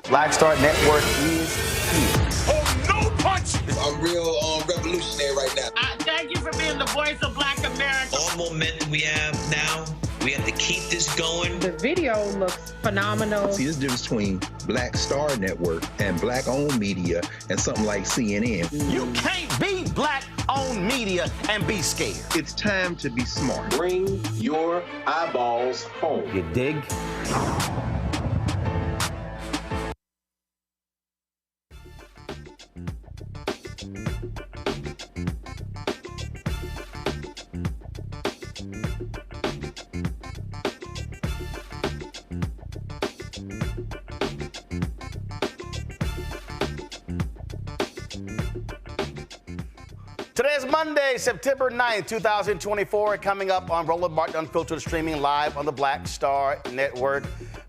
Black Star Network is here. Oh, no punch! I'm real revolutionary right now. Thank you for being the voice of Black America. All momentum we have now, we have to keep this going. The video looks phenomenal. See, this difference between Black Star Network and black-owned media and something like CNN. You can't be black-owned media and be scared. It's time to be smart. Bring your eyeballs home. You dig? Today is Monday, September 9th, 2024. Coming up on Roland Martin Unfiltered, streaming live on the Black Star Network.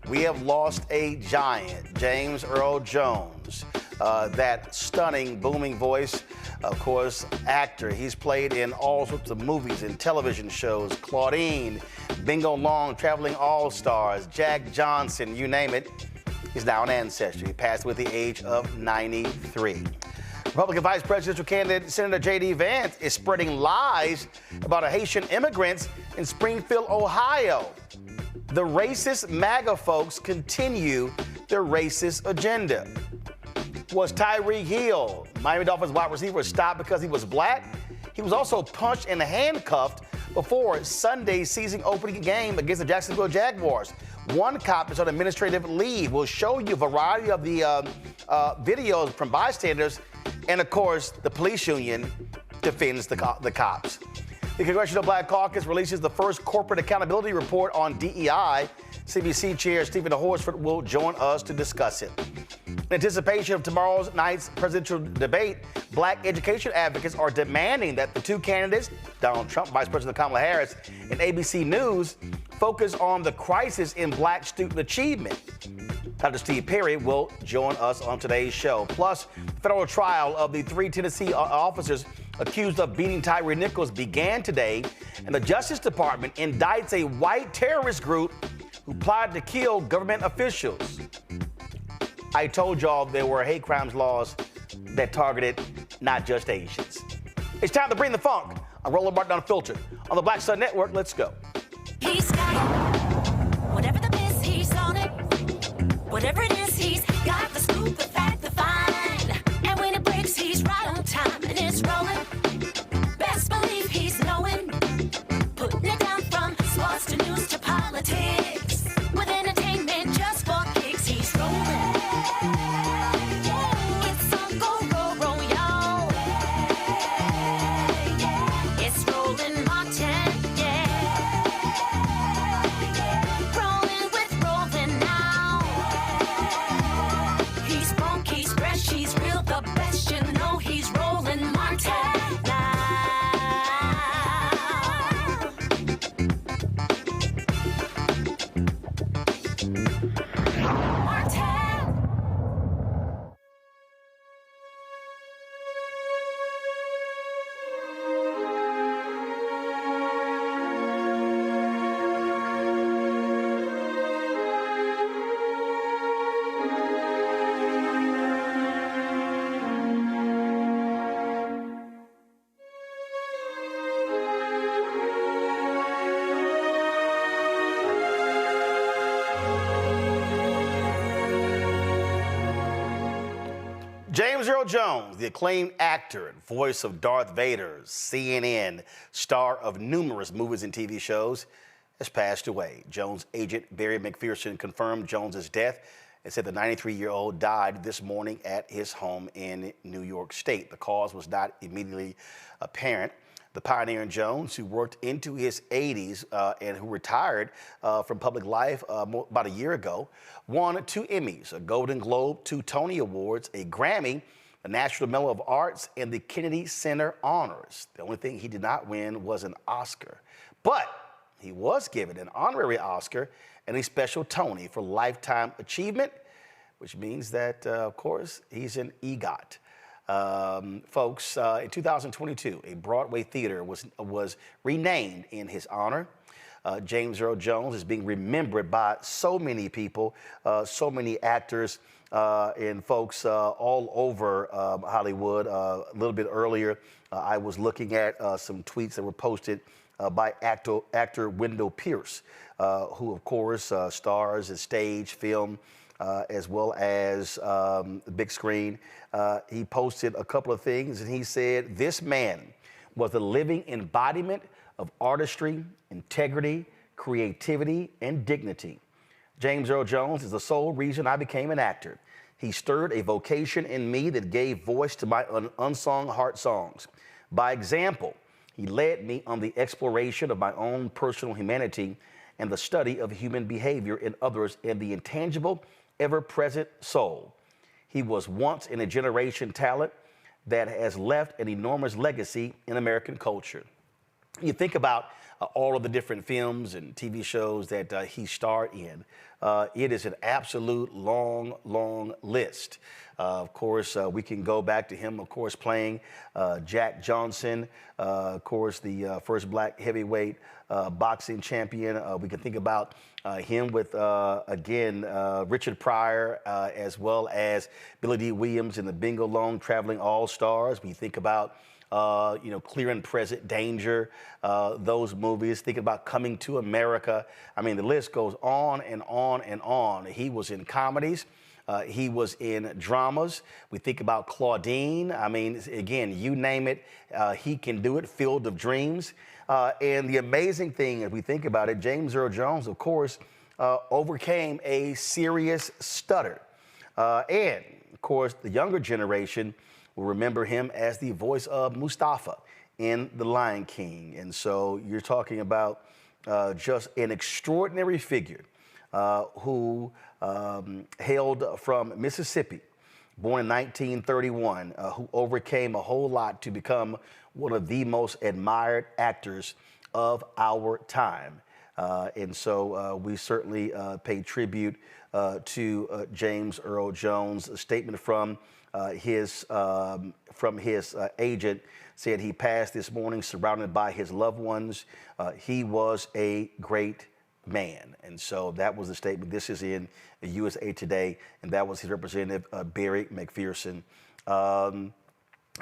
We have lost a giant, James Earl Jones. That stunning, booming voice, of course, actor. He's played in all sorts of movies and television shows. Claudine, Bingo Long, Traveling All-Stars, Jack Johnson, you name it. He's now an ancestor. He passed with the age of 93. Republican Vice Presidential candidate Senator JD Vance is spreading lies about Haitian immigrants in Springfield, Ohio. The racist MAGA folks continue their racist agenda. Was Tyreek Hill, Miami Dolphins wide receiver, stopped because he was black? He was also punched and handcuffed before Sunday's season opening game against the Jacksonville Jaguars. One cop is on administrative leave. We'll show you a variety of the videos from bystanders. And of course, the police union defends the cops. The Congressional Black Caucus releases the first corporate accountability report on DEI. CBC Chair Steven Horsford will join us to discuss it. In anticipation of tomorrow night's presidential debate, black education advocates are demanding that the two candidates, Donald Trump, Vice President Kamala Harris, and ABC News, focus on the crisis in black student achievement. Dr. Steve Perry will join us on today's show. Plus, the federal trial of the 3 Tennessee officers accused of beating Tyree Nichols began today, and the Justice Department indicts a white terrorist group who plotted to kill government officials. I told y'all there were hate crimes laws that targeted not just Asians. It's time to bring the funk on Roland Martin Unfiltered. On the Black Star Network, let's go. He's got it. Whatever the miss, he's on it. Whatever it is, he's got the scoop, the fact, the find. And when it breaks, he's right on time and it's rolling. Best believe he's knowing. Putting it down from sports to news to politics. With entertainment just for kicks, he's rolling. It's on go, y'all. It's Roland Martin, yeah. Rolling with Roland now. Martell. James Earl Jones, the acclaimed actor and voice of Darth Vader, CNN, star of numerous movies and TV shows, has passed away. Jones' agent Barry McPherson confirmed Jones's death and said the 93-year-old died this morning at his home in New York State. The cause was not immediately apparent. The pioneer Jones, who worked into his 80s and who retired from public life about a year ago, won 2 Emmys, a Golden Globe, 2 Tony Awards, a Grammy, a National Medal of Arts, and the Kennedy Center Honors. The only thing he did not win was an Oscar. But he was given an honorary Oscar and a special Tony for Lifetime Achievement, which means that, of course, he's an EGOT. Folks, in 2022, a Broadway theater was renamed in his honor. James Earl Jones is being remembered by so many people, so many actors and folks all over Hollywood. A little bit earlier, I was looking at some tweets that were posted by actor Wendell Pierce, who, of course, stars in stage, film, as well as the big screen. He posted a couple of things, and he said, "This man was the living embodiment of artistry, integrity, creativity, and dignity. James Earl Jones is the sole reason I became an actor. He stirred a vocation in me that gave voice to my unsung heart songs. By example, he led me on the exploration of my own personal humanity and the study of human behavior in others and the intangible, ever-present soul. He was once in a generation talent that has left an enormous legacy in American culture." You think about all of the different films and TV shows that he starred in. It is an absolute long list. Of course, we can go back to him, of course, playing Jack Johnson, of course, the first black heavyweight boxing champion. We can think about him with, again, Richard Pryor, as well as Billy D. Williams in the Bingo Long Traveling All-Stars. We think about Clear and Present Danger, those movies, thinking about Coming to America. I mean, the list goes on and on and on. He was in comedies. He was in dramas. We think about Claudine. I mean, again, you name it, he can do it. Field of Dreams. And the amazing thing, as we think about it, James Earl Jones, of course, overcame a serious stutter. And, of course, the younger generation will remember him as the voice of Mustafa in The Lion King. And so you're talking about just an extraordinary figure who hailed from Mississippi, born in 1931, who overcame a whole lot to become one of the most admired actors of our time. And so we certainly pay tribute to James Earl Jones. A statement from his agent said he passed this morning surrounded by his loved ones. He was a great man. And so that was the statement. This is in USA Today, and that was his representative, Barry McPherson.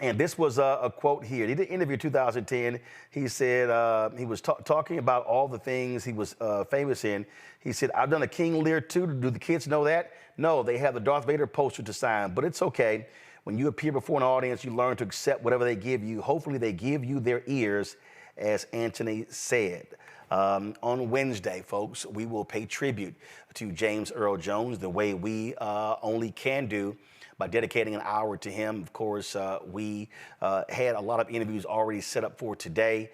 And this was a quote here. He did an interview in 2010. He said he was talking about all the things he was famous in. He said, "I've done a King Lear too. Do the kids know that? No, they have the Darth Vader poster to sign, but it's okay. When you appear before an audience, you learn to accept whatever they give you. Hopefully they give you their ears," as Anthony said. On Wednesday, folks, we will pay tribute to James Earl Jones the way we only can do by dedicating an hour to him. Of course, we had a lot of interviews already set up for today.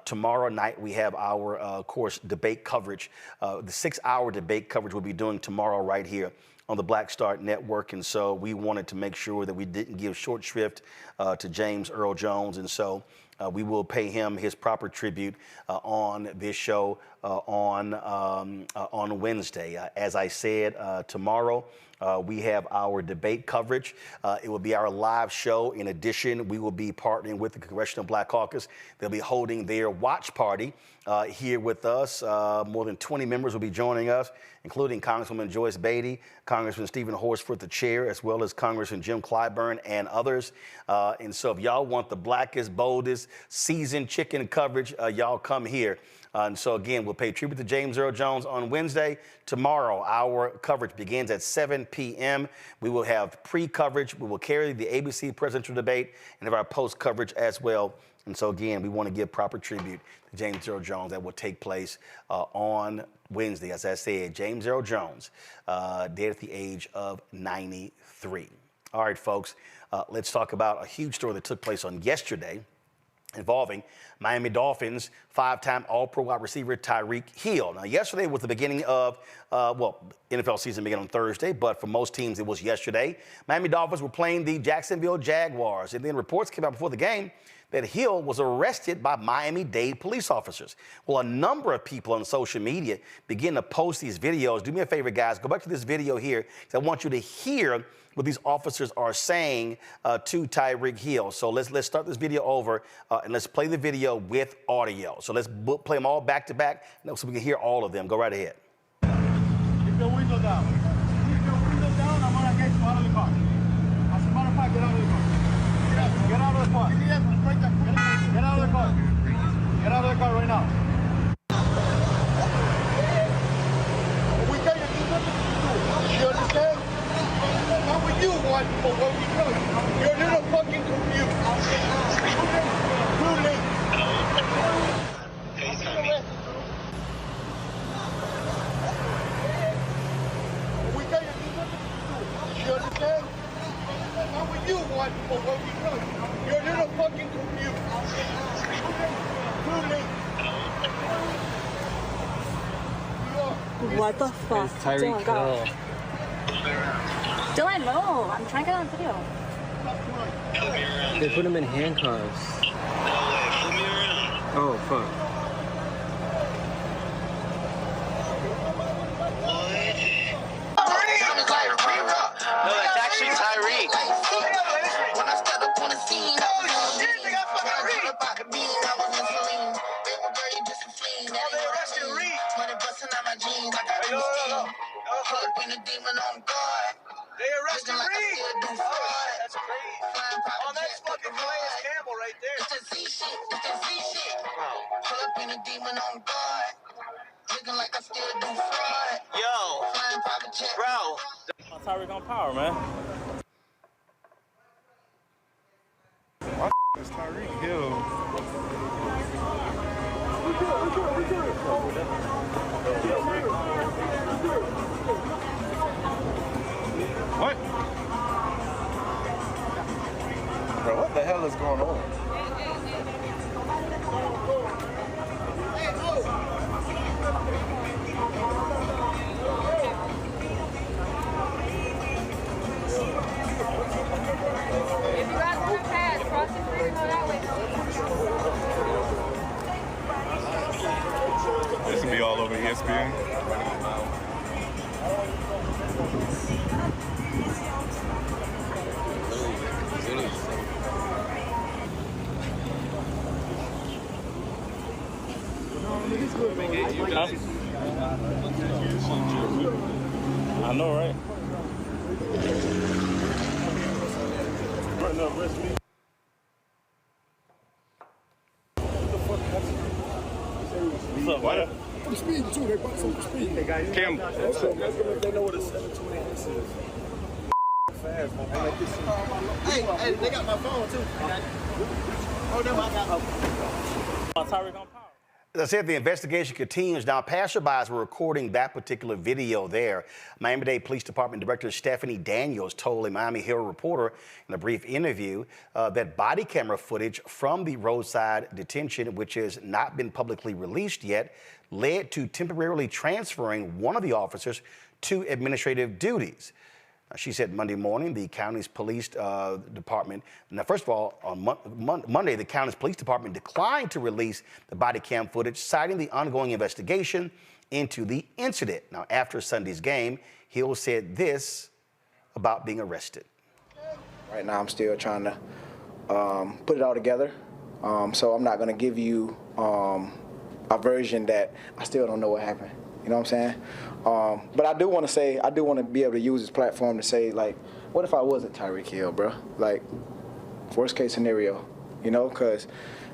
Tomorrow night, we have our, of course, debate coverage. The 6-hour debate coverage we'll be doing tomorrow right here on the Black Star Network. And so we wanted to make sure that we didn't give short shrift to James Earl Jones. And so we will pay him his proper tribute on this show on Wednesday. As I said, tomorrow we have our debate coverage. It will be our live show. In addition, we will be partnering with the Congressional Black Caucus. They'll be holding their watch party here with us. More than 20 members will be joining us, including Congresswoman Joyce Beatty, Congressman Steven Horsford, the chair, as well as Congressman Jim Clyburn and others. And so if y'all want the blackest, boldest, seasoned chicken coverage, y'all come here. And so, again, we'll pay tribute to James Earl Jones on Wednesday. Tomorrow, our coverage begins at 7 p.m. We will have pre-coverage. We will carry the ABC presidential debate and have our post-coverage as well. And so, again, we want to give proper tribute to James Earl Jones. That will take place on Wednesday. As I said, James Earl Jones, dead at the age of 93. All right, folks, let's talk about a huge story that took place on yesterday involving Miami Dolphins five-time All-Pro wide receiver Tyreek Hill. Now, yesterday was the beginning of, NFL season began on Thursday, but for most teams it was yesterday. Miami Dolphins were playing the Jacksonville Jaguars, and then reports came out before the game that Hill was arrested by Miami-Dade police officers. Well, a number of people on social media begin to post these videos. Do me a favor, guys. Go back to this video here, because I want you to hear what these officers are saying to Tyreek Hill. So let's start this video over and let's play the video with audio. So let's play them all back to back so we can hear all of them. Go right ahead. Keep your window down. Keep your window down. I'm gonna get you out of the car. As a matter of fact, get out of the car. Get out of the car. Get out of the car. Get out of the car right now. We tell you to do nothing to do. You understand? What would you want for what we do? You're a little fucking confused. Too late. We tell you to do nothing to do. You understand? What would you want for what we do? You're a little fucking confused. Too late. What the fuck? It's Tyreek Hill. Dylan, no. I'm trying to get on video. They put him in handcuffs. Oh, fuck. No, it's actually Tyreek. When I stepped up on the scene, they arrested Reed. money busting out my jeans. I got No. Pull up in a demon on guard. They arrested Looking like I Reed. still do Oh, fraud. that's crazy. Flying private Oh, that's jet, fucking looking Calais hard. Campbell right there. It's that Z shit. It's that Z shit. Pull up in a demon on guard. Looking like I still do fraud. Yo, Flying private jet. bro. Tyreek on power, man. It's Tyreek Hill. What? Bro, what the hell is going on? If you guys want to pass, cross the street and go that way. This will be all over ESPN. I know, right? What's up, What? The speed too. They bought some speed. Hey guys, Cam. they know what a 728 is. Fast, man. Hey, they got my phone too. Oh no, I got Tyreek on power. As I said, the investigation continues. Now, passerbys were recording that particular video there. Miami-Dade Police Department Director Stephanie Daniels told a Miami Herald reporter in a brief interview that body camera footage from the roadside detention, which has not been publicly released yet, led to temporarily transferring one of the officers to administrative duties. She said Monday morning the county's police department, now first of all, on Monday, the county's police department declined to release the body cam footage, citing the ongoing investigation into the incident. Now, after Sunday's game, Hill said this about being arrested. Right now, I'm still trying to put it all together. So I'm not going to give you a version that I still don't know what happened. You know what I'm saying? But I do want to say, I do want to be able to use this platform to say, like, what if I wasn't Tyreek Hill, bro? Like, worst case scenario, you know, because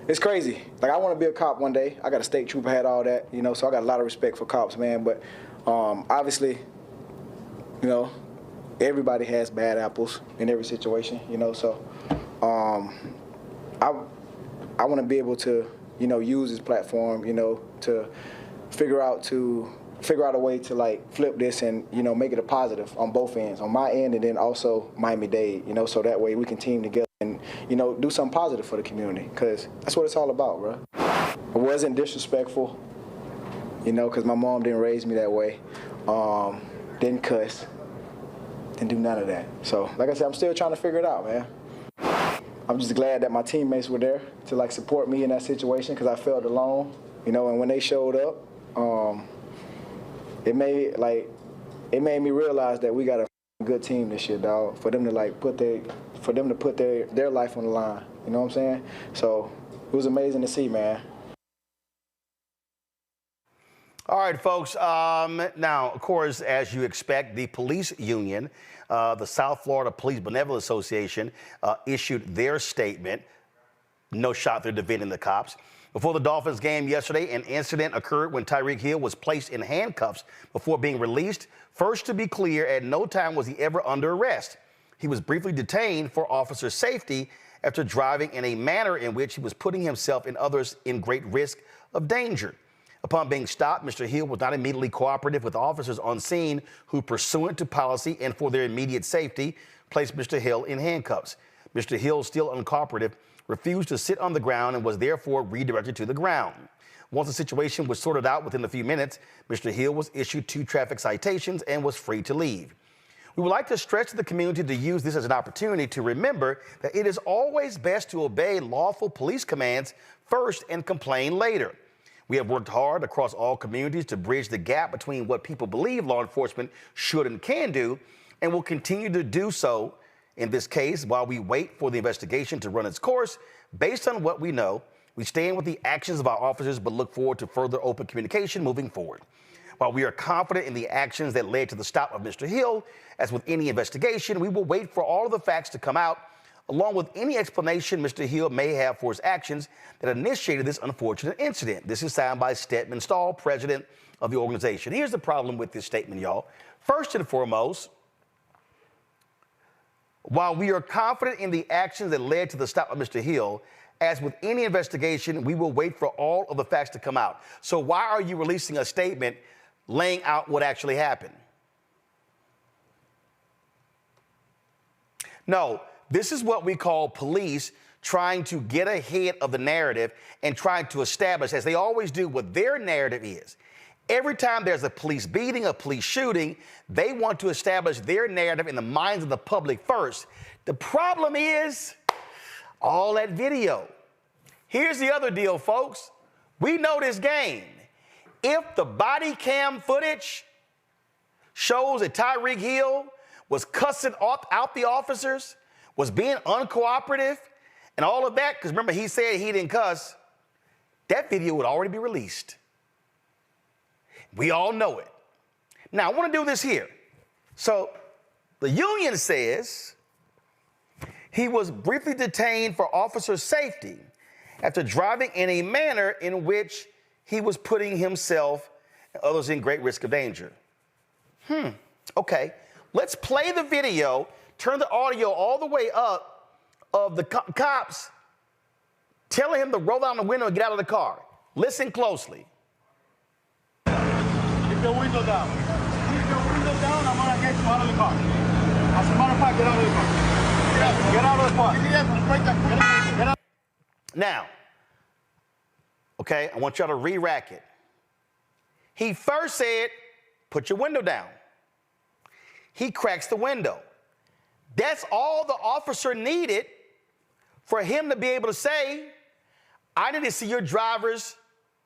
it's crazy. Like, I want to be a cop one day. I got a state trooper, had all that, you know, so I got a lot of respect for cops, man. But obviously, you know, everybody has bad apples in every situation, you know, so I want to be able to, you know, use this platform, you know, to figure out a way to, like, flip this and, you know, make it a positive on both ends, on my end and then also Miami-Dade, you know, so that way we can team together and, you know, do something positive for the community, because that's what it's all about, bro. It wasn't disrespectful, you know, because my mom didn't raise me that way, didn't cuss, didn't do none of that. So, like I said, I'm still trying to figure it out, man. I'm just glad that my teammates were there to, like, support me in that situation, because I felt alone, you know, and when they showed up, it made me realize that we got a good team this year, dog. For them to, like, put their life on the line. You know what I'm saying? So it was amazing to see, man. All right, folks. Now, of course, as you expect, the police union, the South Florida Police Benevolent Association, issued their statement. No shot they're defending the cops. Before the Dolphins game yesterday, an incident occurred when Tyreek Hill was placed in handcuffs before being released. First, to be clear, at no time was he ever under arrest. He was briefly detained for officer safety after driving in a manner in which he was putting himself and others in great risk of danger. Upon being stopped, Mr. Hill was not immediately cooperative with officers on scene who, pursuant to policy and for their immediate safety, placed Mr. Hill in handcuffs. Mr. Hill, still uncooperative, refused to sit on the ground and was therefore redirected to the ground. Once the situation was sorted out within a few minutes, Mr. Hill was issued 2 traffic citations and was free to leave. We would like to stress to the community to use this as an opportunity to remember that it is always best to obey lawful police commands first and complain later. We have worked hard across all communities to bridge the gap between what people believe law enforcement should and can do, and will continue to do so in this case while we wait for the investigation to run its course. Based on what we know, we stand with the actions of our officers but look forward to further open communication moving forward. While we are confident in the actions that led to the stop of Mr. Hill, as with any investigation, we will wait for all of the facts to come out, along with any explanation Mr. Hill may have for his actions that initiated this unfortunate incident. This is signed by Stedman Stahl, president of the organization. Here's the problem with this statement, y'all. First and foremost, while we are confident in the actions that led to the stop of Mr. Hill, as with any investigation, we will wait for all of the facts to come out. So why are you releasing a statement laying out what actually happened? No, this is what we call police trying to get ahead of the narrative and trying to establish, as they always do, what their narrative is. Every time there's a police beating, a police shooting, they want to establish their narrative in the minds of the public first. The problem is all that video. Here's the other deal, folks. We know this game. If the body cam footage shows that Tyreek Hill was cussing out the officers, was being uncooperative, and all of that, because remember, he said he didn't cuss, that video would already be released. We all know it. Now, I want to do this here. So the union says he was briefly detained for officer safety after driving in a manner in which he was putting himself and others in great risk of danger. Okay, let's play the video, turn the audio all the way up of the cops telling him to roll down the window and get out of the car. Listen closely. Keep your window down. Keep your window down, I'm gonna get you out of the car. As a matter of fact, get out of the car. Get out of the car. Get out. Now, okay, I want y'all to re-rack it. He first said, put your window down. he cracks the window. That's all the officer needed for him to be able to say, I need to see your driver's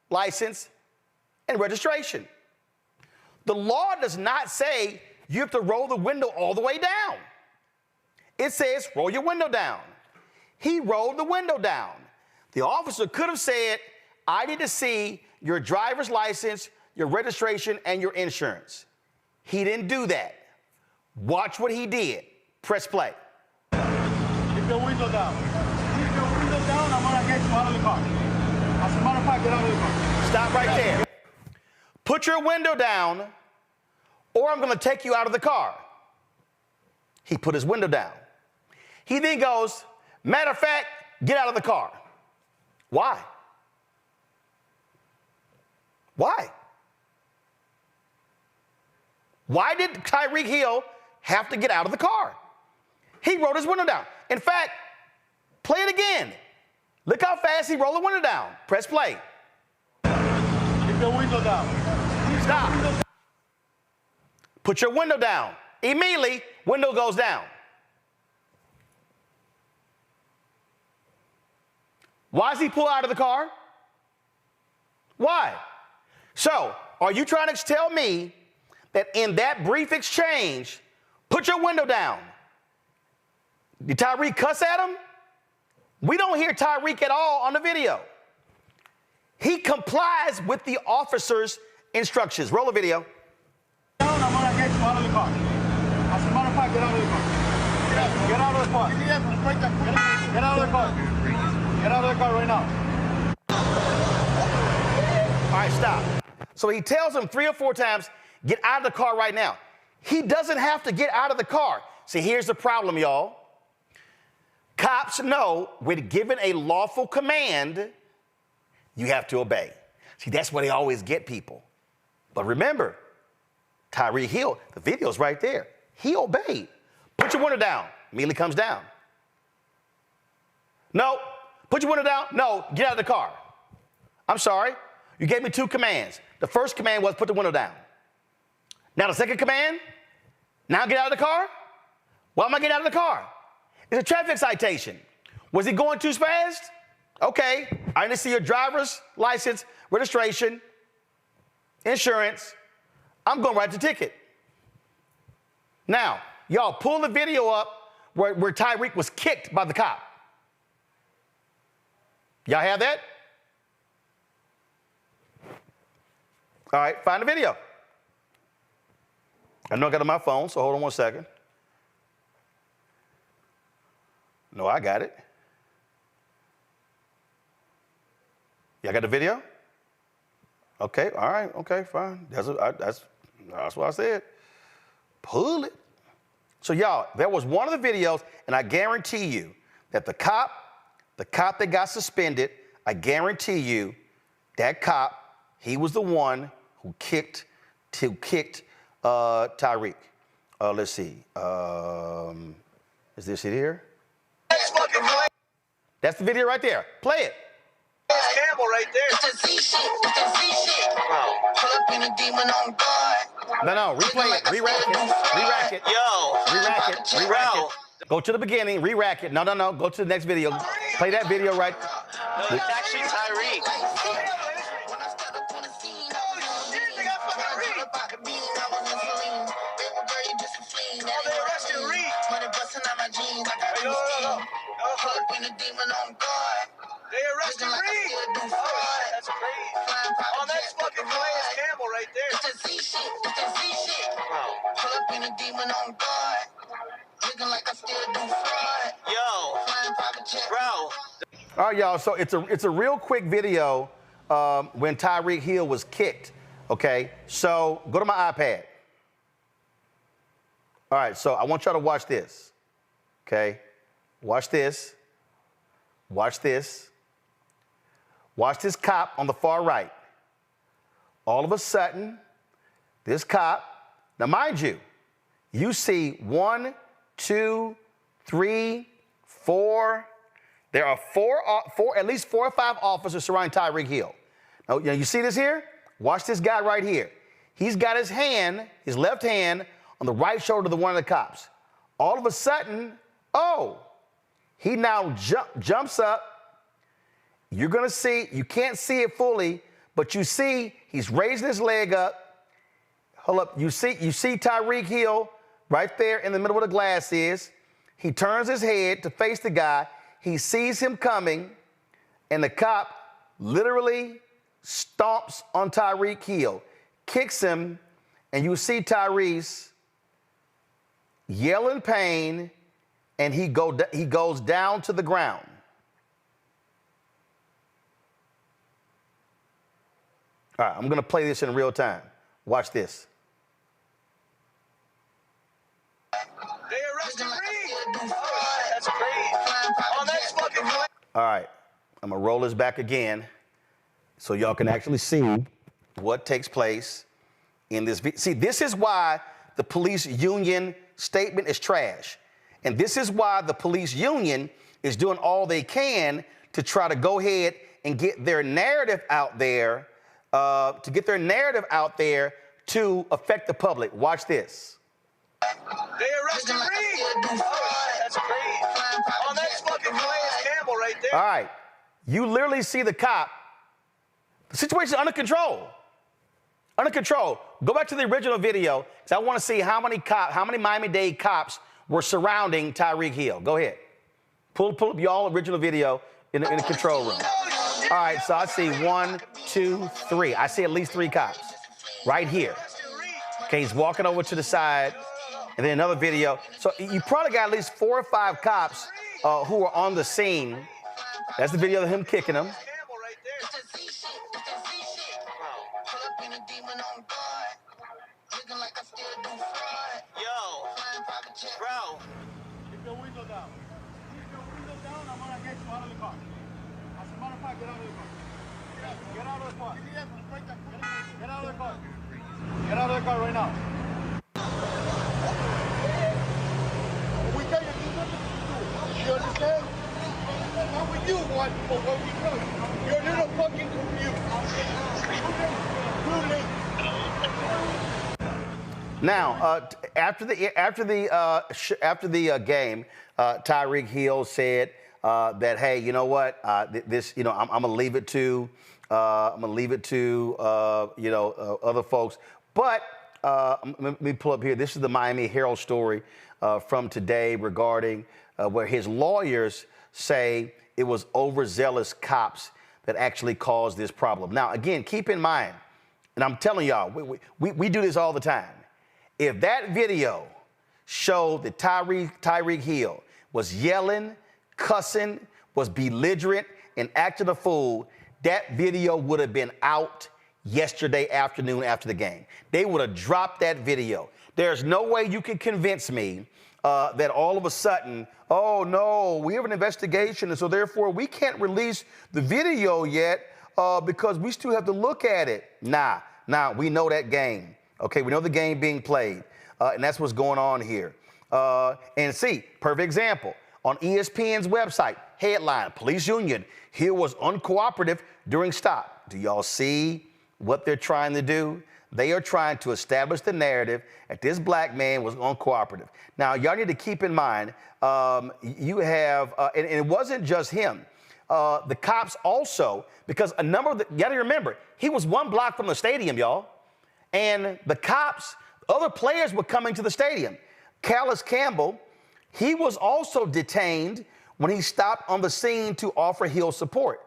license and registration. The law does not say you have to roll the window all the way down. It says roll your window down. He rolled the window down. The officer could have said, I need to see your driver's license, your registration, and your insurance. He didn't do that. Watch what he did. Press play. Keep the window down. Keep the window down, I'm gonna get you out of the car. As a matter of fact, get out of the car. Stop right there. Put your window down, or I'm gonna take you out of the car. He put his window down. He then goes, matter of fact, get out of the car. Why? Why? Why did Tyreek Hill have to get out of the car? He rolled his window down. In fact, play it again. Look how fast he rolled the window down. Press play. Keep the window down. Stop. Put your window down. Immediately, window goes down. Why does he pull out of the car? Why? So, are you trying to tell me that in that brief exchange, put your window down, did Tyreek cuss at him? We don't hear Tyreek at all on the video. He complies with the officer's instructions. Roll the video. I'm gonna get you out of the car. As a matter of fact, get out of the car. Get out of the car. Get out of the car. Get out of the car right now. All right, stop. So he tells him 3 or 4 times, get out of the car right now. He doesn't have to get out of the car. See, here's the problem, y'all. Cops know when given a lawful command, you have to obey. See, that's where they always get people. But remember, Tyreek Hill, the video's right there. He obeyed. Put your window down. Immediately comes down. No. Put your window down. No. Get out of the car. I'm sorry. You gave me 2 commands. The first command was put the window down. Now the second command, now get out of the car? Why am I getting out of the car? It's a traffic citation. Was he going too fast? Okay, I need to see your driver's license, registration, insurance. I'm going to write the ticket. Now, y'all pull the video up where Tyreek was kicked by the cop. Y'all have that? All right, find the video. I know I got it on my phone, so hold on one second. No, I got it. Y'all got the video? Okay, all right, okay, fine. That's what I said. Pull it. So y'all, there was one of the videos, and I guarantee you that the cop that got suspended, I guarantee you that cop, he was the one who kicked Tyreek. Let's see. Is this it here? That's the video right there. Play it. Campbell right there. It's the Z shit. It's the Z shit. Pull up in a demon on guard. No, replay it. Re-rack it. Re-rack it. Yo. Re-rack it. Re-rack it. Go to the beginning. Re-rack it. No. Go to the next video. Play that video right. No, it's actually Tyreek. They arrested Reed. Oh, that's crazy. Oh, that's fucking Calais Campbell right there. It's the Z shit. It's the Z shit. Pull up in a demon on guard. Looking like I still do fraud. Yo. Flying private jet. Bro. All right, y'all. So it's a real quick video when Tyreek Hill was kicked. Okay. So go to my iPad. All right. So I want y'all to watch this. Okay. Watch this. Watch this. Watch this cop on the far right. All of a sudden, this cop, now mind you, you see 1, 2, 3, 4. There are at least 4 or 5 officers surrounding Tyreek Hill. Now, you see this here? Watch this guy right here. He's got his left hand on the right shoulder to one of the cops. All of a sudden, he now jumps up. You're going to see, you can't see it fully, but you see he's raising his leg up. Hold up. You see Tyreek Hill right there in the middle where the glass is. He turns his head to face the guy. He sees him coming, and the cop literally stomps on Tyreek Hill, kicks him, and you see Tyrese yell in pain, and he goes down to the ground. All right, I'm going to play this in real time. Watch this. They arrested Reed. That's crazy. Oh, that's fucking crazy. All right, I'm going to roll this back again so y'all can actually see what takes place in this video. See, this is why the police union statement is trash. And this is why the police union is doing all they can to try to go ahead and get their narrative out there, to affect the public. Watch this. They arrested Reed. That's crazy. Oh, that's fucking Campbell right there. All right, you literally see the cop. The situation is under control. Under control. Go back to the original video, because I want to see how many Miami-Dade cops were surrounding Tyreek Hill. Go ahead. Pull up y'all original video in the control room. All right, so I see 1, 2, 3. I see at least 3 cops right here. Okay, he's walking over to the side, and then another video. So you probably got at least 4 or 5 cops who are on the scene. That's the video of him kicking him. Bro. Keep your window down. Keep your window down, I'm gonna get you out of the car. As a matter of fact, get out of the car. Get out of the car. Get out of the car. Get out of the car right now. We tell you do nothing to do. You understand? How would you want for what we tell you? You're a little fucking confused. Too late. Now, after the game, Tyreek Hill said that, hey, you know what? I'm gonna leave it to other folks. But let me pull up here. This is the Miami Herald story from today regarding where his lawyers say it was overzealous cops that actually caused this problem. Now, again, keep in mind, and I'm telling y'all, we do this all the time. If that video showed that Tyreek Hill was yelling, cussing, was belligerent, and acting a fool, that video would have been out yesterday afternoon after the game. They would have dropped that video. There's no way you can convince me that all of a sudden, oh no, we have an investigation, and so therefore we can't release the video yet because we still have to look at it. Nah, we know that game. Okay, we know the game being played, and that's what's going on here. And see, perfect example, on ESPN's website, headline, police union, Hill was uncooperative during stop. Do y'all see what they're trying to do? They are trying to establish the narrative that this black man was uncooperative. Now, y'all need to keep in mind, you have, and it wasn't just him. The cops also, because you gotta remember, he was 1 block from the stadium, y'all. And the cops, other players were coming to the stadium. Callis Campbell, he was also detained when he stopped on the scene to offer Hill support.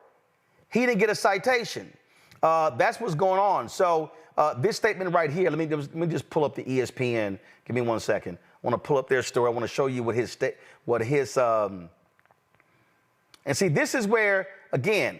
He didn't get a citation. That's what's going on. So this statement right here, let me just pull up the ESPN. Give me 1 second. I want to pull up their story. I want to show you and see, this is where, again,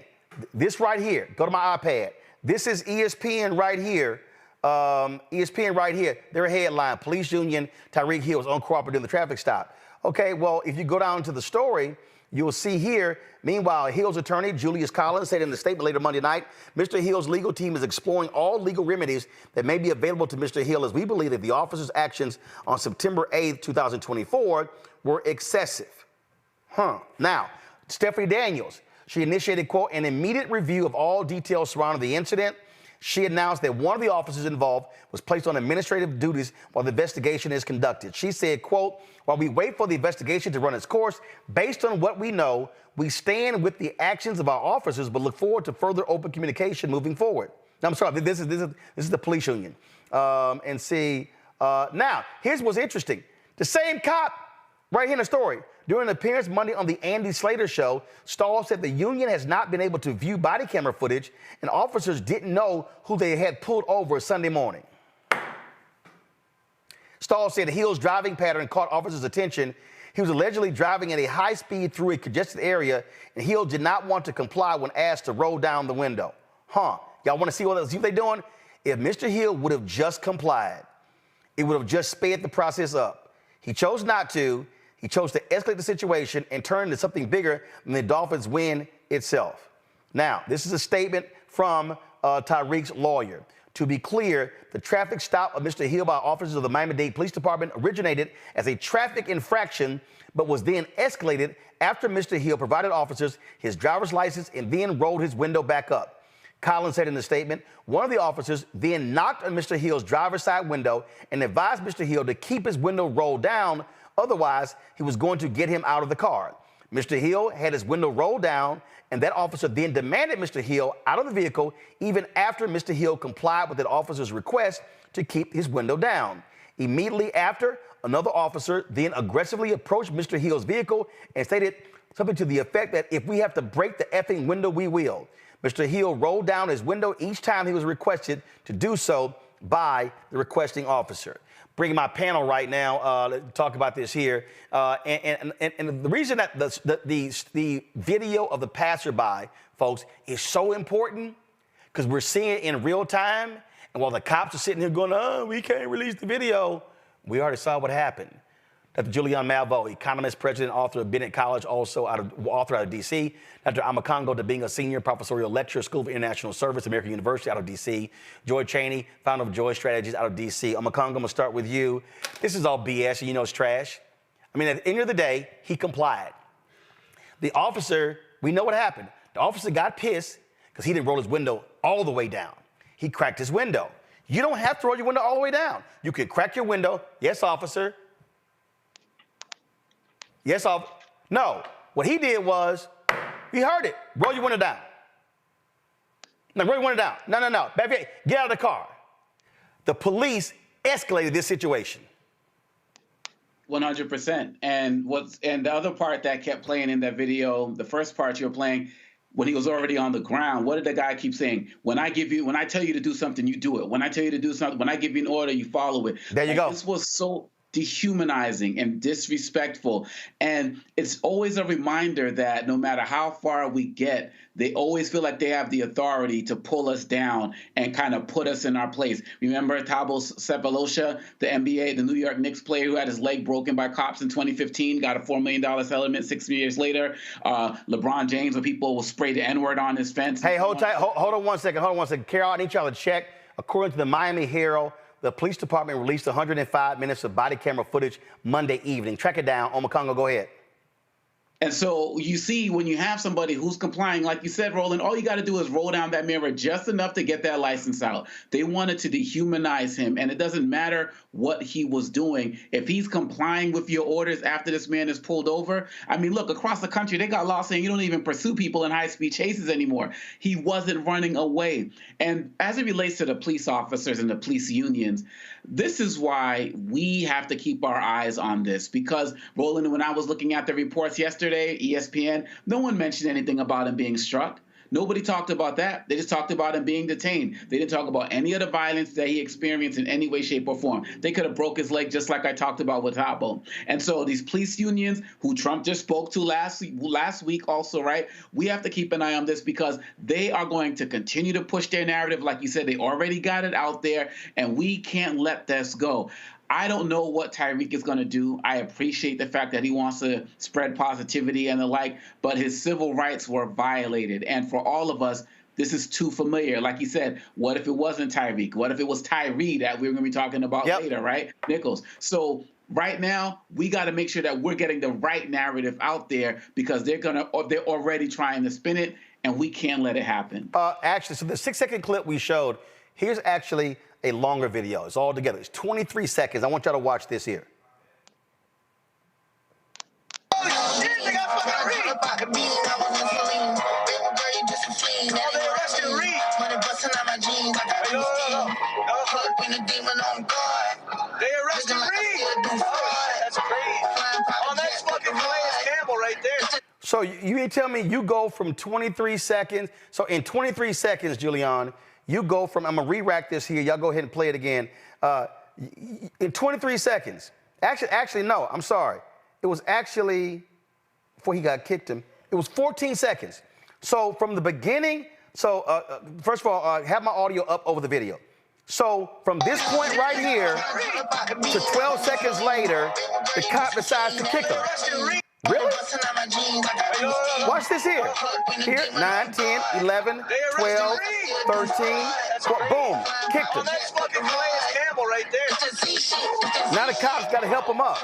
this right here, go to my iPad. This is ESPN right here. ESPN right here, their headline, police union, Tyreek Hill was uncooperative in the traffic stop. Okay, well, if you go down to the story, you'll see here, meanwhile, Hill's attorney, Julius Collins, said in the statement later Monday night, Mr. Hill's legal team is exploring all legal remedies that may be available to Mr. Hill, as we believe that the officer's actions on September 8th, 2024 were excessive. Now, Stephanie Daniels, she initiated, quote, an immediate review of all details surrounding the incident. She announced that one of the officers involved was placed on administrative duties while the investigation is conducted. She said, quote, while we wait for the investigation to run its course, based on what we know, we stand with the actions of our officers, but look forward to further open communication moving forward. Now, I'm sorry, this is the police union. Now, here's what's interesting. The same cop right here in the story, during an appearance Monday on the Andy Slater show, Stahl said the union has not been able to view body camera footage and officers didn't know who they had pulled over Sunday morning. Stahl said Hill's driving pattern caught officers' attention. He was allegedly driving at a high speed through a congested area, and Hill did not want to comply when asked to roll down the window. Y'all want to see what they're doing? If Mr. Hill would have just complied, it would have just sped the process up. He chose not to. He chose to escalate the situation and turn into something bigger than the Dolphins win itself. Now, this is a statement from Tyreek's lawyer. To be clear, the traffic stop of Mr. Hill by officers of the Miami-Dade Police Department originated as a traffic infraction, but was then escalated after Mr. Hill provided officers his driver's license and then rolled his window back up. Collins said in the statement, one of the officers then knocked on Mr. Hill's driver's side window and advised Mr. Hill to keep his window rolled down, otherwise he was going to get him out of the car. Mr. Hill had his window rolled down, and that officer then demanded Mr. Hill out of the vehicle even after Mr. Hill complied with that officer's request to keep his window down. Immediately after, another officer then aggressively approached Mr. Hill's vehicle and stated something to the effect that if we have to break the effing window, we will. Mr. Hill rolled down his window each time he was requested to do so by the requesting officer. Bringing my panel right now to talk about this here. And the reason that the video of the passerby, folks, is so important because we're seeing it in real time. And while the cops are sitting here going, oh, we can't release the video, we already saw what happened. Dr. Julian Malveaux, economist, president, author of Bennett College, also author out of D.C. Dr. Amakongo Dabinga, a senior professorial lecturer, School of International Service, American University out of D.C. Joy Chaney, founder of Joy Strategies out of D.C. Amakongo, I'm going to start with you. This is all BS, and you know it's trash. I mean, at the end of the day, he complied. The officer, we know what happened. The officer got pissed because he didn't roll his window all the way down. He cracked his window. You don't have to roll your window all the way down. You can crack your window. Yes, officer. Yes, officer. No. What he did was, he heard it. Roll your window down. No, roll your window down. No. Get out of the car. The police escalated this situation. 100%. And the other part that kept playing in that video, the first part you were playing, when he was already on the ground, what did the guy keep saying? When I tell you to do something, you do it. When I tell you to do something, when I give you an order, you follow it. There you go. This was so dehumanizing and disrespectful. And it's always a reminder that no matter how far we get, they always feel like they have the authority to pull us down and kind of put us in our place. Remember Thabo Sefolosha, the NBA, the New York Knicks player who had his leg broken by cops in 2015, got a $4 million settlement 6 years later. LeBron James, when people will spray the N-word on his fence. Hey, hold on one second. Carol, I need y'all to check. According to the Miami Herald, the police department released 105 minutes of body camera footage Monday evening. Track it down. Omakongo, go ahead. And so you see, when you have somebody who's complying, like you said, Roland, all you got to do is roll down that mirror just enough to get that license out. They wanted to dehumanize him, and it doesn't matter what he was doing. If he's complying with your orders after this man is pulled over, I mean, look, across the country, they got laws saying you don't even pursue people in high-speed chases anymore. He wasn't running away. And as it relates to the police officers and the police unions, this is why we have to keep our eyes on this, because, Roland, when I was looking at the reports yesterday, ESPN, no one mentioned anything about him being struck. Nobody talked about that. They just talked about him being detained. They didn't talk about any of the violence that he experienced in any way, shape, or form. They could have broke his leg just like I talked about with Thabo. And so these police unions, who Trump just spoke to last week also, right, we have to keep an eye on this because they are going to continue to push their narrative. Like you said, they already got it out there, and we can't let this go. I don't know what Tyreek is going to do. I appreciate the fact that he wants to spread positivity and the like, but his civil rights were violated. And for all of us, this is too familiar. Like you said, what if it wasn't Tyreek? What if it was Tyree that we were going to be talking about later, right? Nichols. So right now, we got to make sure that we're getting the right narrative out there because they're already trying to spin it. and we can't let it happen. Actually, so the 6-second clip we showed, here's actually a longer video. It's all together. It's 23 seconds. I want y'all to watch this here. Oh, shit, they got fucking Reed. They arrested Reed. They arrested Reed. That's crazy. Oh, that's fucking Calais Campbell right there. So you ain't tell me you go from 23 seconds. So in 23 seconds, Julian, you go from, I'm going to re-rack this here. Y'all go ahead and play it again. In 23 seconds. Actually, no, I'm sorry. It was actually, before he got kicked him, it was 14 seconds. So from the beginning, first of all, have my audio up over the video. So from this point right here to 12 seconds later, the cop decides to kick him. Really? Watch this here. Here, 9, 10, 11, 12, 13. Boom, kicked him. That's fucking Calais Campbell right there. Now the cops got to help him up.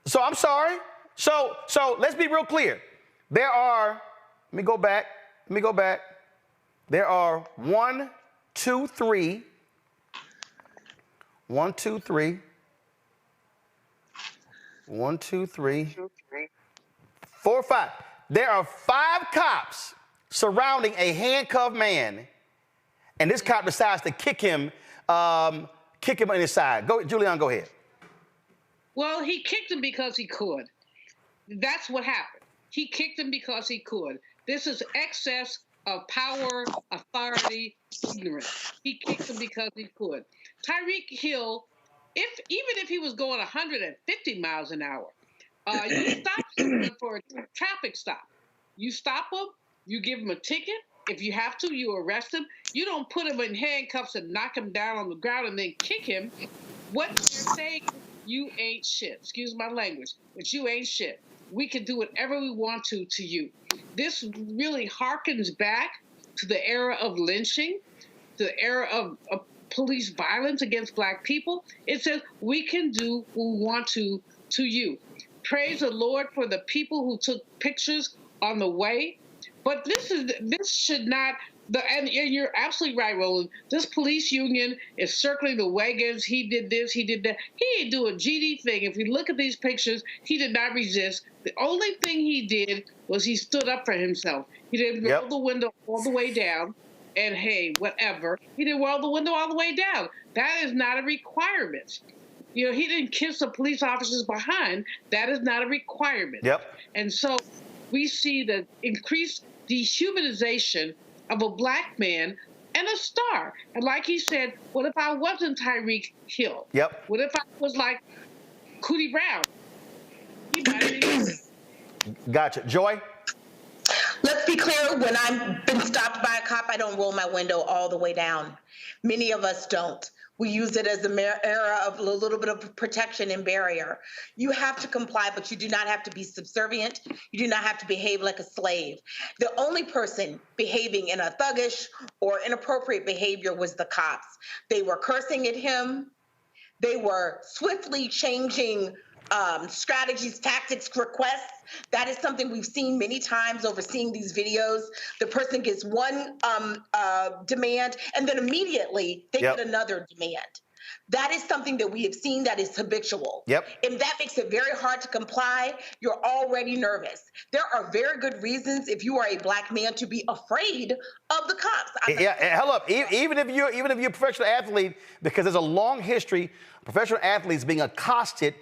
So I'm sorry. So let's be real clear. There are, let me go back. There are 1, 2, 3. 1, 2, 3. 1, 2, 3. 4, 5. There are 5 cops surrounding a handcuffed man, and this cop decides to kick him in his side. Go, Julian, go ahead. Well, he kicked him because he could. That's what happened. He kicked him because he could. This is excess of power, authority, ignorance. He kicked him because he could. Tyreek Hill, even if he was going 150 miles an hour, you stop him for a traffic stop. You stop him, you give him a ticket. If you have to, you arrest him. You don't put him in handcuffs and knock him down on the ground and then kick him. What you're saying, you ain't shit. Excuse my language, but you ain't shit. We can do whatever we want to you. This really harkens back to the era of lynching, to the era of police violence against Black people. It says we can do what we want to you. Praise the Lord for the people who took pictures on the way. But this should not, and you're absolutely right, Roland. This police union is circling the wagons. He did this, he did that. He didn't do a GD thing. If we look at these pictures, he did not resist. The only thing he did was he stood up for himself. He didn't roll the window all the way down and, hey, whatever. He didn't roll the window all the way down. That is not a requirement. You know, he didn't kiss the police officers behind. That is not a requirement. And so we see the increased dehumanization of a Black man and a star. And like he said, what if I wasn't Tyreek Hill? What if I was like Cootie Brown? He might have been. Gotcha. Joy? Let's be clear, when I've been stopped by a cop, I don't roll my window all the way down. Many of us don't. We use it as an era of a little bit of protection and barrier. You have to comply, but you do not have to be subservient. You do not have to behave like a slave. The only person behaving in a thuggish or inappropriate behavior was the cops. They were cursing at him. They were swiftly changing strategies, tactics, requests. That is something we've seen many times overseeing these videos. The person gets one demand, and then immediately they get another demand. That is something that we have seen that is habitual. And that makes it very hard to comply. You're already nervous. There are very good reasons, if you are a Black man, to be afraid of the cops. Hell up. Even if you're a professional athlete, because there's a long history of professional athletes being accosted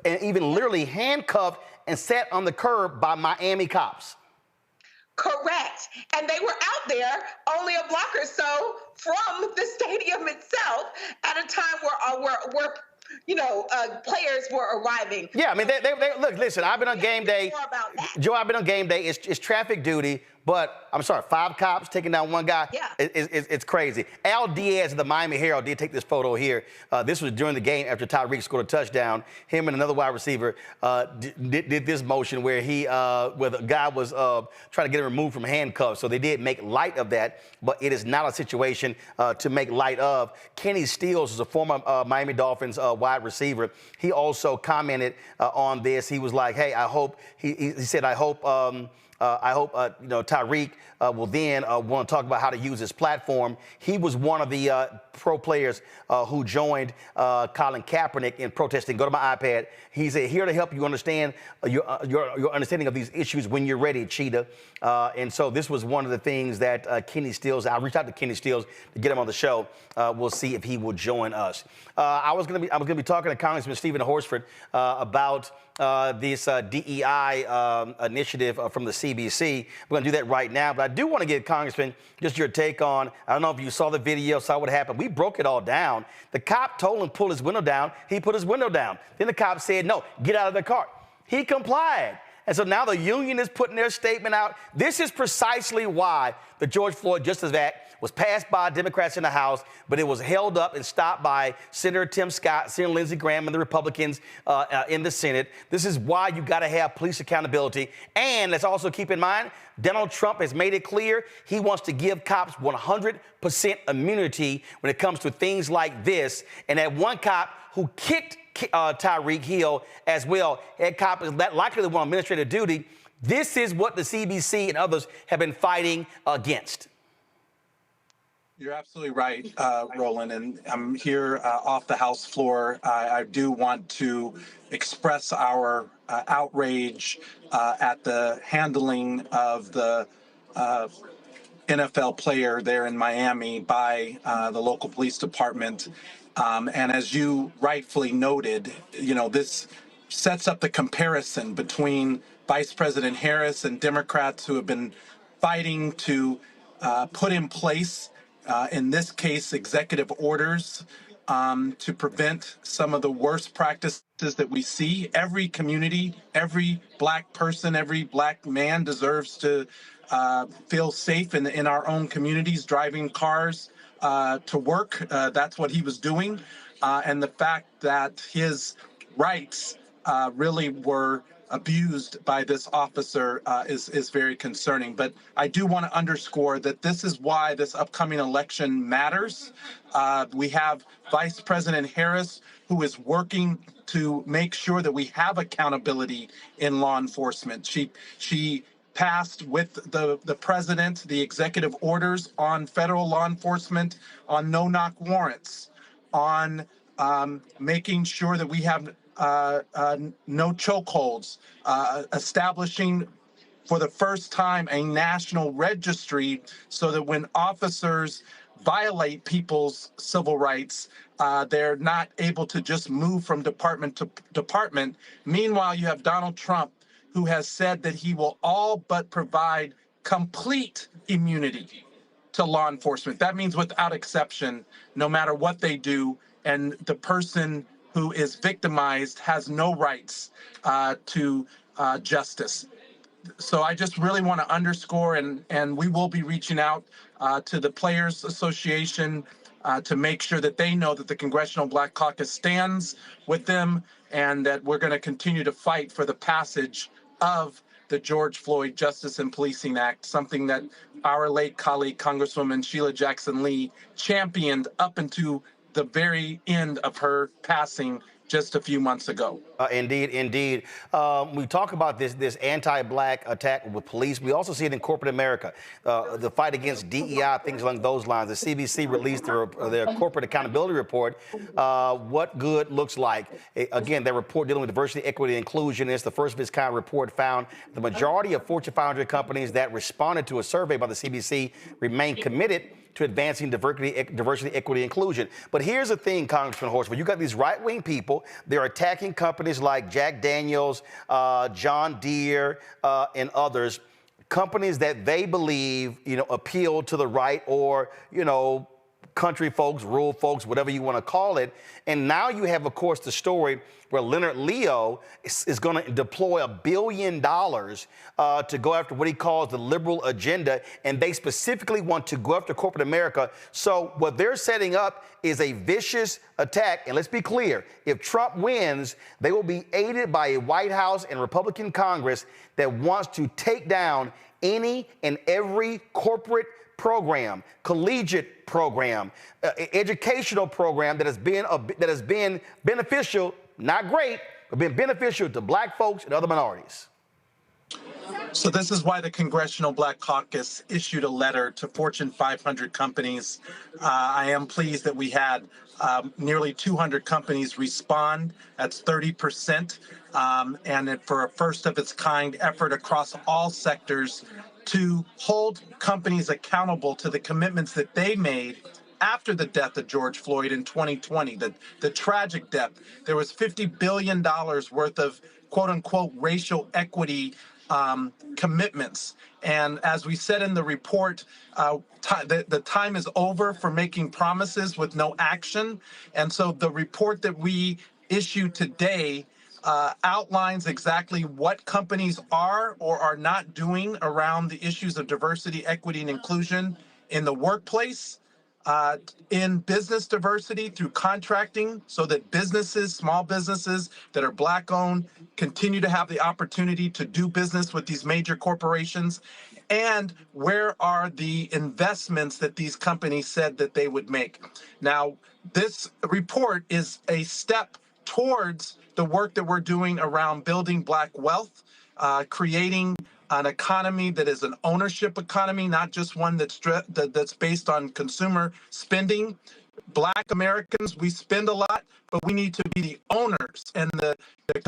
and even literally handcuffed and set on the curb by Miami cops. Correct. And they were out there only a block or so from the stadium itself at a time where players were arriving. Yeah, I mean, they look, listen, I've been on game day. Joe, I've been on game day. It's traffic duty. But I'm sorry, 5 cops taking down 1 guy. Yeah. It's crazy. Al Diaz of the Miami Herald did take this photo here. This was during the game after Tyreek scored a touchdown. Him and another wide receiver did this motion where where the guy was trying to get him removed from handcuffs. So they did make light of that, but it is not a situation to make light of. Kenny Stills is a former Miami Dolphins wide receiver. He also commented on this. He was like, hey, I hope, he said, I hope Tyreek will then want to talk about how to use his platform. He was one of the pro players who joined Colin Kaepernick in protesting. Go to my iPad. He's here to help you understand your understanding of these issues when you're ready, Cheetah. And so this was one of the things that Kenny Stills, I reached out to Kenny Stills to get him on the show. We'll see if he will join us. I was gonna be talking to Congressman Steven Horsford about this DEI initiative from the CBC. We're going to do that right now, but I do want to get, Congressman, just your take on, I don't know if you saw the video, saw what happened. We broke it all down. The cop told him to pull his window down. He put his window down. Then the cop said, no, get out of the car. He complied. And so now the union is putting their statement out. This is precisely why the George Floyd Justice Act was passed by Democrats in the House, but it was held up and stopped by Senator Tim Scott, Senator Lindsey Graham, and the Republicans in the Senate. This is why you got to have police accountability. And let's also keep in mind, Donald Trump has made it clear he wants to give cops 100% immunity when it comes to things like this. And that one cop who kicked Tyreek Hill as well, that cop is likely the one on administrative duty. This is what the CBC and others have been fighting against. You're absolutely right, Roland, and I'm here off the House floor. I do want to express our outrage at the handling of the NFL player there in Miami by the local police department. And as you rightfully noted, this sets up the comparison between Vice President Harris and Democrats who have been fighting to put in place in this case, executive orders to prevent some of the worst practices that we see. Every community, every Black person, every Black man deserves to feel safe in our own communities, driving cars to work. That's what he was doing. And the fact that his rights really were abused by this officer is very concerning. But I do want to underscore that this is why this upcoming election matters. We have Vice President Harris, who is working to make sure that we have accountability in law enforcement. She passed with the president the executive orders on federal law enforcement, on no-knock warrants, on making sure that we have no chokeholds, establishing for the first time a national registry so that when officers violate people's civil rights, they're not able to just move from department to department. Meanwhile, you have Donald Trump, who has said that he will all but provide complete immunity to law enforcement. That means without exception, no matter what they do, and the person who is victimized has no rights to justice. So I just really want to underscore, and we will be reaching out to the Players Association to make sure that they know that the Congressional Black Caucus stands with them and that we're going to continue to fight for the passage of the George Floyd Justice and Policing Act, something that our late colleague, Congresswoman Sheila Jackson Lee, championed up into the very end of her passing just a few months ago. Indeed. We talk about this anti-Black attack with police. We also see it in corporate America. The fight against DEI, things along those lines. The CBC released their corporate accountability report, What Good Looks Like. Again, their report dealing with diversity, equity, and inclusion is the first of its kind report found the majority of Fortune 500 companies that responded to a survey by the CBC remain committed to advancing diversity, equity, inclusion. But here's the thing, Congressman Horsford, you got these right-wing people, they're attacking companies like Jack Daniels, John Deere, and others, companies that they believe, appeal to the right or, country folks, rural folks, whatever you want to call it. And now you have, of course, the story where Leonard Leo is going to deploy $1 billion to go after what he calls the liberal agenda. And they specifically want to go after corporate America. So what they're setting up is a vicious attack. And let's be clear, if Trump wins, they will be aided by a White House and Republican Congress that wants to take down any and every corporate program, collegiate program, educational program that has been beneficial, not great, but been beneficial to black folks and other minorities. So this is why the Congressional Black Caucus issued a letter to Fortune 500 companies. I am pleased that we had nearly 200 companies respond. That's 30%. And for a first of its kind effort across all sectors to hold companies accountable to the commitments that they made after the death of George Floyd in 2020, the tragic death. There was $50 billion worth of quote unquote racial equity commitments. And as we said in the report, the time is over for making promises with no action. And so the report that we issue today outlines exactly what companies are or are not doing around the issues of diversity, equity, and inclusion in the workplace, in business diversity through contracting, so that businesses, small businesses that are Black-owned, continue to have the opportunity to do business with these major corporations, and where are the investments that these companies said that they would make. Now, this report is a step towards the work that we're doing around building Black wealth, creating an economy that is an ownership economy, not just one that's based on consumer spending. Black Americans, we spend a lot, but we need to be the owners and the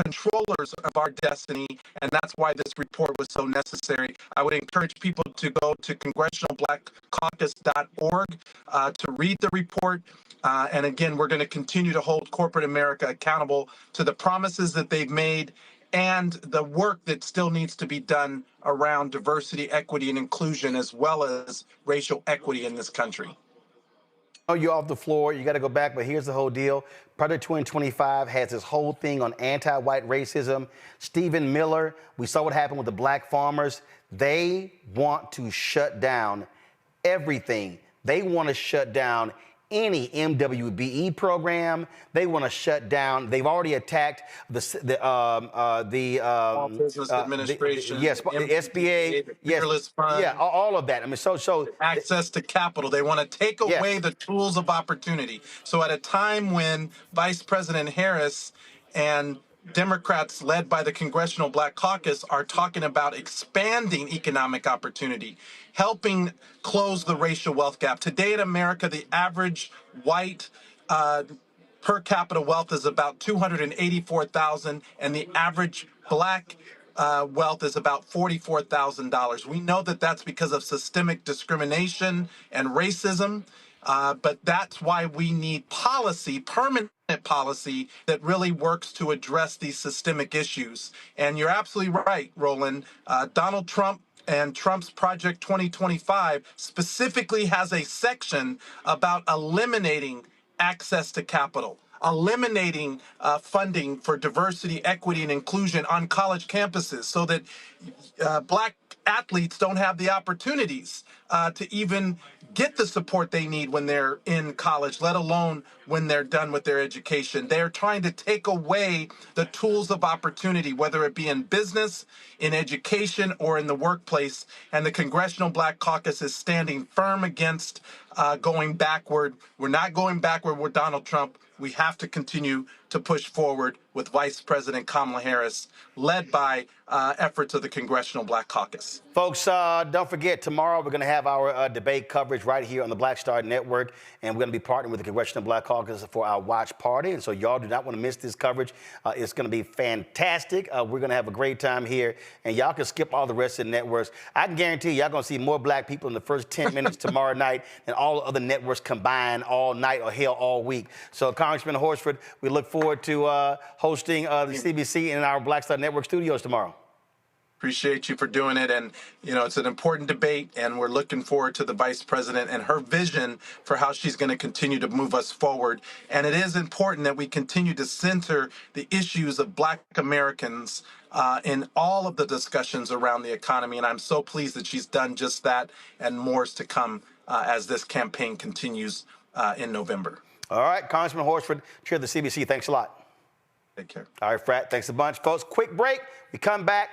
controllers of our destiny, and that's why this report was so necessary. I would encourage people to go to congressionalblackcaucus.org to read the report. And again, we're going to continue to hold corporate America accountable to the promises that they've made and the work that still needs to be done around diversity, equity, and inclusion, as well as racial equity in this country. Oh, you're off the floor. You got to go back. But here's the whole deal. Project 2025 has this whole thing on anti-white racism. Stephen Miller, we saw what happened with the black farmers. They want to shut down everything. They want to shut down any MWBE program. They want to shut down. They've already attacked the Small Business Administration, yes, SBA, yes, Fund, yeah, all of that. I mean, so access to capital. They want to take away the tools of opportunity. So at a time when Vice President Harris and Democrats led by the Congressional Black Caucus are talking about expanding economic opportunity, helping close the racial wealth gap. Today in America, the average white per capita wealth is about $284,000, and the average Black wealth is about $44,000. We know that that's because of systemic discrimination and racism, but that's why we need policy, permanent policy that really works to address these systemic issues. And you're absolutely right, Roland. Donald Trump and Trump's Project 2025 specifically has a section about eliminating access to capital, eliminating funding for diversity, equity, and inclusion on college campuses so that Black athletes don't have the opportunities to even get the support they need when they're in college, let alone when they're done with their education. They're trying to take away the tools of opportunity, whether it be in business, in education, or in the workplace. And the Congressional Black Caucus is standing firm against going backward. We're not going backward with Donald Trump. We have to continue to push forward with Vice President Kamala Harris, led by efforts of the Congressional Black Caucus. Folks, don't forget, tomorrow we're going to have our debate coverage right here on the Black Star Network, and we're going to be partnering with the Congressional Black Caucus for our watch party, and so y'all do not want to miss this coverage. It's going to be fantastic. We're going to have a great time here, and y'all can skip all the rest of the networks. I can guarantee y'all going to see more Black people in the first 10 minutes tomorrow night than all the other networks combined all night or hell all week. So, Congressman Horsford, we look forward to hosting the CBC in our Black Star Network studios tomorrow. Appreciate you for doing it. And, you know, it's an important debate, and we're looking forward to the vice president and her vision for how she's going to continue to move us forward. And it is important that we continue to center the issues of Black Americans in all of the discussions around the economy. And I'm so pleased that she's done just that, and more is to come as this campaign continues in November. All right, Congressman Horsford, Chair of the CBC, thanks a lot. Take care. All right, Frat, thanks a bunch. Folks, quick break. We come back.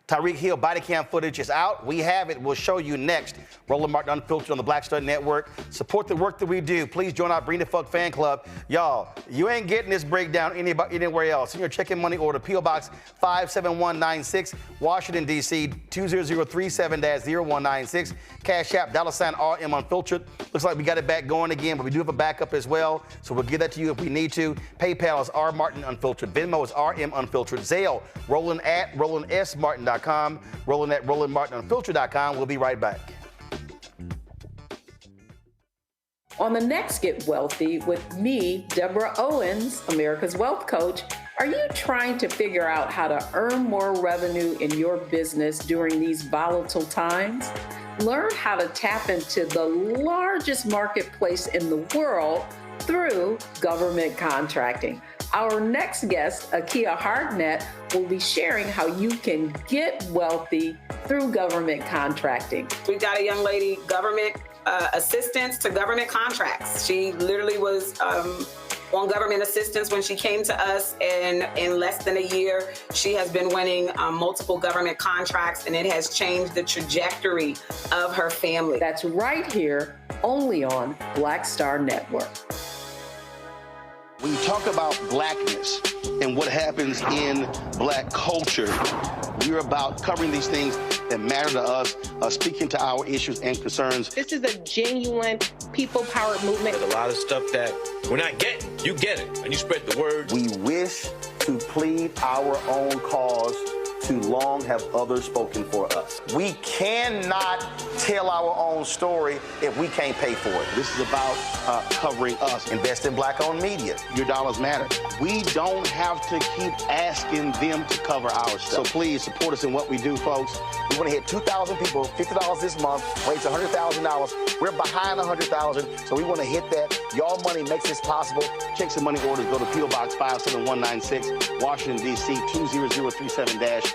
Tyreek Hill body cam footage is out. We have it. We'll show you next. Roland Martin Unfiltered on the Black Star Network. Support the work that we do. Please join our Bring the Fuck fan club. Y'all, you ain't getting this breakdown anywhere else. Send your check-in money order, P.O. Box 57196, Washington, D.C. 20037-0196. Cash App, $RM Unfiltered. Looks like we got it back going again, but we do have a backup as well, so we'll give that to you if we need to. PayPal is R Martin Unfiltered. Venmo is RM Unfiltered. Zelle, Roland at RolandSMartin.com. Roland at RolandMartinUnfiltered.com. We'll be right back. On the next Get Wealthy with me, Deborah Owens, America's Wealth Coach, are you trying to figure out how to earn more revenue in your business during these volatile times? Learn how to tap into the largest marketplace in the world through government contracting. Our next guest, Akia Hardnett, will be sharing how you can get wealthy through government contracting. We've got a young lady, government assistance to government contracts. She literally was on government assistance when she came to us, and in less than a year, she has been winning multiple government contracts, and it has changed the trajectory of her family. That's right here, only on Black Star Network. When you talk about blackness and what happens in Black culture, we're about covering these things that matter to us, speaking to our issues and concerns. This is a genuine people-powered movement. There's a lot of stuff that we're not getting. You get it, and you spread the word. We wish to plead our own cause. Too long have others spoken for us. We cannot tell our own story if we can't pay for it. This is about covering us. Invest in Black-owned media. Your dollars matter. We don't have to keep asking them to cover our stuff. So please support us in what we do, folks. We want to hit 2,000 people, $50 this month, raise $100,000. We're behind 100,000, so we want to hit that. Y'all money makes this possible. Checks and money orders go to P.O. Box 57196, Washington, D.C. 20037-0196.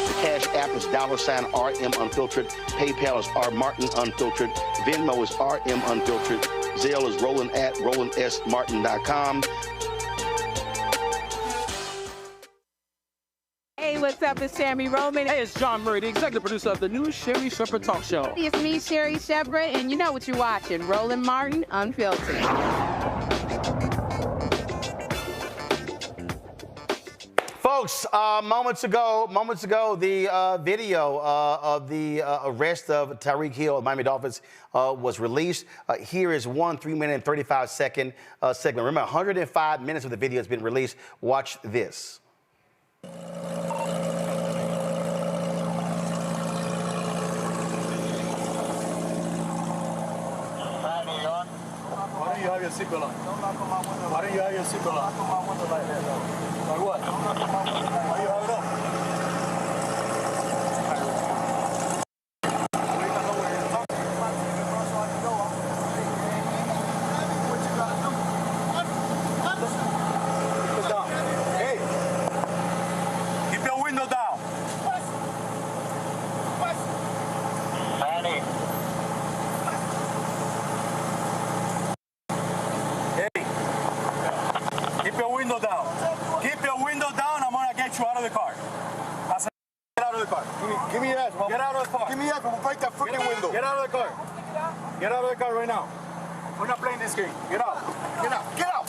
The Cash App is $RM Unfiltered. PayPal is R Martin Unfiltered. Venmo is RM Unfiltered. Zelle is Roland at RolandSMartin.com. Hey, what's up? It's Sammy Roman. Hey, it's John Murray, the executive producer of the new Sherry Shepherd Talk Show. It's me, Sherry Shepherd, and you know what you're watching, Roland Martin Unfiltered. Folks, moments ago, the video of the arrest of Tyreek Hill of Miami Dolphins was released. Here is one 3-minute and 35-second segment. Remember, 105 minutes of the video has been released. Watch this. Why don't you have your seatbelt on? Why don't you have your seatbelt on? Like what? Why do you have it on? Hey, keep your window down. Keep your window down. Keep your window down. I'm gonna get you out of the car. I said, get out of the car. Give me your ass, Get out of the car. Give me your ass, we'll break that freaking window. Get out of the car. Get out of the car right now. We're not playing this game. Get out. Get out. Get out.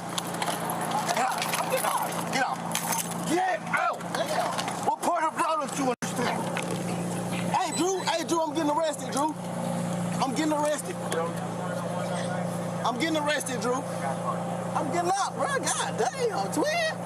Get out. Get out. Get out. Get out. What part of Dallas do you understand? Hey, Drew, I'm getting arrested, Drew. I'm getting arrested. I'm getting arrested, Drew. I'm getting out, bro. God damn, twin.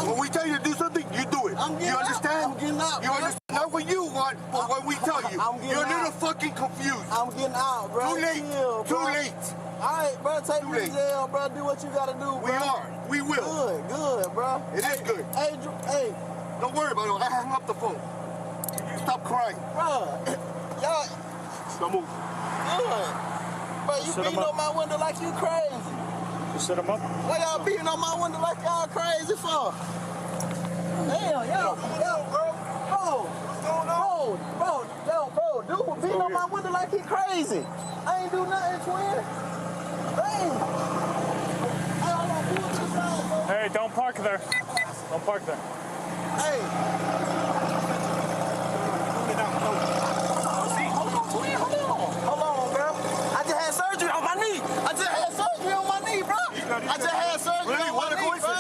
When we tell you to do something, you do it. You understand? I'm getting out. You understand? Not what you want, but what we tell you. You're a little fucking confused. I'm getting out, bro. Too late. Chill, Too bro. late. All right, bro. Take me to jail, bro. Do what you gotta do, bro. We are. We will. Good, bro. It is good. Hey, Drew. Hey, Don't worry about it. I hung up the phone. Stop crying. Bro, y'all. Don't move. Bro, you beating on my window like you crazy. You set him up? Why y'all beating on my window like y'all crazy for? Damn, yo, bro. Bro, dude beating on my window like he crazy. I ain't do nothing, twin. Damn. Hey, don't park there. Don't park there. Hey. Hold on, bro. I just had surgery on my knee. I just had surgery on my knee, bro. I just had surgery on my knee, bro.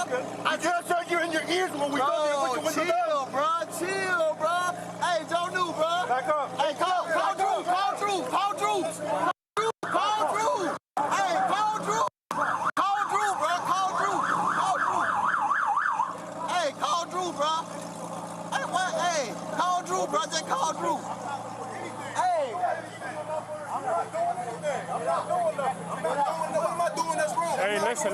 I just had surgery in your ears when we go there. Chill, bro. Chill, bro. Hey, Joe New, bro. Back up. Hey, call Drew. Call Drew. Hey, call Drew. Call Drew, bro. Call Drew. Hey, call Drew, bro. Hey, what? Hey, call Drew, bro. Just call Drew. Hey. I'm not doing anything. What am I doing that's wrong? Hey, listen.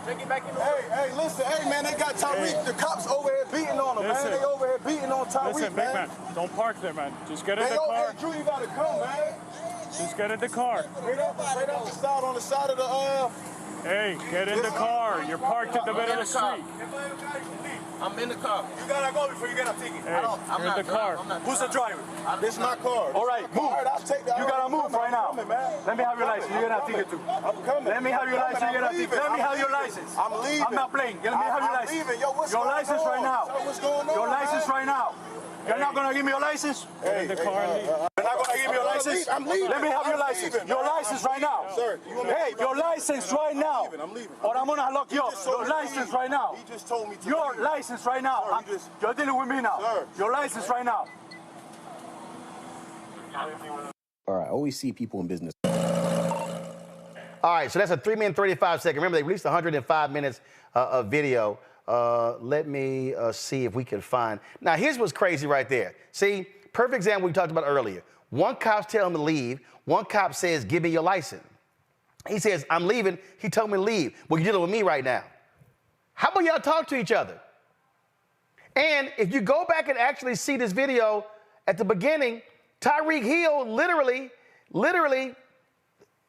Take it back in the Hey, listen. Hey, man, they got Tyreek. The cops over here beating on him, man. They over here beating on Tyreek, Listen, big man, don't park there, man. Just get in the car. Hey, Drew, you gotta come, man. Just get in the car. Straight up the side, on the side of the, Hey, get in the car. You're parked in the middle of the street. I'm in the car. You gotta go before you get a ticket. Hey, you're in the car. Who's the driver? This is my car. All right, move. I'll take that. You gotta move right now. Let me have your license. You get a ticket too. I'm coming. Let me have your license. You get a ticket. Let me have your license. I'm leaving. I'm not playing. Let me have your license. I'm leaving. Yo, what's your license right now. What's going on? Your license right now. You're not gonna give me your license? Hey, the car. You're not gonna give me your license? I'm leaving. Let me have your license. Your license right now. Sir, hey, your license right now. I'm leaving. Or I'm gonna lock you up. Your license right now. He just told me to. Your license right now. You're dealing with me now. Sir. Your license right now. All right, I always see people in business. All right, so that's a 3 minute 35 second. Remember, they released 105 minutes of video. Let me see if we can find. Now, here's what's crazy right there. See, perfect example we talked about earlier. One cop tells him to leave. One cop says, give me your license. He says, I'm leaving. He told me to leave. Well, you're dealing with me right now. How about y'all talk to each other? And if you go back and actually see this video at the beginning, Tyreek Hill literally,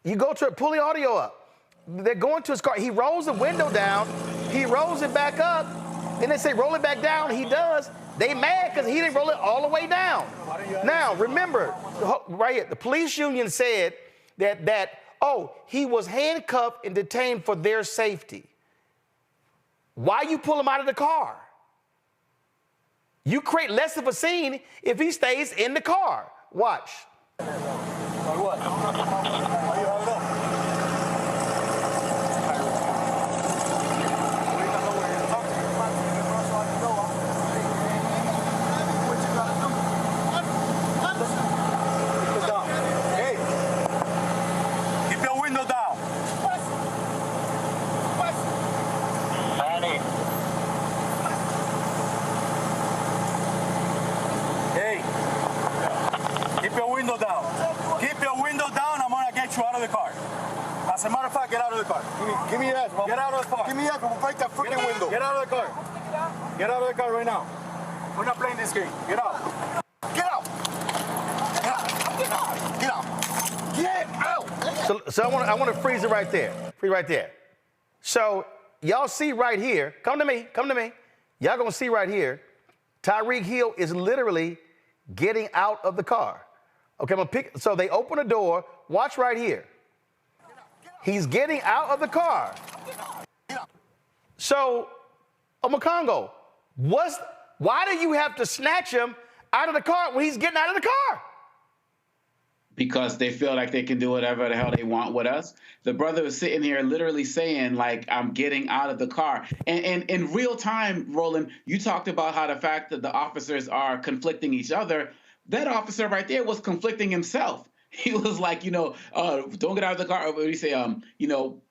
you go to it, pull the audio up. They're going to his car. He rolls the window down. He rolls it back up. Then they say, roll it back down. He does. They mad because he didn't roll it all the way down. Now, remember, right here, the police union said that he was handcuffed and detained for their safety. Why you pull him out of the car? You create less of a scene if he stays in the car. Watch. What? As a matter of fact, get out of the car. Give me your ass, Get out of the car. Give me your ass, we'll break that freaking window. Get out of the car. Get out of the car right now. We're not playing this game. Get out. Get out. Get out. Get out. Get out. Get out. So I want to freeze it right there. Freeze right there. So y'all see right here. Come to me. Y'all gonna see right here. Tyreek Hill is literally getting out of the car. Okay, I'm gonna pick. So they open the door. Watch right here. He's getting out of the car. So, Omakongo, why do you have to snatch him out of the car when he's getting out of the car? Because they feel like they can do whatever the hell they want with us. The brother was sitting here literally saying, like, I'm getting out of the car. And in real time, Roland, you talked about how the fact that the officers are conflicting each other. That officer right there was conflicting himself. He was like, don't get out of the car. What did he say?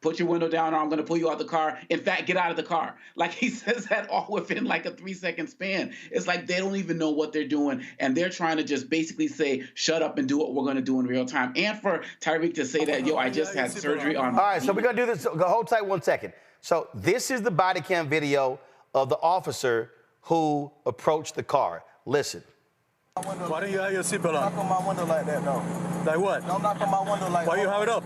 Put your window down or I'm going to pull you out the car. In fact, get out of the car. Like he says that all within like a 3-second span. It's like they don't even know what they're doing. And they're trying to just basically say, shut up and do what we're going to do in real time. And for Tyreek to say that, I just had surgery on. All right, so we're going to do this. Hold tight 1 second. So this is the body cam video of the officer who approached the car. Listen. Why don't you have your seatbelt on? Don't knock on my window like that, no. Like what? Don't knock on my window like that. Why you have it up?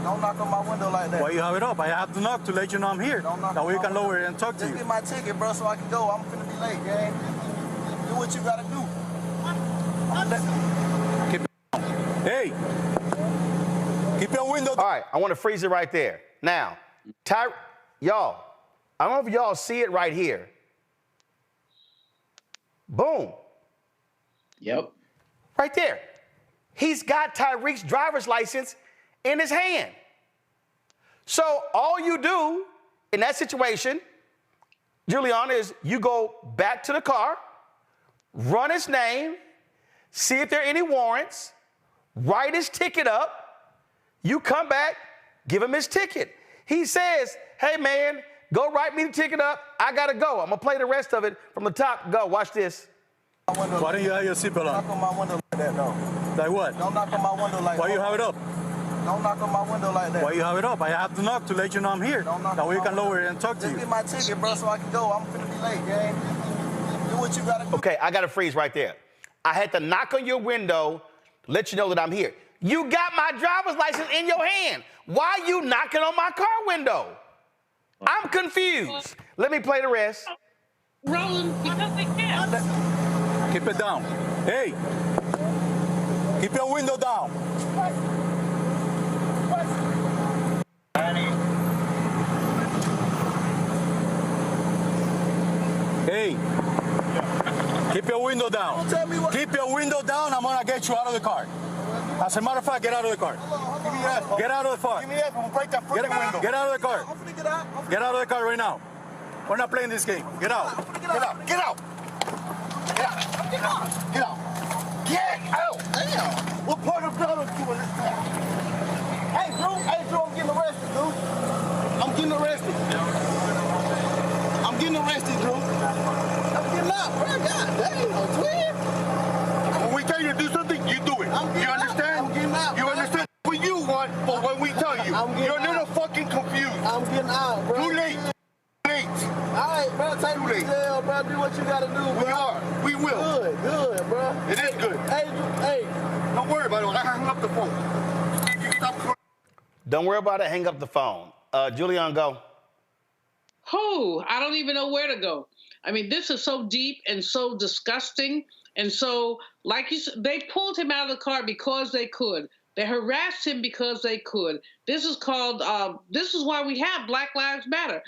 Don't knock on my window like that. Why you have it up? I have to knock to let you know I'm here. That way you can lower it and talk to you. Just get my ticket, bro, so I can go. I'm finna be late, gang. Do what you gotta do. Hey, keep your window. All right, I want to freeze it right there. Now, y'all, I don't know if y'all see it right here. Boom. Yep. Right there. He's got Tyreek's driver's license in his hand. So all you do in that situation, Juliana, is you go back to the car, run his name, see if there are any warrants, write his ticket up, you come back, give him his ticket. He says, hey man, go write me the ticket up, I gotta go. I'm gonna play the rest of it from the top. Go, watch this. Why don't you have your seatbelt on? Don't knock on my window like that, no. Like what? Don't knock on my window like that. Why you have it up? Don't knock on my window like that. Why you have it up? I have to knock to let you know I'm here. That way you can lower it and talk to you. Just get my ticket, bro, so I can go. I'm finna be late, gang. Do what you gotta do. Okay, I gotta freeze right there. I had to knock on your window, let you know that I'm here. You got my driver's license in your hand. Why are you knocking on my car window? I'm confused. Let me play the rest. Roland, because they can. Keep it down. Hey, keep your window down. Hey, keep your window down. Keep your window down. I'm gonna get you out of the car. As a matter of fact, get out of the car. Get out of the car. Give me that. I'm gonna break that freaking window. Get out of the car. I'm finna get out. Get out of the car right now. We're not playing this game. Get out. Get out. Get out. Get out. Get out. Get out. Get out. Damn. What part of blood are you in this town? Hey, Drew, I'm getting arrested, dude. I'm getting arrested. I'm getting arrested, Drew. I'm getting out, bro. God damn, twin. When we tell you to do something, you do it. You understand? I'm getting out. You understand what you want, but when we tell you, you're a little fucking confused. I'm getting out, bro. Too late. All right, bro, take me to jail, bro. Do what you gotta do, bro. We are. We will. Good, bro. It is good. Hey, don't worry about it. I hung up the phone. You stop. Don't worry about it. Hang up the phone. Julian, go. Oh, I don't even know where to go. I mean, this is so deep and so disgusting. And so, like you said, they pulled him out of the car because they could. They harassed him because they could. This is called, this is why we have Black Lives Matter.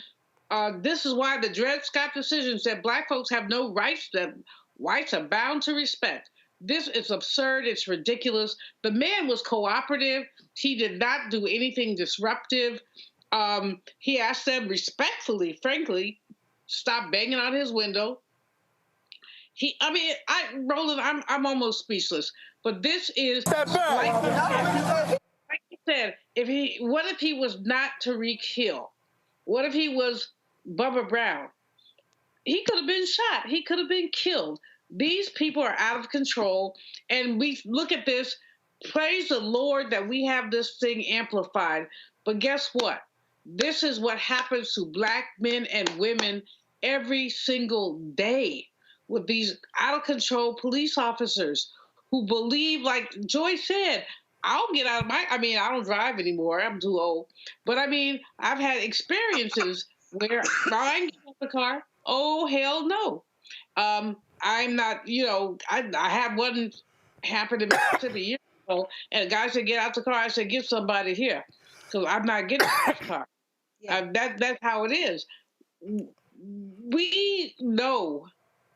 This is why the Dred Scott decision said Black folks have no rights that whites are bound to respect. This is absurd. It's ridiculous. The man was cooperative. He did not do anything disruptive. He asked them respectfully, frankly, stop banging on his window. Roland, I'm almost speechless. But this is like you said. What if he was not Tyreek Hill? What if he was Bubba Brown? He could have been shot. He could have been killed. These people are out of control. And we look at this, praise the Lord that we have this thing amplified. But guess what? This is what happens to Black men and women every single day with these out of control police officers who believe, like Joy said, I'll get out of I don't drive anymore. I'm too old. But I've had experiences where I get out the car. Oh, hell no. I'm not, I had one happen to me a year ago, and the guy said, get out the car. I said, get somebody here, because I'm not getting out the car. Yeah. That's how it is. We know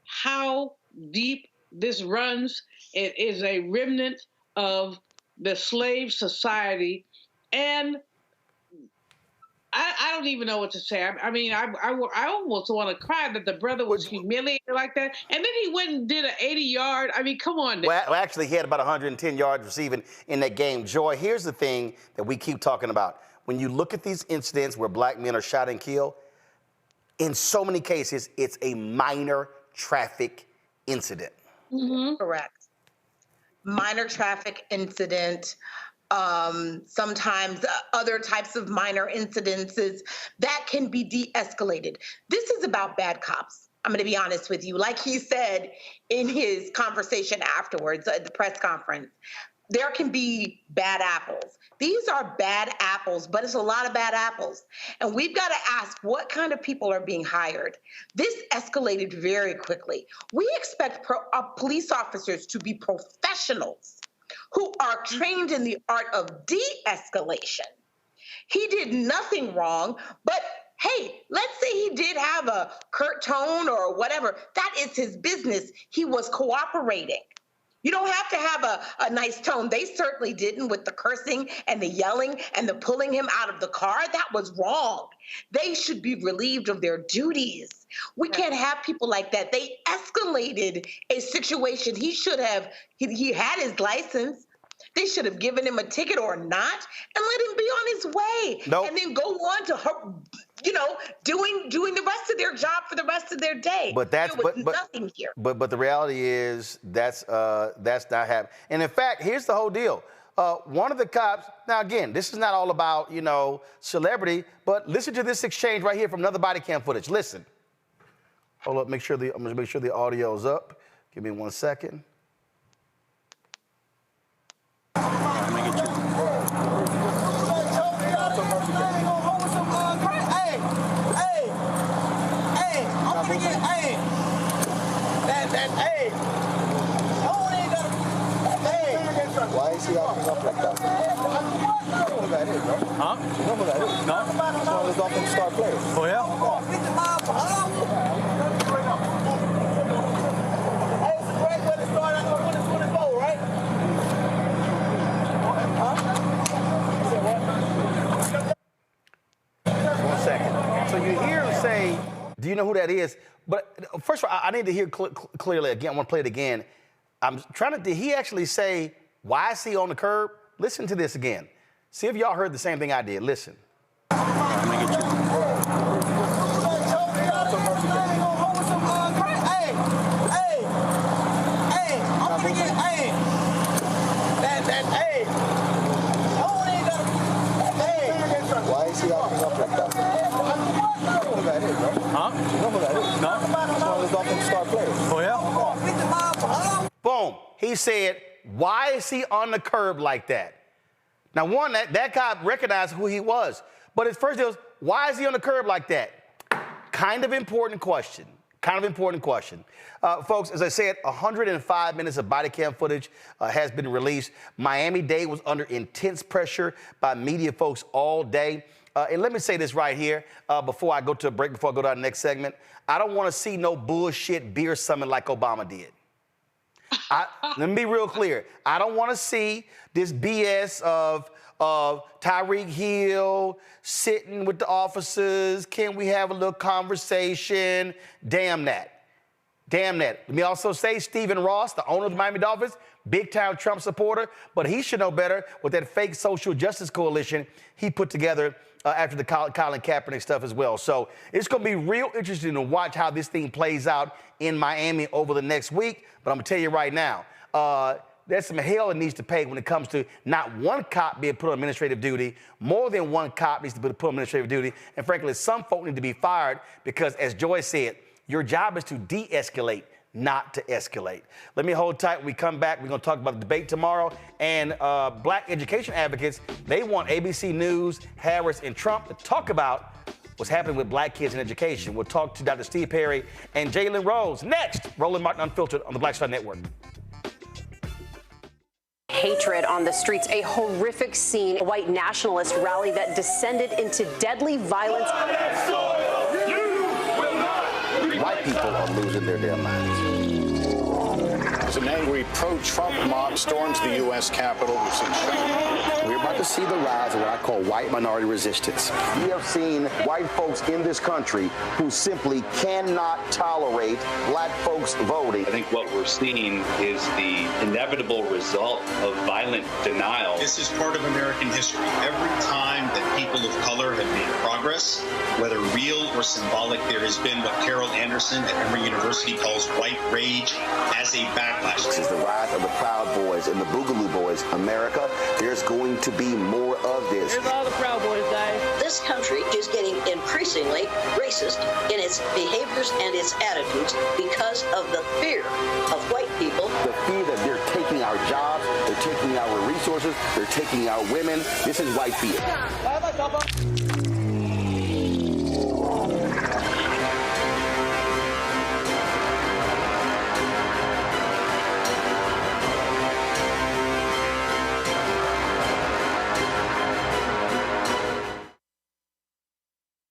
how deep this runs. It is a remnant of the slave society, and I don't even know what to say. I almost want to cry that the brother was humiliated like that, and then he went and did an 80-yard. Come on. Well, actually, he had about 110 yards receiving in that game. Joy, here's the thing that we keep talking about. When you look at these incidents where Black men are shot and killed, in so many cases, it's a minor traffic incident. Mm-hmm. Correct. Minor traffic incident, sometimes other types of minor incidences that can be de-escalated. This is about bad cops. I'm going to be honest with you. Like he said in his conversation afterwards at the press conference, there can be bad apples. These are bad apples, but it's a lot of bad apples. And we've got to ask what kind of people are being hired. This escalated very quickly. We expect police officers to be professionals who are trained in the art of de-escalation. He did nothing wrong, but hey, let's say he did have a curt tone or whatever. That is his business. He was cooperating. You don't have to have a nice tone. They certainly didn't with the cursing and the yelling and the pulling him out of the car. That was wrong. They should be relieved of their duties. We can't have people like that. They escalated a situation. He should have, he had his license. They should have given him a ticket or not and let him be on his way. Nope. And then go on to, doing the rest of their job for the rest of their day. But that's there was nothing here. But the reality is that's not happening. And in fact, here's the whole deal. One of the cops. Now again, this is not all about celebrity, but listen to this exchange right here from another body cam footage. Listen. Hold up. I'm gonna make sure the audio's up. Give me 1 second. Why is he acting up like that? You know who that is, right? Huh? You know who that is? No. He's one of the Dolphins star players. Oh, yeah? Hey, it's a great way to start out 2024, right? Huh? 1 second. So you hear him say, do you know who that is? But first of all, I need to hear clearly again. I want to play it again. I'm trying to, did he actually say, why is he on the curb? Listen to this again. See if y'all heard the same thing I did. Listen. Why is he acting up like that? You know who that is, right? Huh? You know who that is? No. He's one of the Dolphins star players. Oh, yeah? Boom. He said, why is he on the curb like that? Now, one, that cop recognized who he was. But his first deal was, why is he on the curb like that? Kind of important question. Folks, as I said, 105 minutes of body cam footage has been released. Miami-Dade was under intense pressure by media folks all day. And let me say this right here before I go to a break, before I go to our next segment. I don't want to see no bullshit beer summit like Obama did. Let me be real clear. I don't want to see this BS of Tyreek Hill sitting with the officers. Can we have a little conversation? Damn that. Let me also say Stephen Ross, the owner of the Miami Dolphins, big-time Trump supporter, but he should know better with that fake social justice coalition he put together after the Colin Kaepernick stuff as well. So it's going to be real interesting to watch how this thing plays out in Miami over the next week. But I'm going to tell you right now, there's some hell it needs to pay when it comes to not one cop being put on administrative duty. More than one cop needs to be put on administrative duty. And frankly, some folk need to be fired because, as Joy said, your job is to de-escalate, not to escalate. Let me hold tight. When we come back, we're going to talk about the debate tomorrow. And black education advocates, they want ABC News, Harris, and Trump to talk about what's happening with black kids in education. We'll talk to Dr. Steve Perry and Jalen Rose next. Roland Martin Unfiltered on the Black Star Network. Hatred on the streets, a horrific scene, a white nationalist rally that descended into deadly violence. White people are losing their damn minds. As an angry pro-Trump mob storms the U.S. Capitol, we've seen We're about to see the rise of what I call white minority resistance. We have seen white folks in this country who simply cannot tolerate black folks voting. I think what we're seeing is the inevitable result of violent denial. This is part of American history. Every time that people of color have made progress, whether real or symbolic, there has been what Carol Anderson at Emory University calls white rage as a backlash. This is the rise of the Proud Boys and the Boogaloo Boys. America, there's going to be more of this. Here's all the Proud Boys, guys. this country is getting increasingly racist in its behaviors and its attitudes because of the fear of white people. The fear that they're taking our jobs, they're taking our resources, they're taking our women. This is white fear.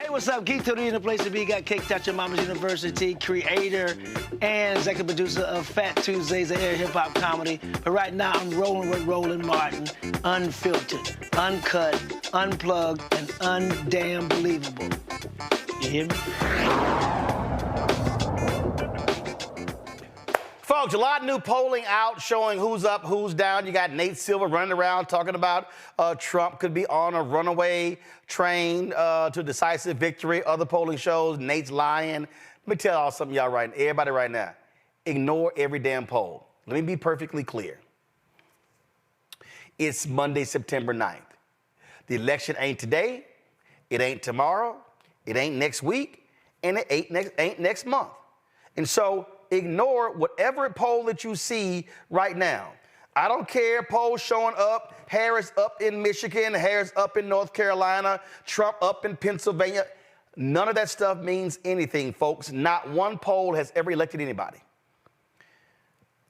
What's up? Geek Tony in the place to be. Got Cake Touch Mama's University, creator and executive producer of Fat Tuesdays, the air hip hop comedy. But right now I'm rolling with Roland Martin, unfiltered, uncut, unplugged, and undamn believable. You hear me? Folks, a lot of new polling out showing who's up, who's down. You got Nate Silver running around talking about Trump could be on a runaway train to decisive victory. Other polling shows Nate's lying. Let me tell y'all something, everybody right now. Ignore every damn poll. Let me be perfectly clear. It's Monday, September 9th. The election ain't today, it ain't tomorrow, it ain't next week, and it ain't next month. And so ignore whatever poll that you see right now. I don't care, polls showing up, Harris up in Michigan, Harris up in North Carolina, Trump up in Pennsylvania. None of that stuff means anything, folks. Not one poll has ever elected anybody.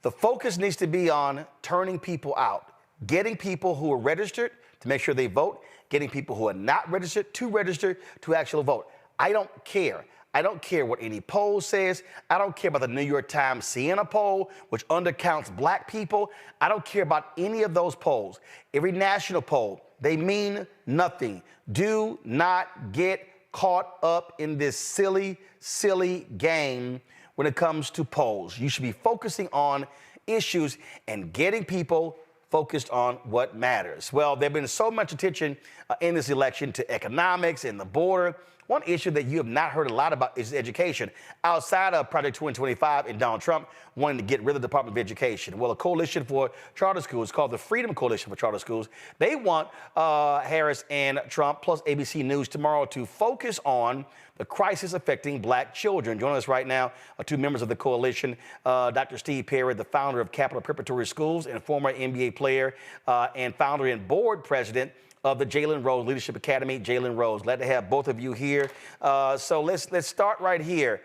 The focus needs to be on turning people out, getting people who are registered to make sure they vote, getting people who are not registered to actually vote. I don't care. I don't care what any poll says. I don't care about the New York Times Siena poll, which undercounts black people. I don't care about any of those polls. Every national poll, they mean nothing. Do not get caught up in this silly, silly game when it comes to polls. You should be focusing on issues and getting people focused on what matters. Well, there's been so much attention in this election to economics and the border. One issue that you have not heard a lot about is education. Outside of Project 2025 and Donald Trump wanting to get rid of the Department of Education. Well, a coalition for charter schools called the Freedom Coalition for Charter Schools. They want Harris and Trump plus ABC News tomorrow to focus on the crisis affecting black children. Joining us right now are two members of the coalition, Dr. Steve Perry, the founder of Capital Preparatory Schools and former NBA player and founder and board president of the Jalen Rose Leadership Academy. Jalen Rose, glad to have both of you here. So let's start right here.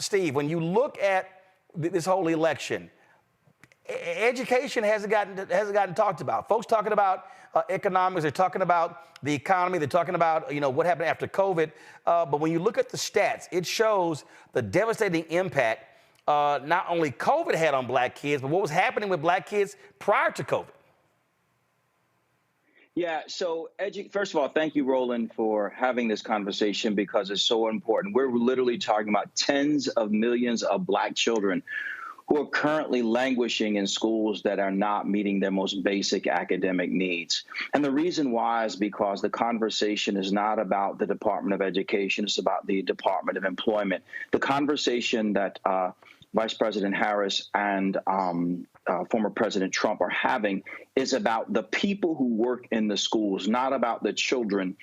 Steve, when you look at this whole election, education hasn't gotten talked about. Folks talking about economics, they're talking about the economy, they're talking about what happened after COVID. But when you look at the stats, it shows the devastating impact not only COVID had on black kids, but what was happening with black kids prior to COVID. Yeah, so first of all, thank you, Roland, for having this conversation because it's so important. We're literally talking about tens of millions of black children who are currently languishing in schools that are not meeting their most basic academic needs. And the reason why is because the conversation is not about the Department of Education, it's about the Department of Employment. The conversation that Vice President Harris and former President Trump are having is about the people who work in the schools, not about the children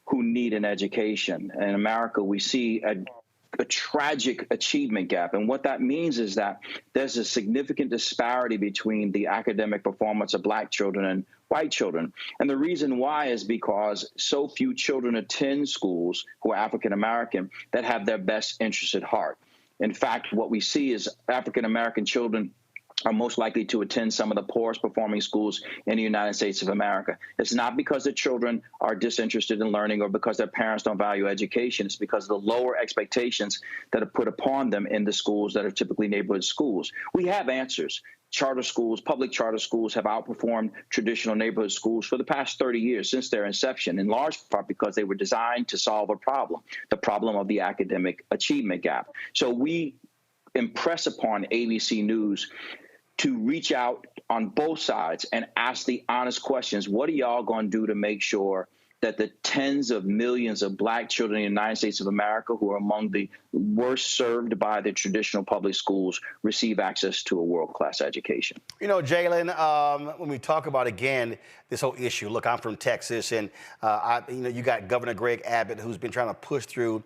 who need an education. In America, we see a tragic achievement gap. And what that means is that there's a significant disparity between the academic performance of black children and white children. And the reason why is because so few children attend schools who are African American that have their best interests at heart. In fact, what we see is African American children are most likely to attend some of the poorest performing schools in the United States of America. It's not because the children are disinterested in learning or because their parents don't value education. It's because of the lower expectations that are put upon them in the schools that are typically neighborhood schools. We have answers. Charter schools, public charter schools have outperformed traditional neighborhood schools for the past 30 years since their inception, in large part because they were designed to solve a problem, the problem of the academic achievement gap. So we impress upon ABC News to reach out on both sides and ask the honest questions. What are y'all going to do to make sure that the tens of millions of black children in the United States of America who are among the worst served by the traditional public schools receive access to a world-class education. You know, Jalen, when we talk about, again, this whole issue, look, I'm from Texas, and you got Governor Greg Abbott, who's been trying to push through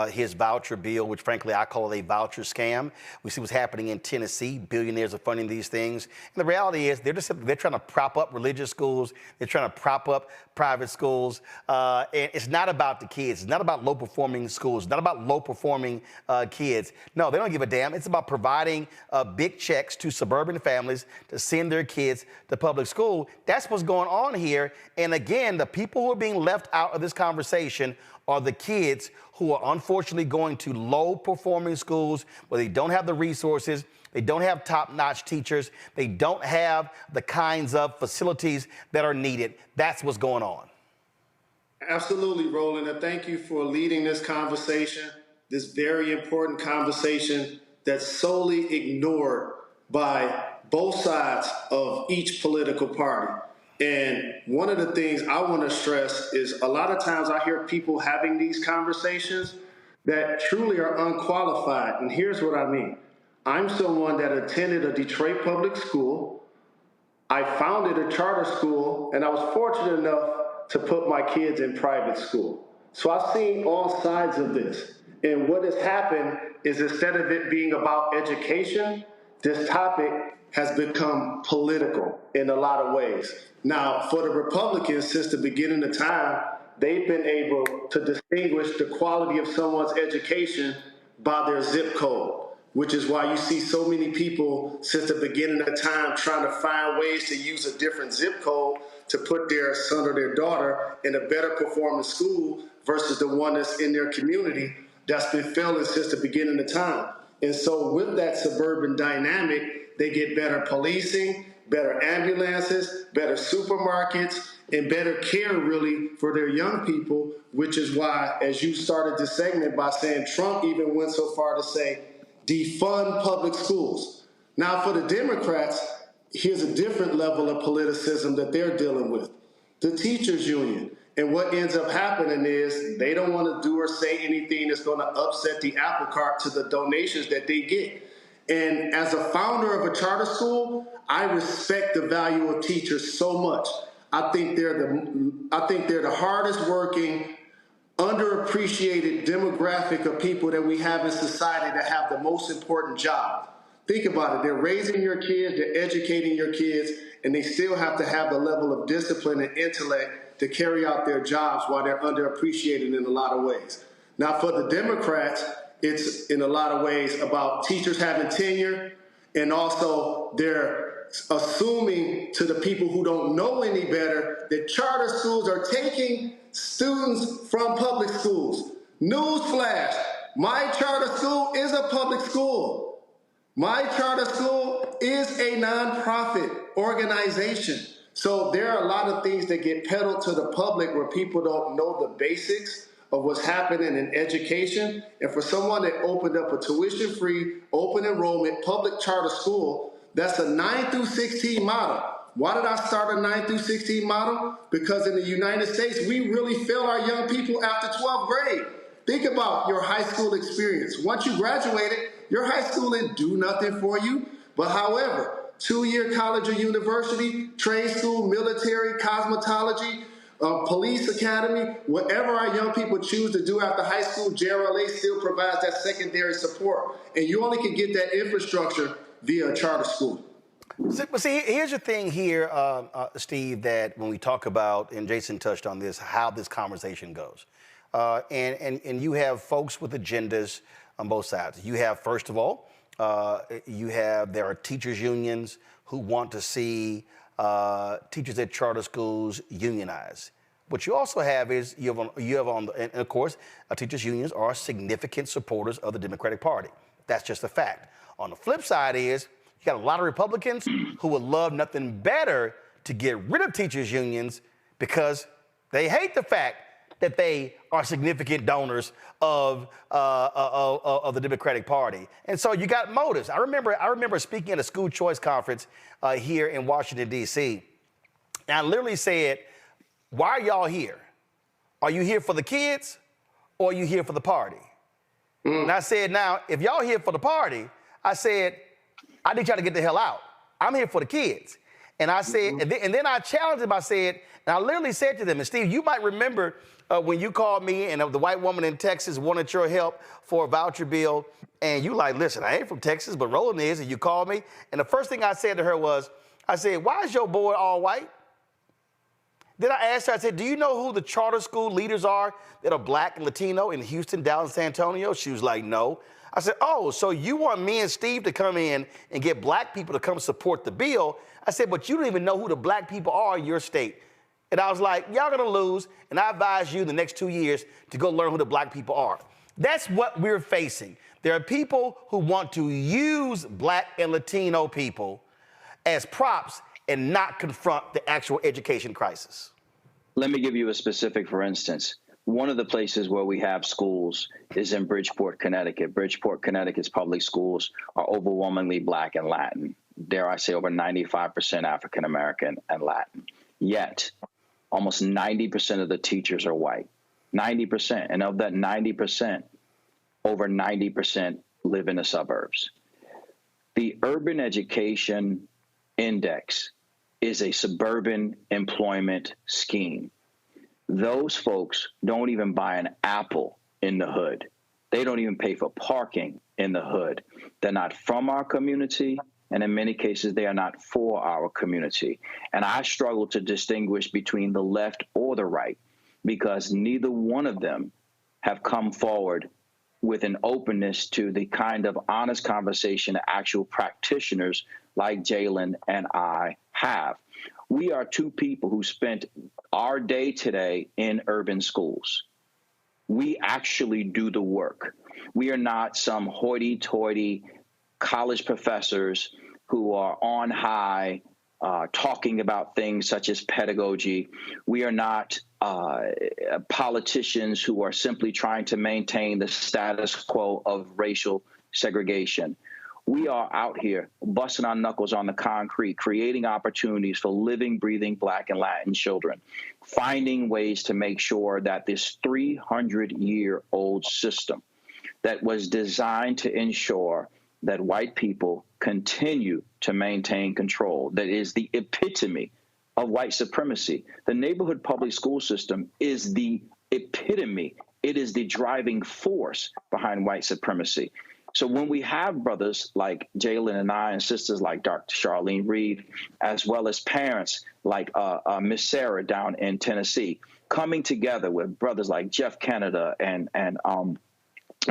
his voucher bill, which frankly I call it a voucher scam. We see what's happening in Tennessee. Billionaires are funding these things. And the reality is they're trying to prop up religious schools. They're trying to prop up private schools. And it's not about the kids. It's not about low-performing schools. It's not about low-performing kids. No, they don't give a damn. It's about providing big checks to suburban families to send their kids to public school. That's what's going on here. And again, the people who are being left out of this conversation are the kids who are unfortunately going to low-performing schools where they don't have the resources, they don't have top-notch teachers, they don't have the kinds of facilities that are needed. That's what's going on. Absolutely, Roland, and thank you for leading this conversation, this very important conversation that's solely ignored by both sides of each political party. And one of the things I want to stress is a lot of times I hear people having these conversations that truly are unqualified. And here's what I mean. I'm someone that attended a Detroit public school. I founded a charter school, and I was fortunate enough to put my kids in private school. So I've seen all sides of this. And what has happened is instead of it being about education, this topic has become political in a lot of ways. Now, for the Republicans, since the beginning of time, they've been able to distinguish the quality of someone's education by their zip code, which is why you see so many people since the beginning of time trying to find ways to use a different zip code to put their son or their daughter in a better performing school versus the one that's in their community that's been failing since the beginning of time. And so with that suburban dynamic, they get better policing, better ambulances, better supermarkets, and better care really for their young people, which is why, as you started this segment by saying Trump even went so far to say, defund public schools. Now for the Democrats, here's a different level of politicism that they're dealing with. The teachers union. And what ends up happening is they don't want to do or say anything that's going to upset the apple cart to the donations that they get. And as a founder of a charter school, I respect the value of teachers so much. I think they're the hardest working, underappreciated demographic of people that we have in society that have the most important job. Think about it. They're raising your kids, they're educating your kids, and they still have to have the level of discipline and intellect to carry out their jobs while they're underappreciated in a lot of ways. Now, for the Democrats, it's in a lot of ways about teachers having tenure, and also they're assuming to the people who don't know any better that charter schools are taking students from public schools. Newsflash, my charter school is a public school. My charter school is a nonprofit organization. So there are a lot of things that get peddled to the public where people don't know the basics of what's happening in education. And for someone that opened up a tuition-free, open enrollment, public charter school, that's a 9 through 16 model. Why did I start a 9 through 16 model? Because in the United States, we really fail our young people after 12th grade. Think about your high school experience. Once you graduated, your high school didn't do nothing for you. But however, 2-year college or university, trade school, military, cosmetology, police academy, whatever our young people choose to do after high school, JRLA still provides that secondary support. And you only can get that infrastructure via a charter school. See, here's the thing here, Steve, that when we talk about, and Jason touched on this, how this conversation goes. And you have folks with agendas on both sides. You have, first of all, there are teachers unions who want to see teachers at charter schools unionize. What you also have is and of course, teachers unions are significant supporters of the Democratic Party. That's just a fact. On the flip side is you got a lot of Republicans who would love nothing better to get rid of teachers unions because they hate the fact that they are significant donors of the Democratic Party. And so you got motives. I remember speaking at a school choice conference here in Washington, D.C., and I literally said, why are y'all here? are you here for the kids or are you here for the party? And I said, now, if y'all here for the party, I said, I need y'all to get the hell out. I'm here for the kids. And I said, and then I challenged them, I said, and I literally said to them, and Steve, you might remember when you called me and the white woman in Texas wanted your help for a voucher bill, and you like, listen, I ain't from Texas, but Roland is, and you called me. And the first thing I said to her was, I said, why is your boy all white? Then I asked her, I said, do you know who the charter school leaders are that are black and Latino in Houston, Dallas, San Antonio? She was like, no. I said, oh, so you want me and Steve to come in and get black people to come support the bill? I said, but you don't even know who the black people are in your state. And I was like, y'all gonna lose, and I advise you the next 2 years to go learn who the black people are. That's what we're facing. There are people who want to use black and Latino people as props and not confront the actual education crisis. Let me give you a specific, for instance. One of the places where we have schools is in Bridgeport, Connecticut. Bridgeport, Connecticut's public schools are overwhelmingly black and Latin. Dare I say over 95% African American and Latin. Yet, almost 90% of the teachers are white. 90%. And of that 90%, over 90% live in the suburbs. The urban education index is a suburban employment scheme. Those folks don't even buy an apple in the hood. They don't even pay for parking in the hood. They're not from our community, and in many cases, they are not for our community. And I struggle to distinguish between the left or the right because neither one of them have come forward with an openness to the kind of honest conversation that actual practitioners like Jalen and I have. We are two people who spent our day today in urban schools. We actually do the work. We are not some hoity-toity college professors who are on high talking about things such as pedagogy. We are not politicians who are simply trying to maintain the status quo of racial segregation. We are out here busting our knuckles on the concrete, creating opportunities for living, breathing Black and Latin children, finding ways to make sure that this 300-year-old system that was designed to ensure that white people continue to maintain control, that is the epitome of white supremacy. The neighborhood public school system is the epitome. It is the driving force behind white supremacy. So when we have brothers like Jalen and I and sisters like Dr. Charlene Reed, as well as parents like Miss Sarah down in Tennessee, coming together with brothers like Jeff Canada and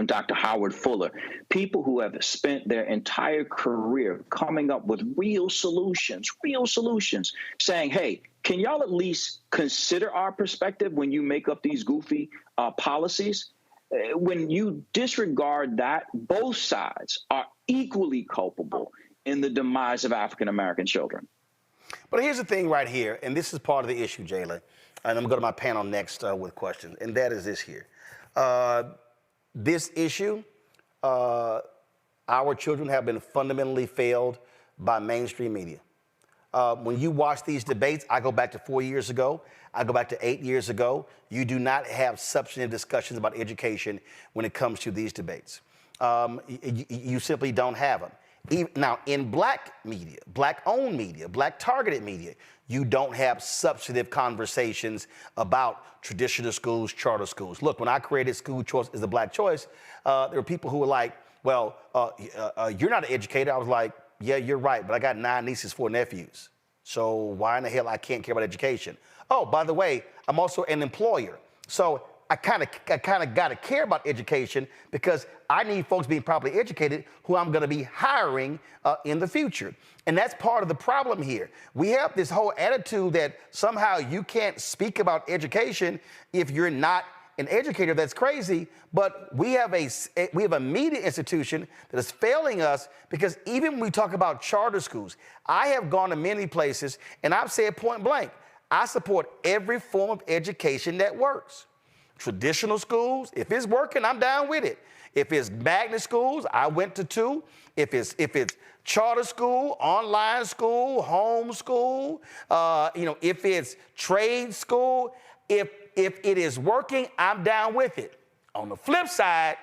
Dr. Howard Fuller, people who have spent their entire career coming up with real solutions, saying, hey, can y'all at least consider our perspective when you make up these goofy policies? When you disregard that, both sides are equally culpable in the demise of African-American children. But here's the thing right here, and this is part of the issue, Jalen, and I'm going to go to my panel next with questions, and that is this here. This issue, our children have been fundamentally failed by mainstream media. When you watch these debates, I go back to 4 years ago, I go back to 8 years ago, you do not have substantive discussions about education when it comes to these debates. You simply don't have them. Now, in black media, black-owned media, black-targeted media, you don't have substantive conversations about traditional schools, charter schools. Look, when I created School Choice is the Black Choice, there were people who were like, well, you're not an educator. I was like, yeah, you're right, but I got 9 nieces, 4 nephews. So why in the hell I can't care about education? Oh, by the way, I'm also an employer. So I kind of got to care about education because I need folks being properly educated who I'm going to be hiring in the future. And that's part of the problem here. We have this whole attitude that somehow you can't speak about education if you're not an educator. That's crazy. But we have a media institution that is failing us because even when we talk about charter schools, I have gone to many places and I've said point blank, I support every form of education that works. Traditional schools, if it's working, I'm down with it. If it's magnet schools, I went to 2. If it's charter school, online school, home school, if it's trade school, if if it is working, I'm down with it. On the flip side,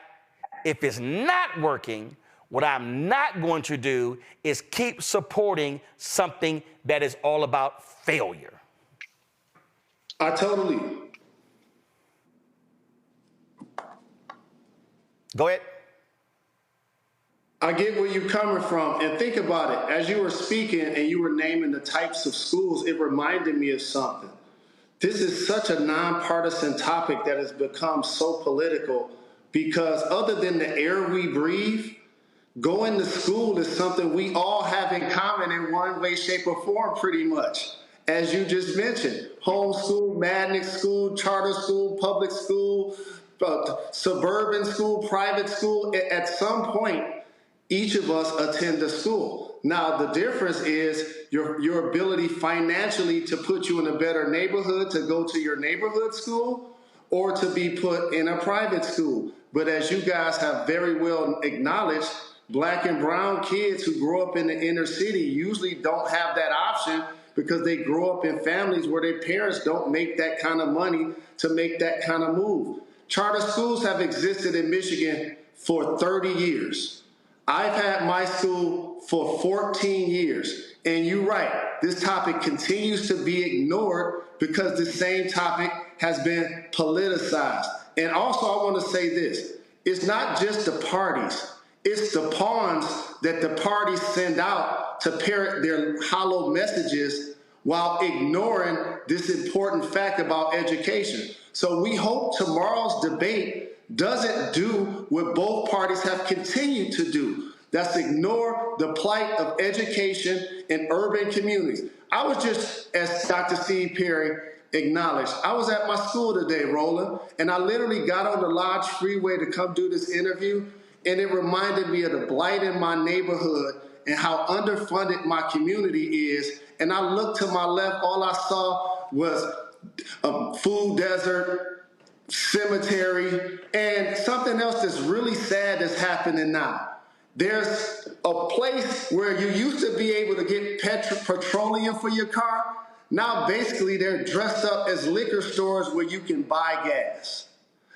if it's not working, what I'm not going to do is keep supporting something that is all about failure. I totally. Go ahead. I get where you're coming from, and think about it. As you were speaking and you were naming the types of schools, it reminded me of something. This is such a nonpartisan topic that has become so political because other than the air we breathe, going to school is something we all have in common in one way, shape, or form pretty much. As you just mentioned, homeschool, magnet school, charter school, public school, suburban school, private school. At some point, each of us attend a school. Now, the difference is your ability financially to put you in a better neighborhood to go to your neighborhood school or to be put in a private school. But as you guys have very well acknowledged, Black and brown kids who grow up in the inner city usually don't have that option because they grow up in families where their parents don't make that kind of money to make that kind of move. Charter schools have existed in Michigan for 30 years. I've had my school for 14 years. And you're right, this topic continues to be ignored because the same topic has been politicized. And also I want to say this, it's not just the parties, it's the pawns that the parties send out to parrot their hollow messages while ignoring this important fact about education. So we hope tomorrow's debate doesn't do what both parties have continued to do. That's ignore the plight of education in urban communities. I was just, as Dr. Steve Perry acknowledged, I was at my school today, Roland, and I literally got on the Lodge Freeway to come do this interview, and it reminded me of the blight in my neighborhood and how underfunded my community is. And I looked to my left, all I saw was a food desert, cemetery, and something else that's really sad that's happening now. There's a place where you used to be able to get petroleum for your car. Now, basically, they're dressed up as liquor stores where you can buy gas.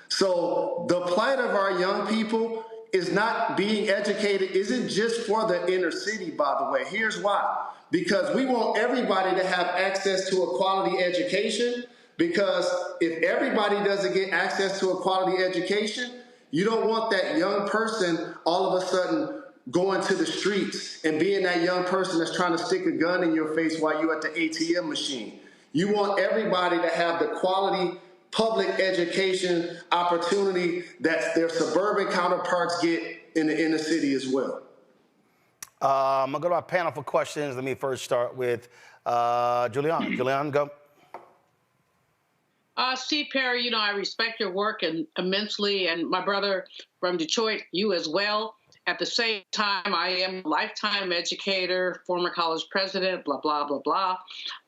So the plight of our young people is not being educated, isn't just for the inner city, by the way. Here's why. Because we want everybody to have access to a quality education, because if everybody doesn't get access to a quality education, you don't want that young person all of a sudden going to the streets and being that young person that's trying to stick a gun in your face while you're at the ATM machine. You want everybody to have the quality public education opportunity that their suburban counterparts get in the inner city as well. I'm going to go to our panel for questions. Let me first start with Julianne. Julianne, go. Steve Perry, I respect your work immensely, and my brother from Detroit, you as well. At the same time, I am a lifetime educator, former college president, blah, blah, blah, blah.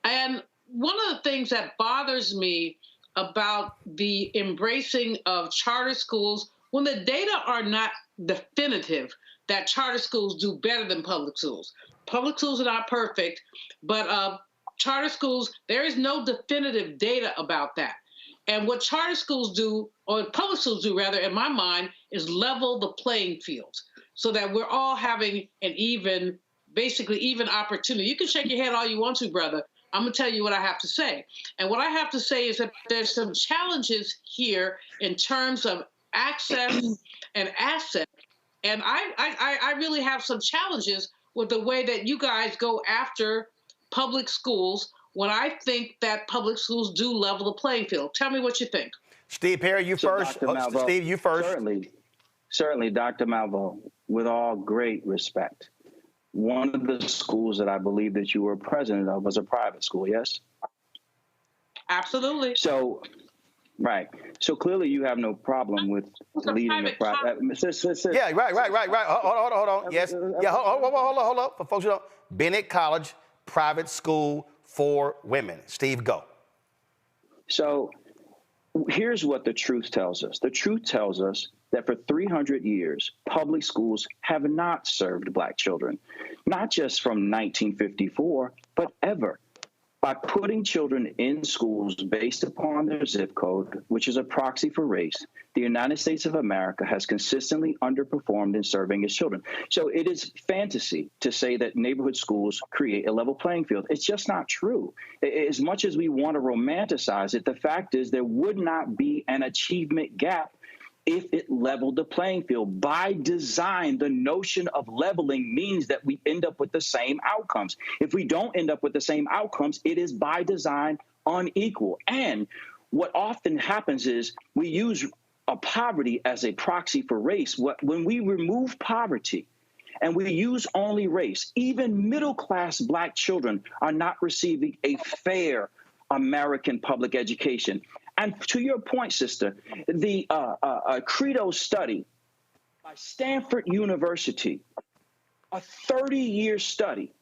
And one of the things that bothers me about the embracing of charter schools, when the data are not definitive that charter schools do better than public schools. Public schools are not perfect, but charter schools, there is no definitive data about that. And what charter schools do, or public schools do rather, in my mind, is level the playing field so that we're all having an basically even opportunity. You can shake your head all you want to, brother. I'm going to tell you what I have to say. And what I have to say is that there's some challenges here in terms of access and assets. And I really have some challenges with the way that you guys go after public schools when I think that public schools do level the playing field. Tell me what you think. Steve Perry, you first. Malvo, Steve, you first. Certainly, Dr. Malvo, with all great respect, one of the schools that I believe that you were president of was a private school, yes? Absolutely. So, right. So clearly you have no problem with leading a private. Yeah, right. Hold on. Yes. Yeah, hold up. For folks who don't, Bennett College, private school for women. Steve, go. So here's what the truth tells us. The truth tells us that for 300 years, public schools have not served Black children, not just from 1954, but ever. By putting children in schools based upon their zip code, which is a proxy for race, the United States of America has consistently underperformed in serving its children. So it is fantasy to say that neighborhood schools create a level playing field. It's just not true. As much as we want to romanticize it, the fact is there would not be an achievement gap if it leveled the playing field. By design, the notion of leveling means that we end up with the same outcomes. If we don't end up with the same outcomes, it is by design unequal. And what often happens is we use poverty as a proxy for race. When we remove poverty and we use only race, even middle-class Black children are not receiving a fair American public education. And to your point, sister, the Credo study by Stanford University, a 30-year study,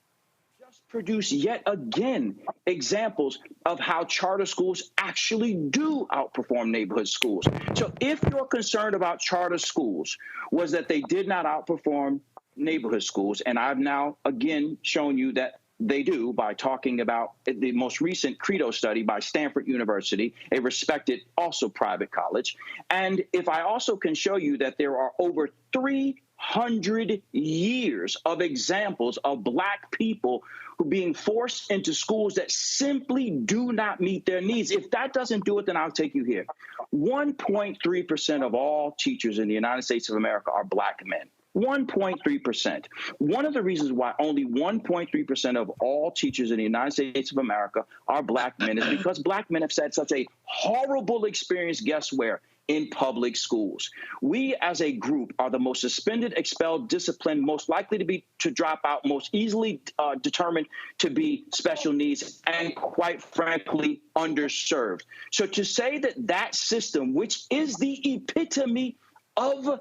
just produced yet again examples of how charter schools actually do outperform neighborhood schools. So if your concern about charter schools was that they did not outperform neighborhood schools, and I've now again shown you that they do by talking about the most recent Credo study by Stanford University, a respected also private college. And if I also can show you that there are over 300 years of examples of Black people who are being forced into schools that simply do not meet their needs. If that doesn't do it, then I'll take you here. 1.3% of all teachers in the United States of America are Black men. 1.3%. One of the reasons why only 1.3% of all teachers in the United States of America are Black men is because Black men have had such a horrible experience, guess where? In public schools. We as a group are the most suspended, expelled, disciplined, most likely to drop out, most easily determined to be special needs, and quite frankly, underserved. So to say that that system, which is the epitome of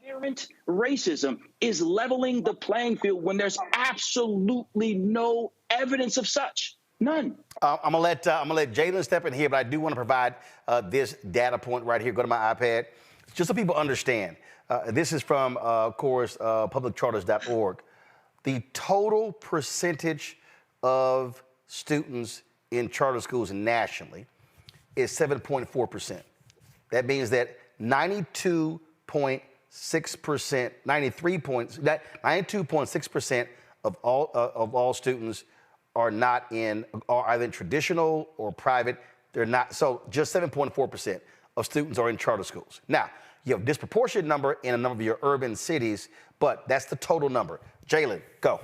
inherent racism, is leveling the playing field when there's absolutely no evidence of such. None. I'm gonna let Jalen step in here, but I do want to provide this data point right here. Go to my iPad, just so people understand. This is from, of course, publiccharters.org. The total percentage of students in charter schools nationally is 7.4%. That means that 92.6% of all students are either in traditional or private. They're not. So just 7.4% of students are in charter schools. Now, you have a disproportionate number in a number of your urban cities, but that's the total number. Jalen, go.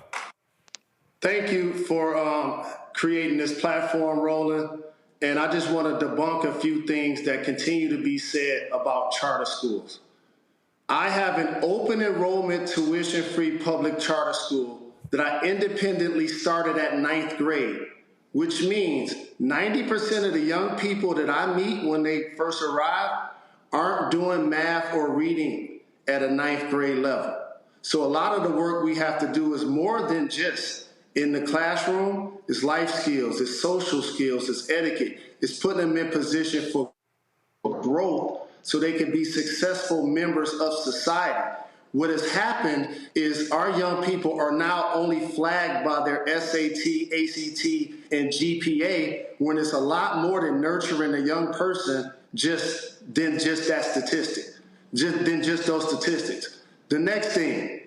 Thank you for creating this platform, Roland. And I just want to debunk a few things that continue to be said about charter schools. I have an open enrollment, tuition-free public charter school that I independently started at 9th grade, which means 90% of the young people that I meet when they first arrive aren't doing math or reading at a 9th grade level. So a lot of the work we have to do is more than just in the classroom. It's life skills, it's social skills, it's etiquette, it's putting them in position for growth so they can be successful members of society. What has happened is our young people are now only flagged by their SAT, ACT, and GPA, when it's a lot more than nurturing a young person than just that statistic, than just those statistics. The next thing,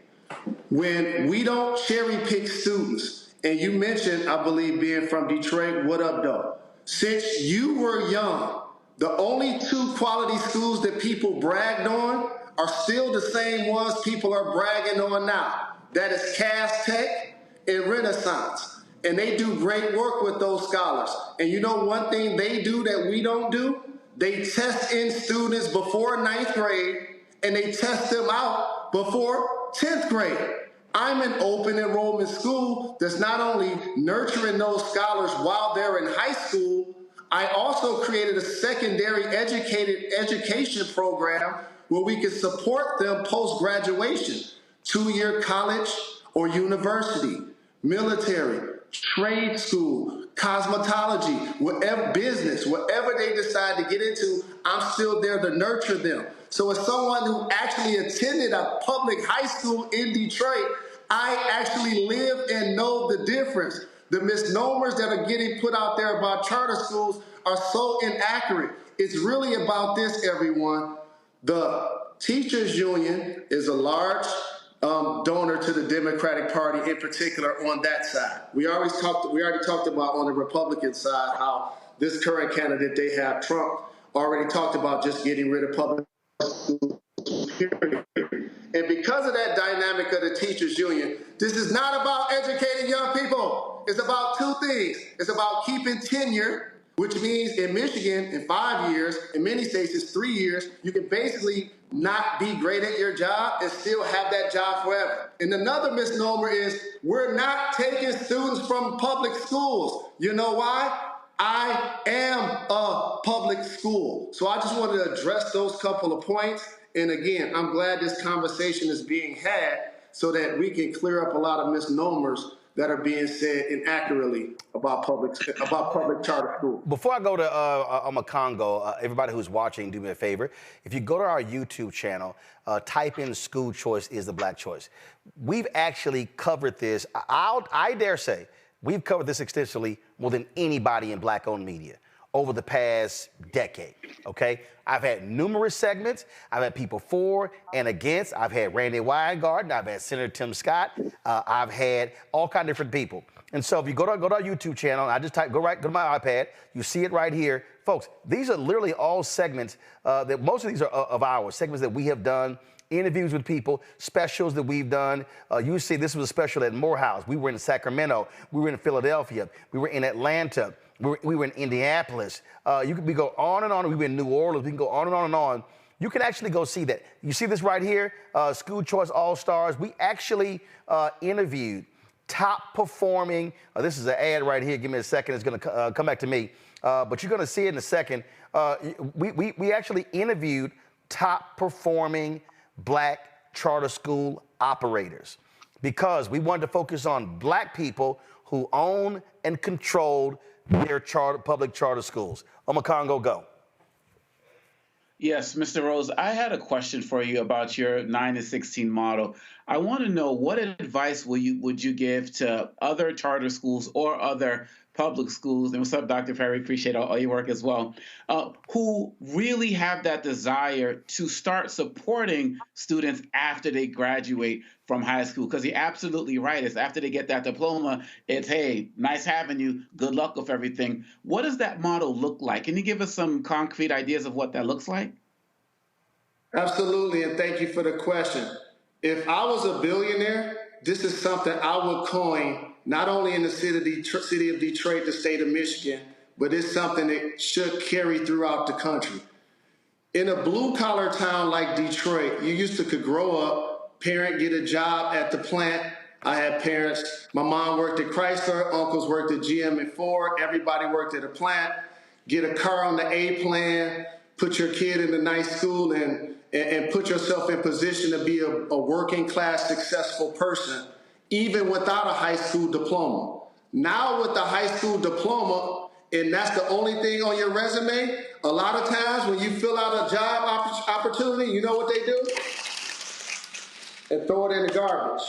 when we don't cherry pick students, and you mentioned, I believe, being from Detroit, what up, though? Since you were young, the only two quality schools that people bragged on are still the same ones people are bragging on now. That is Cass Tech and Renaissance. And they do great work with those scholars. And you know one thing they do that we don't do? They test in students before 9th grade, and they test them out before 10th grade. I'm an open enrollment school that's not only nurturing those scholars while they're in high school, I also created a secondary education program where we can support them post-graduation, 2-year college or university, military, trade school, cosmetology, whatever business, whatever they decide to get into, I'm still there to nurture them. So as someone who actually attended a public high school in Detroit, I actually live and know the difference. The misnomers that are getting put out there about charter schools are so inaccurate. It's really about this, everyone. The teachers union is a large donor to the Democratic Party, in particular on that side. We already talked about on the Republican side how this current candidate they have, Trump, already talked about just getting rid of public schools. And because of that dynamic of the teachers union, this is not about educating young people. It's about two things. It's about keeping tenure, which means in Michigan, in 5 years, in many states, it's 3 years, you can basically not be great at your job and still have that job forever. And another misnomer is we're not taking students from public schools. You know why? I am a public school. So I just wanted to address those couple of points. And again, I'm glad this conversation is being had so that we can clear up a lot of misnomers that are being said inaccurately about public charter schools. Before I go to Congo, everybody who's watching, do me a favor. If you go to our YouTube channel, type in "school choice is the black choice." We've actually covered this. I dare say we've covered this extensively more than anybody in black-owned media over the past decade, okay? I've had numerous segments. I've had people for and against. I've had Randy Weingarten. I've had Senator Tim Scott. I've had all kinds of different people. And so if you go to our YouTube channel, I just type, go to my iPad, you see it right here. Folks, these are literally all segments that most of these are of ours, segments that we have done, interviews with people, specials that we've done. You see, this was a special at Morehouse. We were in Sacramento. We were in Philadelphia. We were in Atlanta. We were in Indianapolis. We go on and on. We were in New Orleans. We can go on and on and on. You can actually go see that. You see this right here, School Choice All-Stars. We actually interviewed top performing, this is an ad right here. Give me a second. It's going to come back to me. But you're going to see it in a second. We actually interviewed top performing black charter school operators because we wanted to focus on black people who own and controlled their public charter schools. Congo, go. Yes, Mr. Rose, I had a question for you about your 9 to 16 model. I want to know what advice would you give to other charter schools or other public schools, and what's up, Dr. Perry, appreciate all your work as well, who really have that desire to start supporting students after they graduate from high school? Because you're absolutely right. It's after they get that diploma, it's, hey, nice having you, good luck with everything. What does that model look like? Can you give us some concrete ideas of what that looks like? Absolutely, and thank you for the question. If I was a billionaire, this is something I would coin not only in the city of Detroit, the state of Michigan, but it's something that should carry throughout the country. In a blue-collar town like Detroit, you could grow up, parent get a job at the plant. I had parents, my mom worked at Chrysler, uncles worked at GM and Ford, everybody worked at a plant, get a car on the A plan, put your kid in a nice school and put yourself in position to be a working class, successful person, even without a high school diploma. Now with the high school diploma, and that's the only thing on your resume, a lot of times when you fill out a job opportunity, you know what they do? And throw it in the garbage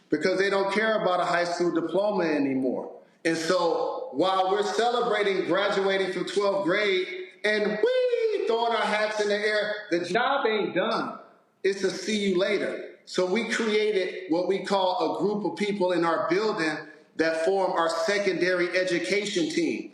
because they don't care about a high school diploma anymore. And so while we're celebrating graduating from 12th grade and throwing our hats in the air, the job ain't done. It's a see you later. So we created what we call a group of people in our building that form our secondary education team,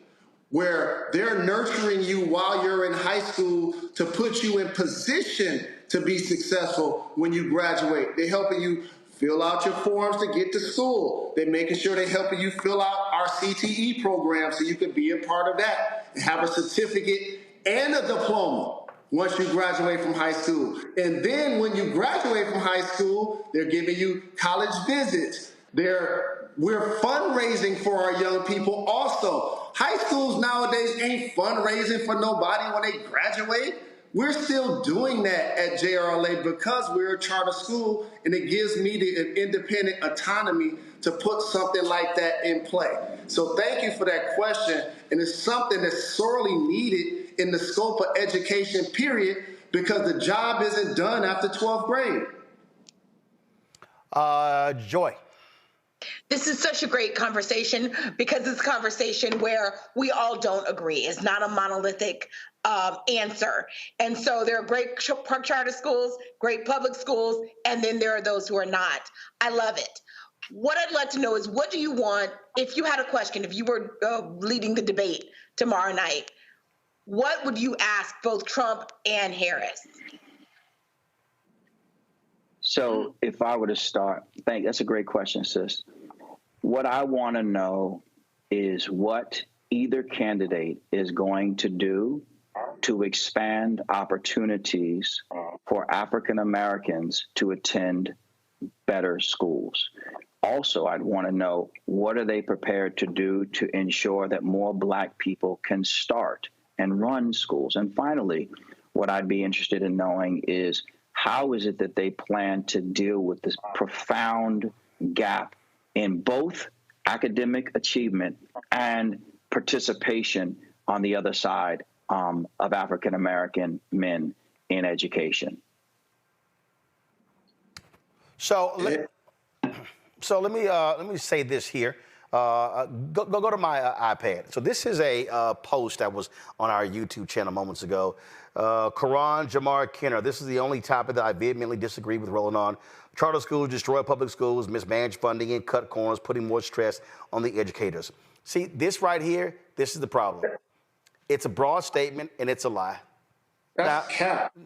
where they're nurturing you while you're in high school to put you in position to be successful when you graduate. They're helping you fill out your forms to get to school. They're making sure they're helping you fill out our CTE program so you can be a part of that and have a certificate and a diploma once you graduate from high school. And then when you graduate from high school, they're giving you college visits. We're fundraising for our young people also. High schools nowadays ain't fundraising for nobody when they graduate. We're still doing that at JRLA because we're a charter school, and it gives me the independent autonomy to put something like that in play. So thank you for that question, and it's something that's sorely needed in the scope of education, period, because the job isn't done after 12th grade. Joy. This is such a great conversation because it's a conversation where we all don't agree. It's not a monolithic answer. And so there are great charter schools, great public schools, and then there are those who are not. I love it. What I'd like to know is, what do you want, if you had a question, if you were leading the debate tomorrow night, what would you ask both Trump and Harris? So if I were to start, that's a great question, sis. What I want to know is what either candidate is going to do to expand opportunities for African Americans to attend better schools. Also, I'd want to know, what are they prepared to do to ensure that more Black people can start and run schools? And finally, what I'd be interested in knowing is, how is it that they plan to deal with this profound gap in both academic achievement and participation on the other side of African American men in education? So let me say this here. Go to my iPad. So this is a post that was on our YouTube channel moments ago. Karan Jamar Kenner, this is the only topic that I vehemently disagree with rolling on. Charter schools destroy public schools, mismanage funding, and cut corners, putting more stress on the educators. See, this right here, this is the problem. It's a broad statement, and it's a lie. Now,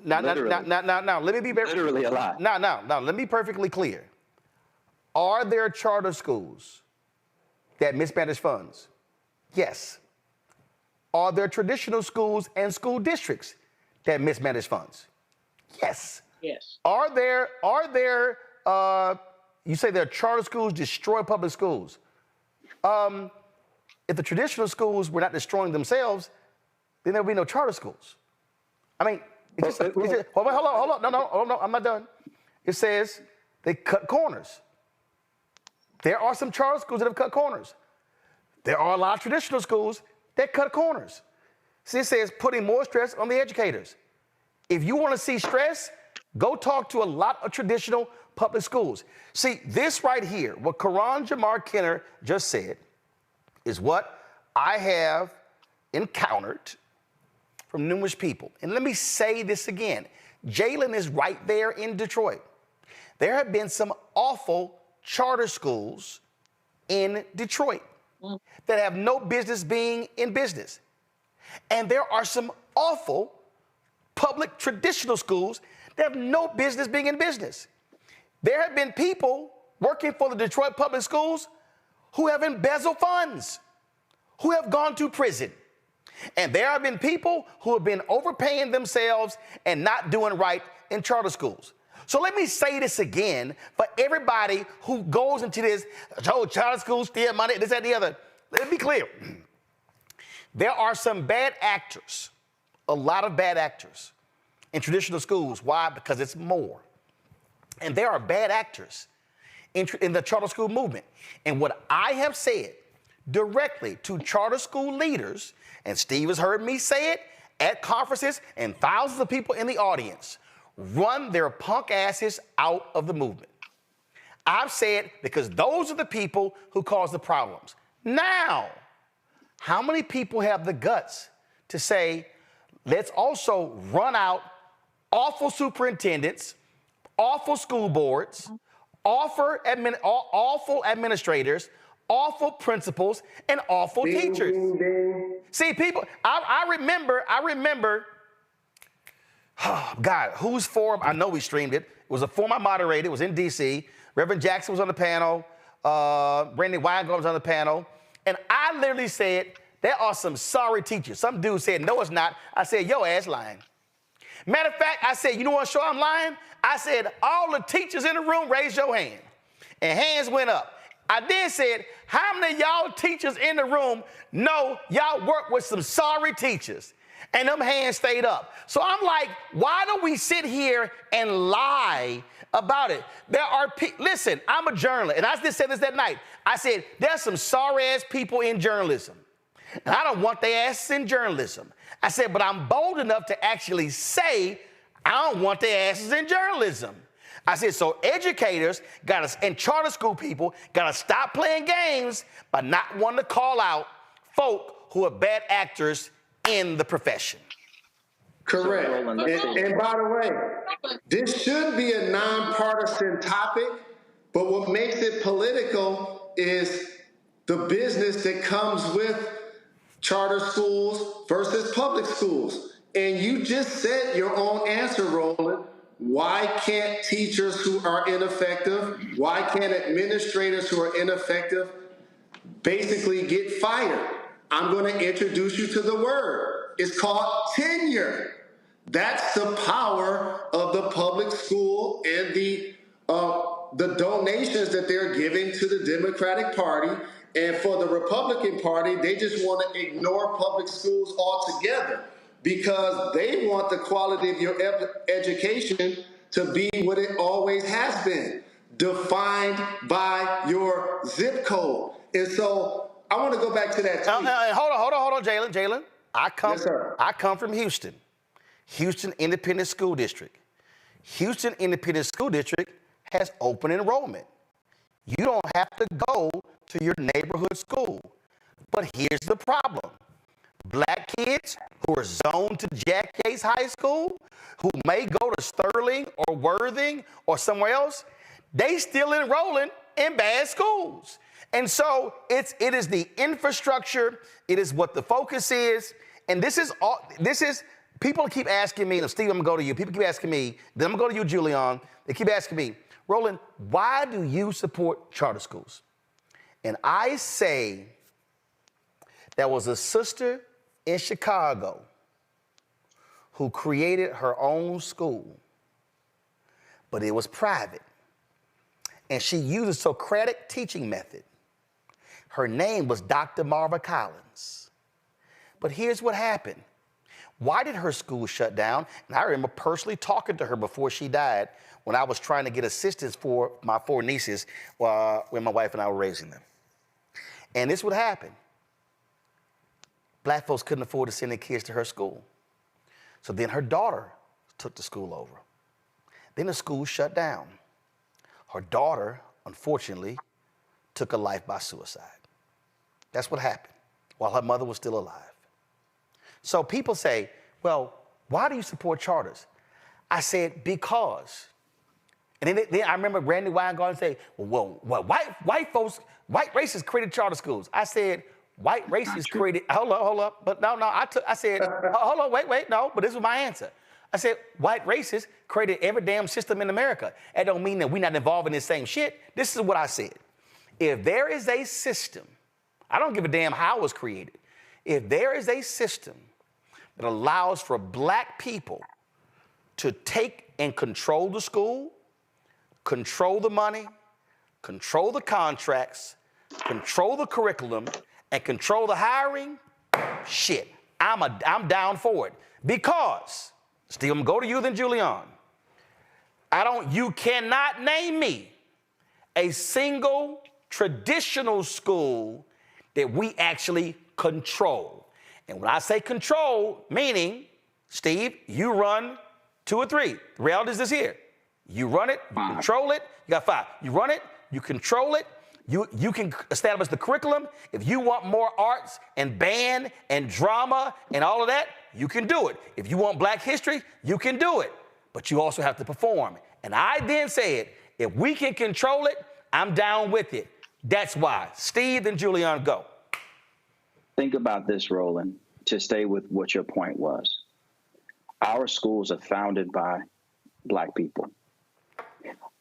let me be literally a lie. Now, let me be perfectly clear. Are there charter schools that mismanage funds? Yes. Are there traditional schools and school districts that mismanage funds? Yes. Yes. Are there, you say there are charter schools destroy public schools. If the traditional schools were not destroying themselves, then there would be no charter schools. I mean, hold on. No, I'm not done. It says they cut corners. There are some charter schools that have cut corners. There are a lot of traditional schools that cut corners. See, it says putting more stress on the educators. If you want to see stress, go talk to a lot of traditional public schools. See, this right here, what Karan Jamar Kenner just said, is what I have encountered from numerous people. And let me say this again. Jalen is right there in Detroit. There have been some awful charter schools in Detroit that have no business being in business. And there are some awful public traditional schools that have no business being in business. There have been people working for the Detroit public schools who have embezzled funds, who have gone to prison. And there have been people who have been overpaying themselves and not doing right in charter schools. So let me say this again for everybody who goes into this, oh, charter schools steal money, this, that, and the other. Let me be clear. There are some bad actors, a lot of bad actors in traditional schools. Why? Because it's more. And there are bad actors in the charter school movement. And what I have said directly to charter school leaders, and Steve has heard me say it at conferences and thousands of people in the audience, run their punk asses out of the movement. I've said because those are the people who cause the problems. Now, how many people have the guts to say, let's also run out awful superintendents, awful school boards, awful administrators, awful principals, and awful teachers? See, people, I remember, oh, God, whose forum? I know we streamed it. It was a forum I moderated. It was in D.C. Reverend Jackson was on the panel. Brandon Weingart was on the panel. And I literally said, there are some sorry teachers. Some dude said, no, it's not. I said, your ass lying. Matter of fact, I said, you know what show I'm lying? I said, all the teachers in the room, raise your hand. And hands went up. I then said, how many of y'all teachers in the room know y'all work with some sorry teachers? And them hands stayed up. So I'm like, why don't we sit here and lie about it? There are listen, I'm a journalist, and I just said this that night. I said, there's some sorry-ass people in journalism, and I don't want their asses in journalism. I said, but I'm bold enough to actually say I don't want their asses in journalism. I said, so educators and charter school people got to stop playing games by not wanting to call out folk who are bad actors in the profession. Correct. And by the way, this should be a nonpartisan topic, but what makes it political is the business that comes with charter schools versus public schools. And you just said your own answer, Roland. Why can't teachers who are ineffective, why can't administrators who are ineffective basically get fired? I'm going to introduce you to the word. It's called tenure. That's the power of the public school and the donations that they're giving to the Democratic Party. And for the Republican Party, they just want to ignore public schools altogether because they want the quality of your education to be what it always has been, defined by your zip code. And so I want to go back to that tweet. Hold on, Jalen. I come from Houston Independent School District. Houston Independent School District has open enrollment. You don't have to go to your neighborhood school. But here's the problem. Black kids who are zoned to Jack Yates High School, who may go to Sterling or Worthing or somewhere else, they still enrolling in bad schools. And so it is the infrastructure, it is what the focus is, and people keep asking me, and Steve, I'm gonna go to you, people keep asking me, then I'm gonna go to you, Julian, they keep asking me, Roland, why do you support charter schools? And I say, there was a sister in Chicago who created her own school, but it was private. And she used a Socratic teaching method. Her name was Dr. Marva Collins. But here's what happened. Why did her school shut down? And I remember personally talking to her before she died when I was trying to get assistance for my 4 nieces when my wife and I were raising them. And this would happen. Black folks couldn't afford to send their kids to her school. So then her daughter took the school over. Then the school shut down. Her daughter, unfortunately, took a life by suicide. That's what happened while her mother was still alive. So people say, well, why do you support charters? I said, because. And then I remember Randy Weingarten say, well, white racists created charter schools. I said, white racists created, hold up, but no, I said, hold on, wait, no, but this was my answer. I said, white racists created every damn system in America. That don't mean that we're not involved in this same shit. This is what I said. If there is a system, I don't give a damn how it was created. If there is a system that allows for black people to take and control the school, control the money, control the contracts, control the curriculum, and control the hiring, shit, I'm down for it. Because, Steve, I'm gonna go to you then Julian. You cannot name me a single traditional school that we actually control. And when I say control, meaning, Steve, you run 2 or 3. The reality is this here. You run it, you control it, you got 5. You run it, you control it, you can establish the curriculum. If you want more arts and band and drama and all of that, you can do it. If you want black history, you can do it. But you also have to perform. And I then said, if we can control it, I'm down with it. That's why. Steve and Julian, go. Think about this, Roland, to stay with what your point was. Our schools are founded by black people.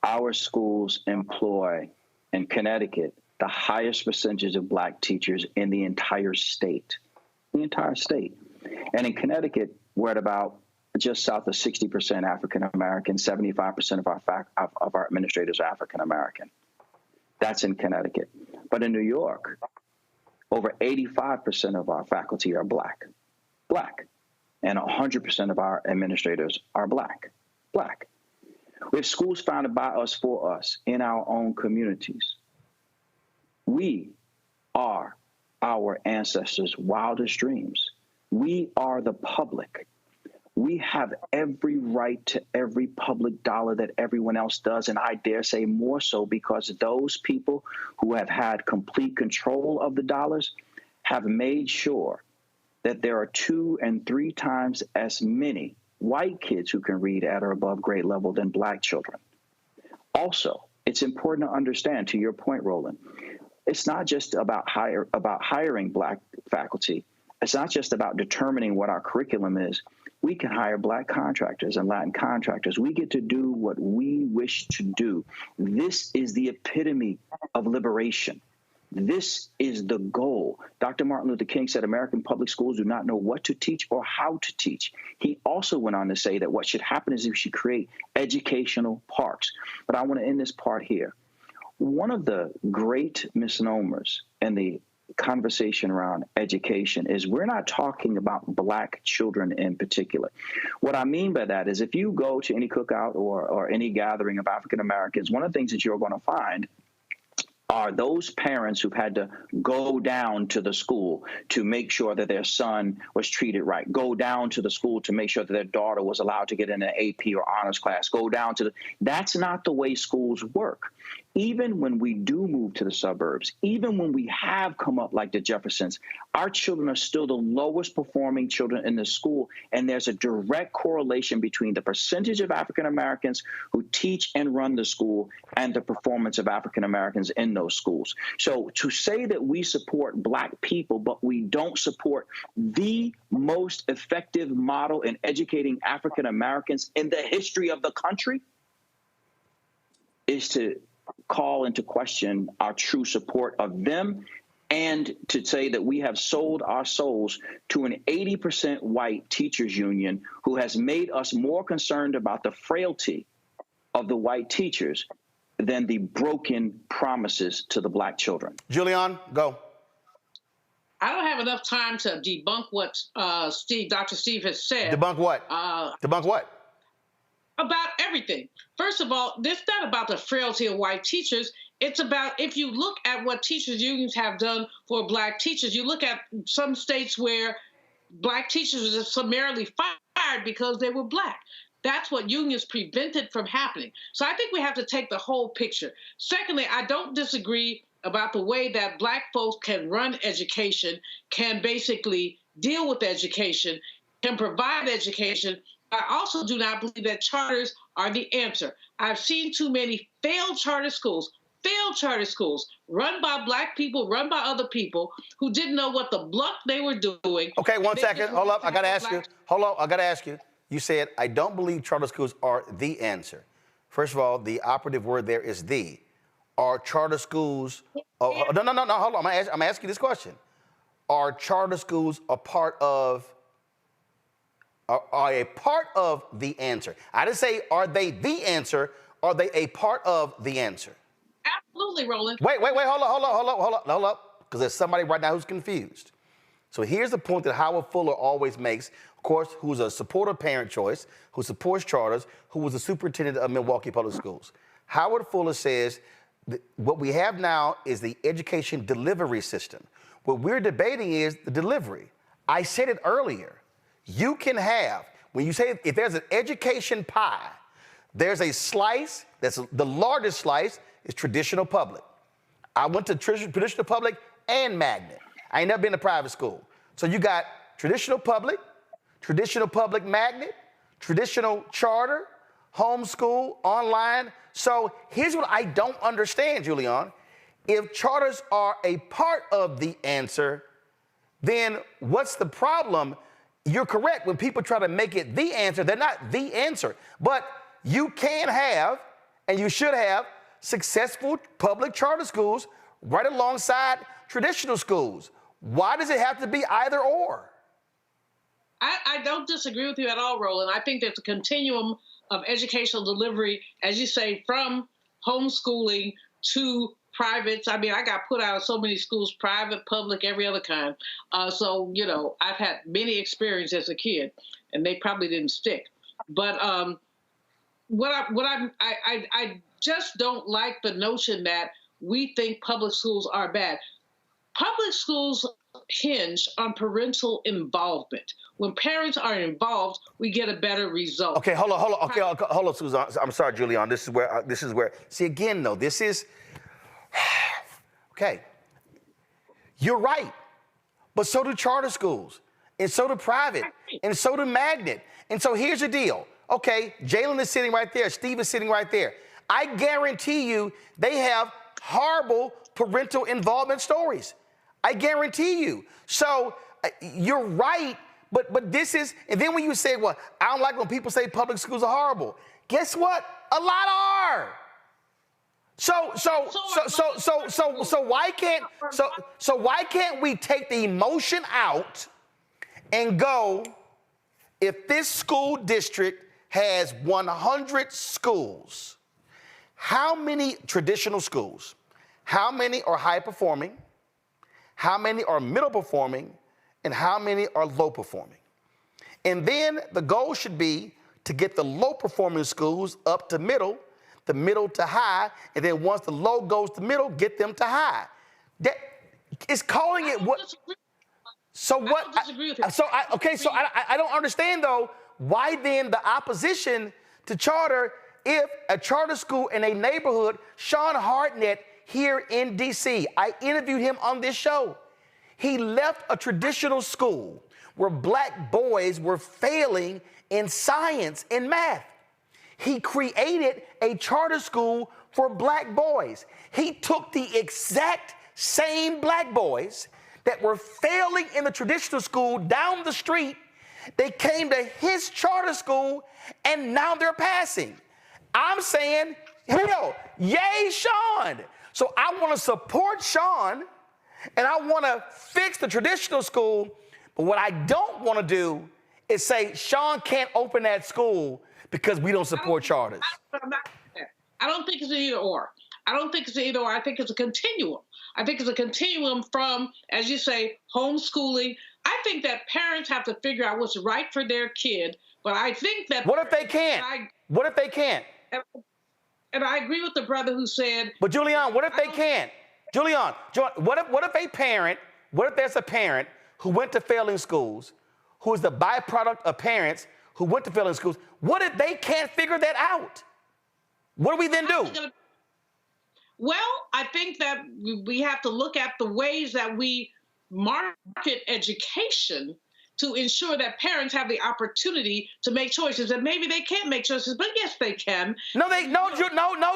Our schools employ, in Connecticut, the highest percentage of black teachers in the entire state. The entire state. And in Connecticut, we're at about just south of 60% African American, 75% of our administrators are African American. That's in Connecticut. But in New York, over 85% of our faculty are black. And 100% of our administrators are black. We have schools founded by us, for us, in our own communities. We are our ancestors' wildest dreams. We are the public. We have every right to every public dollar that everyone else does, and I dare say more so, because those people who have had complete control of the dollars have made sure that there are 2 and 3 times as many white kids who can read at or above grade level than black children. Also, it's important to understand, to your point, Roland, it's not just about hiring black faculty. It's not just about determining what our curriculum is. We can hire black contractors and Latin contractors. We get to do what we wish to do. This is the epitome of liberation. This is the goal. Dr. Martin Luther King said American public schools do not know what to teach or how to teach. He also went on to say that what should happen is we should create educational parks. But I want to end this part here. One of the great misnomers in the conversation around education is we're not talking about black children in particular. What I mean by that is if you go to any cookout or any gathering of African Americans, one of the things that you're going to find are those parents who've had to go down to the school to make sure that their son was treated right, go down to the school to make sure that their daughter was allowed to get in an AP or honors class, go down to that's not the way schools work. Even when we do move to the suburbs, even when we have come up like the Jeffersons, our children are still the lowest performing children in the school. And there's a direct correlation between the percentage of African Americans who teach and run the school and the performance of African Americans in those schools. So to say that we support black people, but we don't support the most effective model in educating African Americans in the history of the country is to call into question our true support of them, and to say that we have sold our souls to an 80% white teachers union who has made us more concerned about the frailty of the white teachers than the broken promises to the black children. Julian, go. I don't have enough time to debunk what Dr. Steve has said. Debunk what? Debunk what? About everything. First of all, this is not about the frailty of white teachers. It's about, if you look at what teachers unions have done for black teachers, you look at some states where black teachers were summarily fired because they were black. That's what unions prevented from happening. So I think we have to take the whole picture. Secondly, I don't disagree about the way that black folks can run education, can basically deal with education, can provide education. I also do not believe that charters are the answer. I've seen too many failed charter schools run by black people, run by other people who didn't know what the bluff they were doing. Okay, 1 second. Hold up. I got to ask you. Hold on. I got to ask you. You said, I don't believe charter schools are the answer. First of all, the operative word there is the. Are charter schools... no, hold on. I'm asking you this question. Are charter schools a part of... Are a part of the answer? I didn't say, are they the answer? Are they a part of the answer? Absolutely, Roland. Wait, hold up. Because there's somebody right now who's confused. So here's the point that Howard Fuller always makes, of course, who's a supporter of parent choice, who supports charters, who was the superintendent of Milwaukee Public Schools. Howard Fuller says that what we have now is the education delivery system. What we're debating is the delivery. I said it earlier. You can have, when you say, if there's an education pie, there's a slice, that's the largest slice is traditional public. I went to traditional public and magnet. I ain't never been to private school. So you got traditional public magnet, traditional charter, homeschool, online. So here's what I don't understand, Julian. If charters are a part of the answer, then what's the problem? You're correct. When people try to make it the answer, they're not the answer. But you can have, and you should have, successful public charter schools right alongside traditional schools. Why does it have to be either or? I don't disagree with you at all, Roland. I think there's a continuum of educational delivery, as you say, from homeschooling to privates. I mean, I got put out of so many schools, private, public, every other kind. So, you know, I've had many experiences as a kid, and they probably didn't stick. But I just don't like the notion that we think public schools are bad. Public schools hinge on parental involvement. When parents are involved, we get a better result. Okay, hold on. Okay, hold on, Susan. I'm sorry, Julian. This is where. See, again, though, this is. Okay. You're right. But so do charter schools, and so do private, and so do magnet. And so here's the deal. Okay, Jalen is sitting right there. Steve is sitting right there. I guarantee you they have horrible parental involvement stories. I guarantee you. So you're right, but this is, and then when you say, well, I don't like when people say public schools are horrible. Guess what? A lot are. So why can't we take the emotion out and go, if this school district has 100 schools, how many traditional schools, how many are high performing, how many are middle performing, and how many are low performing? And then the goal should be to get the low performing schools up to middle, the middle to high, and then once the low goes to middle, get them to high. That is calling it what? So what? I don't understand though. Why then the opposition to charter if a charter school in a neighborhood? Sean Hartnett here in D.C. I interviewed him on this show. He left a traditional school where black boys were failing in science and math. He created a charter school for black boys. He took the exact same black boys that were failing in the traditional school down the street. They came to his charter school, and now they're passing. I'm saying, hell, yay, Sean. So I want to support Sean, and I want to fix the traditional school. But what I don't want to do is say Sean can't open that school because we don't support charters. I don't think it's an either or. I think it's a continuum. I think it's a continuum from, as you say, homeschooling. I think that parents have to figure out what's right for their kid. But I think that... What if they can't? What if they can't? And I agree with the brother who said... But Julian, what if they can't? Julian, what if there's a parent who went to failing schools, who is the byproduct of parents who went to failing schools? What if they can't figure that out? What do we then do? Well, I think that we have to look at the ways that we market education to ensure that parents have the opportunity to make choices. And maybe they can't make choices, but yes, they can. No,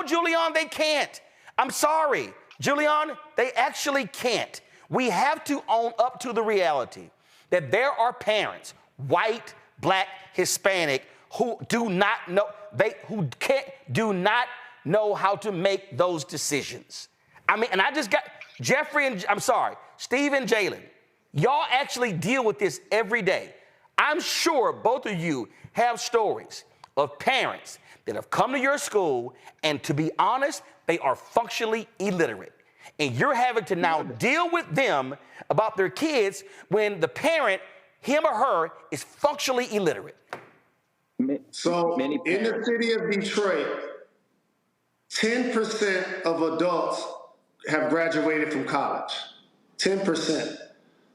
Julian, they can't. I'm sorry. Julian, they actually can't. We have to own up to the reality that there are parents, white, black, Hispanic, who do not know, do not know how to make those decisions. I mean, and I just got Steve and Jalen, y'all actually deal with this every day. I'm sure both of you have stories of parents that have come to your school, and to be honest, they are functionally illiterate. And you're having to now deal with them about their kids when the parent, him or her, is functionally illiterate. So in the city of Detroit, 10% of adults have graduated from college. 10%.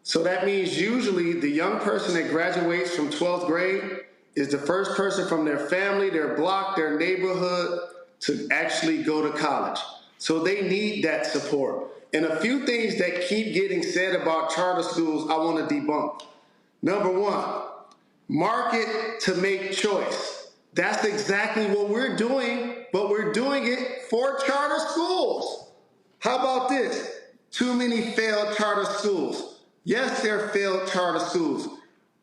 So that means usually the young person that graduates from 12th grade is the first person from their family, their block, their neighborhood to actually go to college. So they need that support. And a few things that keep getting said about charter schools I want to debunk. Number one, market to make choice. That's exactly what we're doing, but we're doing it for charter schools. How about this? Too many failed charter schools. Yes, they're failed charter schools,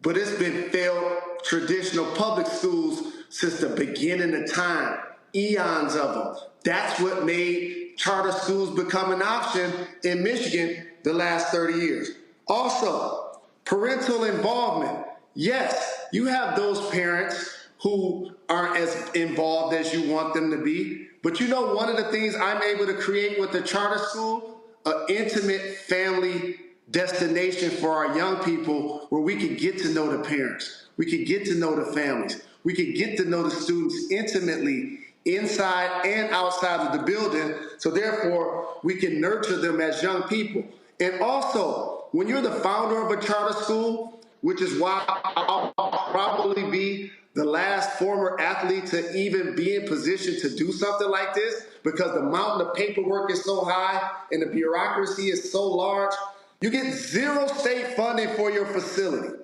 but it's been failed traditional public schools since the beginning of time, eons of them. That's what made charter schools become an option in Michigan the last 30 years. Also, parental involvement. Yes, you have those parents who aren't as involved as you want them to be. But you know, one of the things I'm able to create with the charter school, an intimate family destination for our young people where we can get to know the parents. We can get to know the families. We can get to know the students intimately inside and outside of the building. So therefore, we can nurture them as young people. And also, when you're the founder of a charter school, which is why I'll probably be the last former athlete to even be in position to do something like this, because the mountain of paperwork is so high and the bureaucracy is so large. You get 0 state funding for your facility.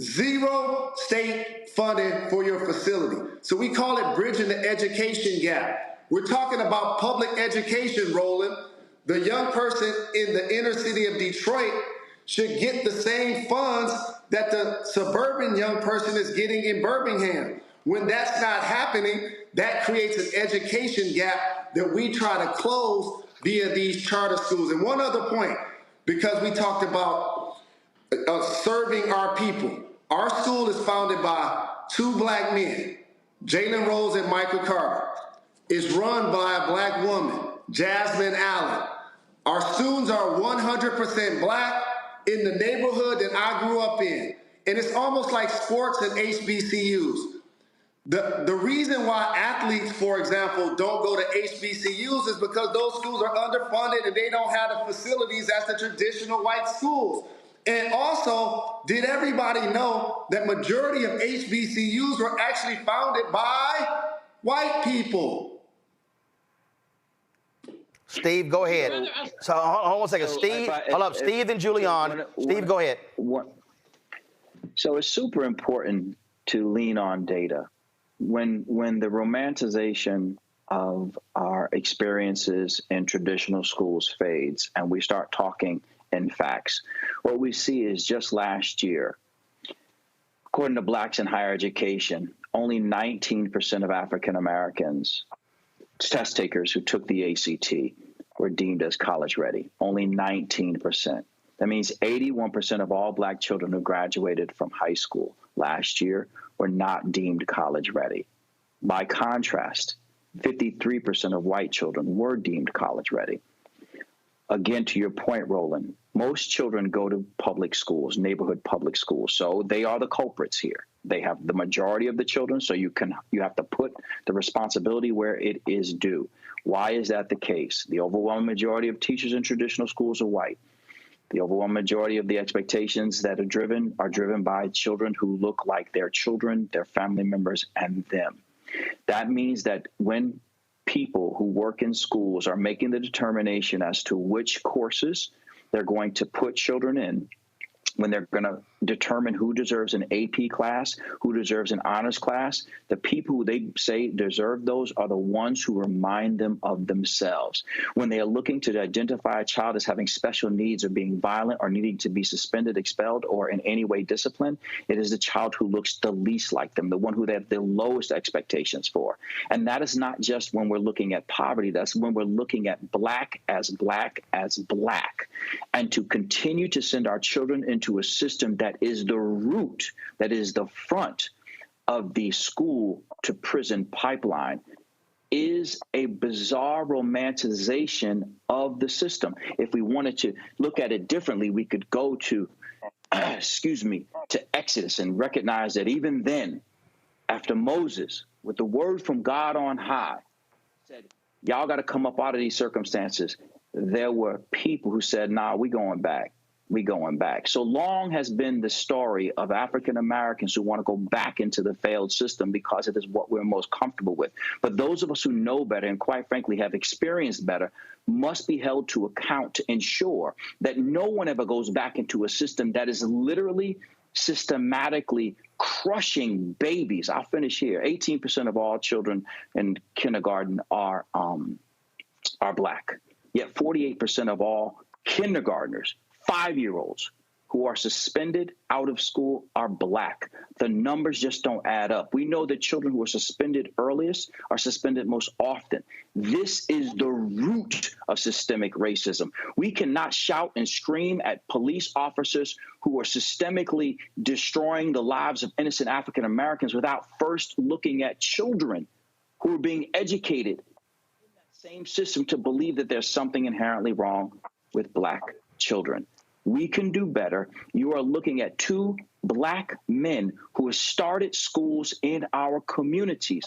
0 state funding for your facility. So we call it bridging the education gap. We're talking about public education, Roland. The young person in the inner city of Detroit should get the same funds that the suburban young person is getting in Birmingham. When that's not happening, that creates an education gap that we try to close via these charter schools. And one other point, because we talked about serving our people. Our school is founded by 2 black men, Jalen Rose and Michael Carter. It's run by a black woman, Jasmine Allen. Our students are 100% black in the neighborhood that I grew up in. And it's almost like sports and HBCUs. The reason why athletes, for example, don't go to HBCUs is because those schools are underfunded and they don't have the facilities as the traditional white schools. And also, did everybody know that majority of HBCUs were actually founded by white people? Steve, go ahead. So hold on a second. Steve, hold up. Steve and Julian. Steve, go ahead. So it's super important to lean on data. When the romanticization of our experiences in traditional schools fades and we start talking in facts, what we see is just last year, according to Blacks in Higher Education, only 19% of African Americans, test takers who took the ACT, were deemed as college ready. Only 19%. That means 81% of all black children who graduated from high school last year were not deemed college ready. By contrast, 53% of white children were deemed college ready. Again, to your point, Roland, most children go to public schools, neighborhood public schools. So they are the culprits here. They have the majority of the children, so you have to put the responsibility where it is due. Why is that the case? The overwhelming majority of teachers in traditional schools are white. The overwhelming majority of the expectations that are driven by children who look like their children, their family members, and them. That means that when people who work in schools are making the determination as to which courses they're going to put children in, when they're going to determine who deserves an AP class, who deserves an honors class, the people who they say deserve those are the ones who remind them of themselves. When they are looking to identify a child as having special needs or being violent or needing to be suspended, expelled, or in any way disciplined, it is the child who looks the least like them, the one who they have the lowest expectations for. And that is not just when we're looking at poverty. That's when we're looking at black as black as black. And to continue to send our children into a system that is the root, that is the front of the school to prison pipeline is a bizarre romanticization of the system. If we wanted to look at it differently, we could go to, to Exodus and recognize that even then, after Moses, with the word from God on high, said, y'all got to come up out of these circumstances, there were people who said, nah, we going back. We going back. So long has been the story of African Americans who want to go back into the failed system because it is what we're most comfortable with. But those of us who know better and quite frankly have experienced better must be held to account to ensure that no one ever goes back into a system that is literally systematically crushing babies. I'll finish here. 18% of all children in kindergarten are black. Yet 48% of all kindergartners, 5-year-olds who are suspended out of school are black. The numbers just don't add up. We know that children who are suspended earliest are suspended most often. This is the root of systemic racism. We cannot shout and scream at police officers who are systemically destroying the lives of innocent African Americans without first looking at children who are being educated in that same system to believe that there's something inherently wrong with black children. We can do better. You are looking at 2 black men who have started schools in our communities.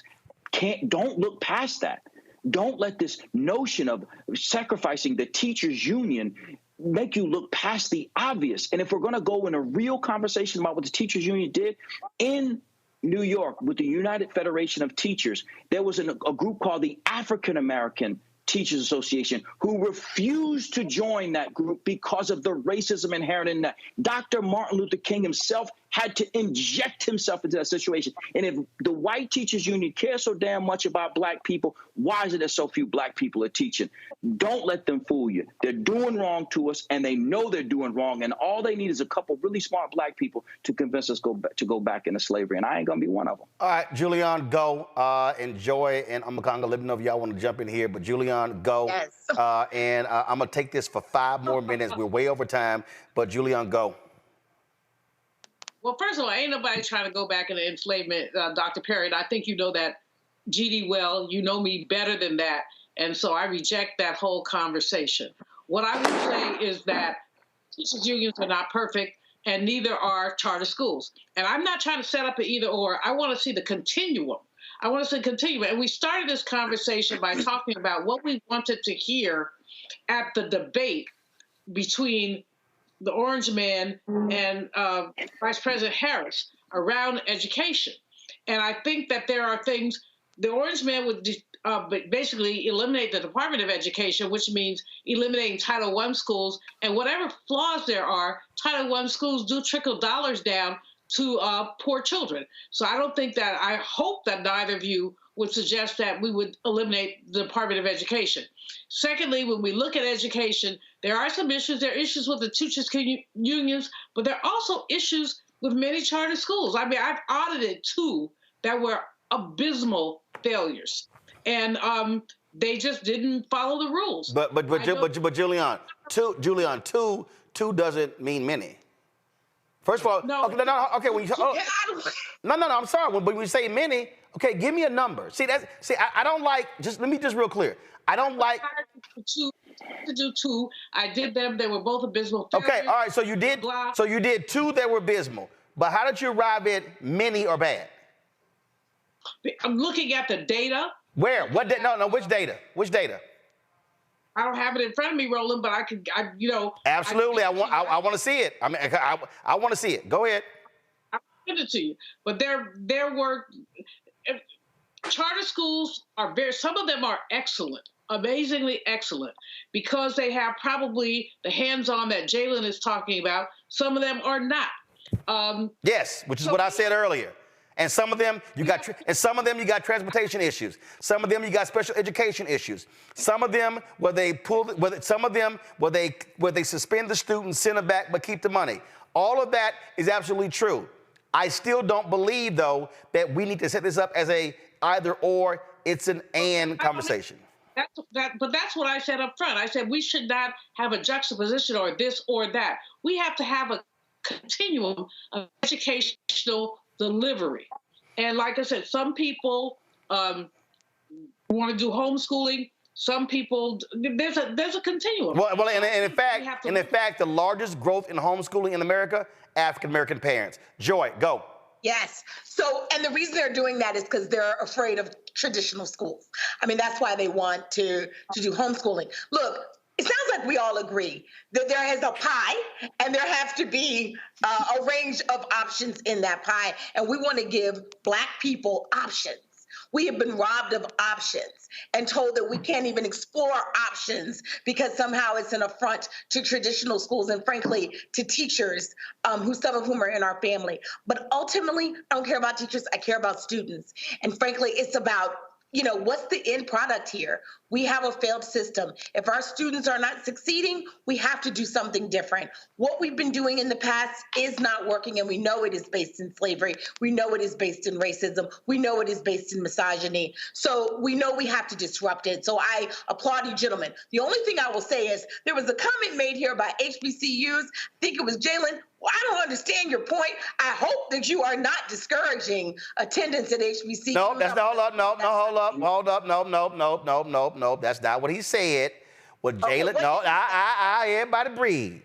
Don't look past that. Don't let this notion of sacrificing the teachers' union make you look past the obvious. And if we're going to go in a real conversation about what the teachers union did in New York with the United Federation of Teachers, there was a group called the African American Teachers Association who refused to join that group because of the racism inherent in that. Dr. Martin Luther King himself had to inject himself into that situation. And if the white teachers union cares so damn much about black people, why is it that so few black people are teaching? Don't let them fool you. They're doing wrong to us, and they know they're doing wrong. And all they need is a couple really smart black people to convince us to go back into slavery. And I ain't going to be one of them. All right, Julian, go. Enjoy. And I'm going to let me know if y'all want to jump in here. But Julian, go. Yes. And I'm going to take this for 5 more minutes. We're way over time. But Julian, go. Well, first of all, ain't nobody trying to go back into enslavement, Dr. Perry. And I think you know that, GD, well. You know me better than that. And so I reject that whole conversation. What I would say is that teachers unions are not perfect, and neither are charter schools. And I'm not trying to set up an either or. I want to see the continuum. I want to see continuum. And we started this conversation by talking about what we wanted to hear at the debate between the Orange Man and Vice President Harris around education. And I think that there are things, the Orange Man would basically eliminate the Department of Education, which means eliminating Title I schools. And whatever flaws there are, Title I schools do trickle dollars down to poor children. So I don't think that, I hope that neither of you would suggest that we would eliminate the Department of Education. Secondly, when we look at education, there are some issues. There are issues with the teachers unions, but there are also issues with many charter schools. I mean, I've audited 2 that were abysmal failures, and they just didn't follow the rules. But Julian, two doesn't mean many. First of all, no. Okay, when you no, I'm sorry. When we say many, okay, give me a number. I don't like. Let me just real clear. I don't like to do 2. I did them. They were both abysmal failures. Okay, all right. So you did. So you did 2 that were abysmal. But how did you arrive at many or bad? I'm looking at the data. Where? What? No. Which data? Which data? I don't have it in front of me, Roland, but I could, Absolutely. I want to see it. I mean, I want to see it. Go ahead. I'll give it to you. But there were charter schools are some of them are excellent, amazingly excellent, because they have probably the hands-on that Jalen is talking about. Some of them are not. Yes, which is what I said earlier. And some of them you got transportation issues. Some of them you got special education issues. Some of them where they suspend the student, send them back, but keep the money. All of that is absolutely true. I still don't believe, though, that we need to set this up as a either or. It's an and conversation. But that's what I said up front. I said we should not have a juxtaposition or this or that. We have to have a continuum of educational delivery. And like I said, some people want to do homeschooling. Some people, there's a continuum. Well, and in fact, the largest growth in homeschooling in America, African American parents. Joy, go. Yes. So, and the reason they're doing that is because they're afraid of traditional schools. I mean, that's why they want to do homeschooling. Look, it sounds like we all agree that there is a pie and there has to be a range of options in that pie. And we want to give Black people options. We have been robbed of options and told that we can't even explore options because somehow it's an affront to traditional schools and, frankly, to teachers, some of whom are in our family. But ultimately, I don't care about teachers. I care about students. And, frankly, it's about, what's the end product here? We have a failed system. If our students are not succeeding, we have to do something different. What we've been doing in the past is not working, and we know it is based in slavery. We know it is based in racism. We know it is based in misogyny. So we know we have to disrupt it. So I applaud you, gentlemen. The only thing I will say is there was a comment made here by HBCUs. I think it was Jalen. Well, I don't understand your point. I hope that you are not discouraging attendance at HBCUs. No, that's not. No, that's not what he said. What Jalen, everybody breathe.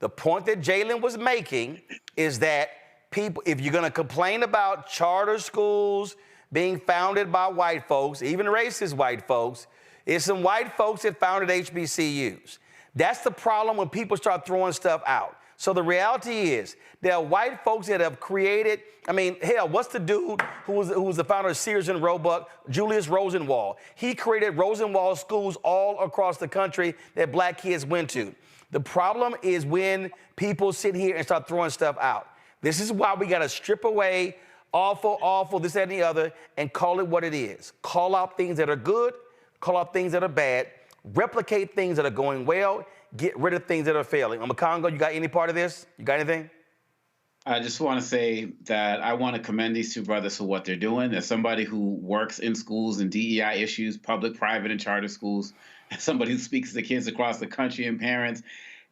The point that Jalen was making is that people, if you're going to complain about charter schools being founded by white folks, even racist white folks, it's some white folks that founded HBCUs. That's the problem when people start throwing stuff out. So the reality is there are white folks that have created, I mean, hell, what's the dude who was the founder of Sears and Roebuck, Julius Rosenwald? He created Rosenwald schools all across the country that black kids went to. The problem is when people sit here and start throwing stuff out. This is why we got to strip away awful, this, that, and the other, and call it what it is. Call out things that are good, call out things that are bad, replicate things that are going well, get rid of things that are failing. Congo, you got any part of this? You got anything? I just want to say that I want to commend these two brothers for what they're doing. As somebody who works in schools and DEI issues, public, private, and charter schools, as somebody who speaks to kids across the country and parents,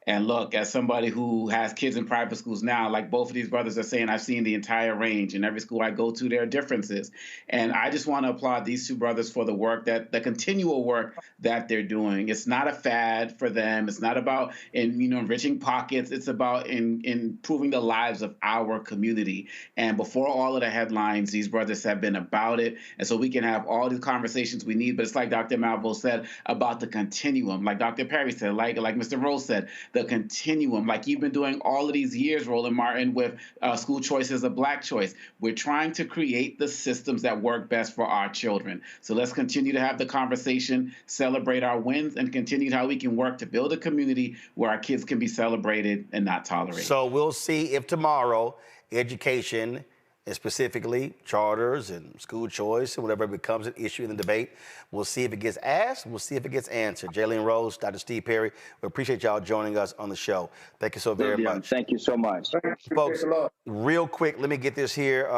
and look, as somebody who has kids in private schools now, like both of these brothers are saying, I've seen the entire range. In every school I go to, there are differences. And I just want to applaud these two brothers for the work, the continual work that they're doing. It's not a fad for them. It's not about enriching pockets. It's about improving the lives of our community. And before all of the headlines, these brothers have been about it. And so we can have all these conversations we need. But it's like Dr. Malvo said about the continuum, like Dr. Perry said, like Mr. Rose said, the continuum, like you've been doing all of these years, Roland Martin, with school choice is a black choice. We're trying to create the systems that work best for our children. So let's continue to have the conversation, celebrate our wins, and continue how we can work to build a community where our kids can be celebrated and not tolerated. So we'll see if tomorrow education, and specifically charters and school choice and whatever becomes an issue in the debate, we'll see if it gets asked, we'll see if it gets answered. Jaylene Rose, Dr. Steve Perry, we appreciate y'all joining us on the show. Thank you so very much. Thank you so much. Folks, real quick, let me get this here.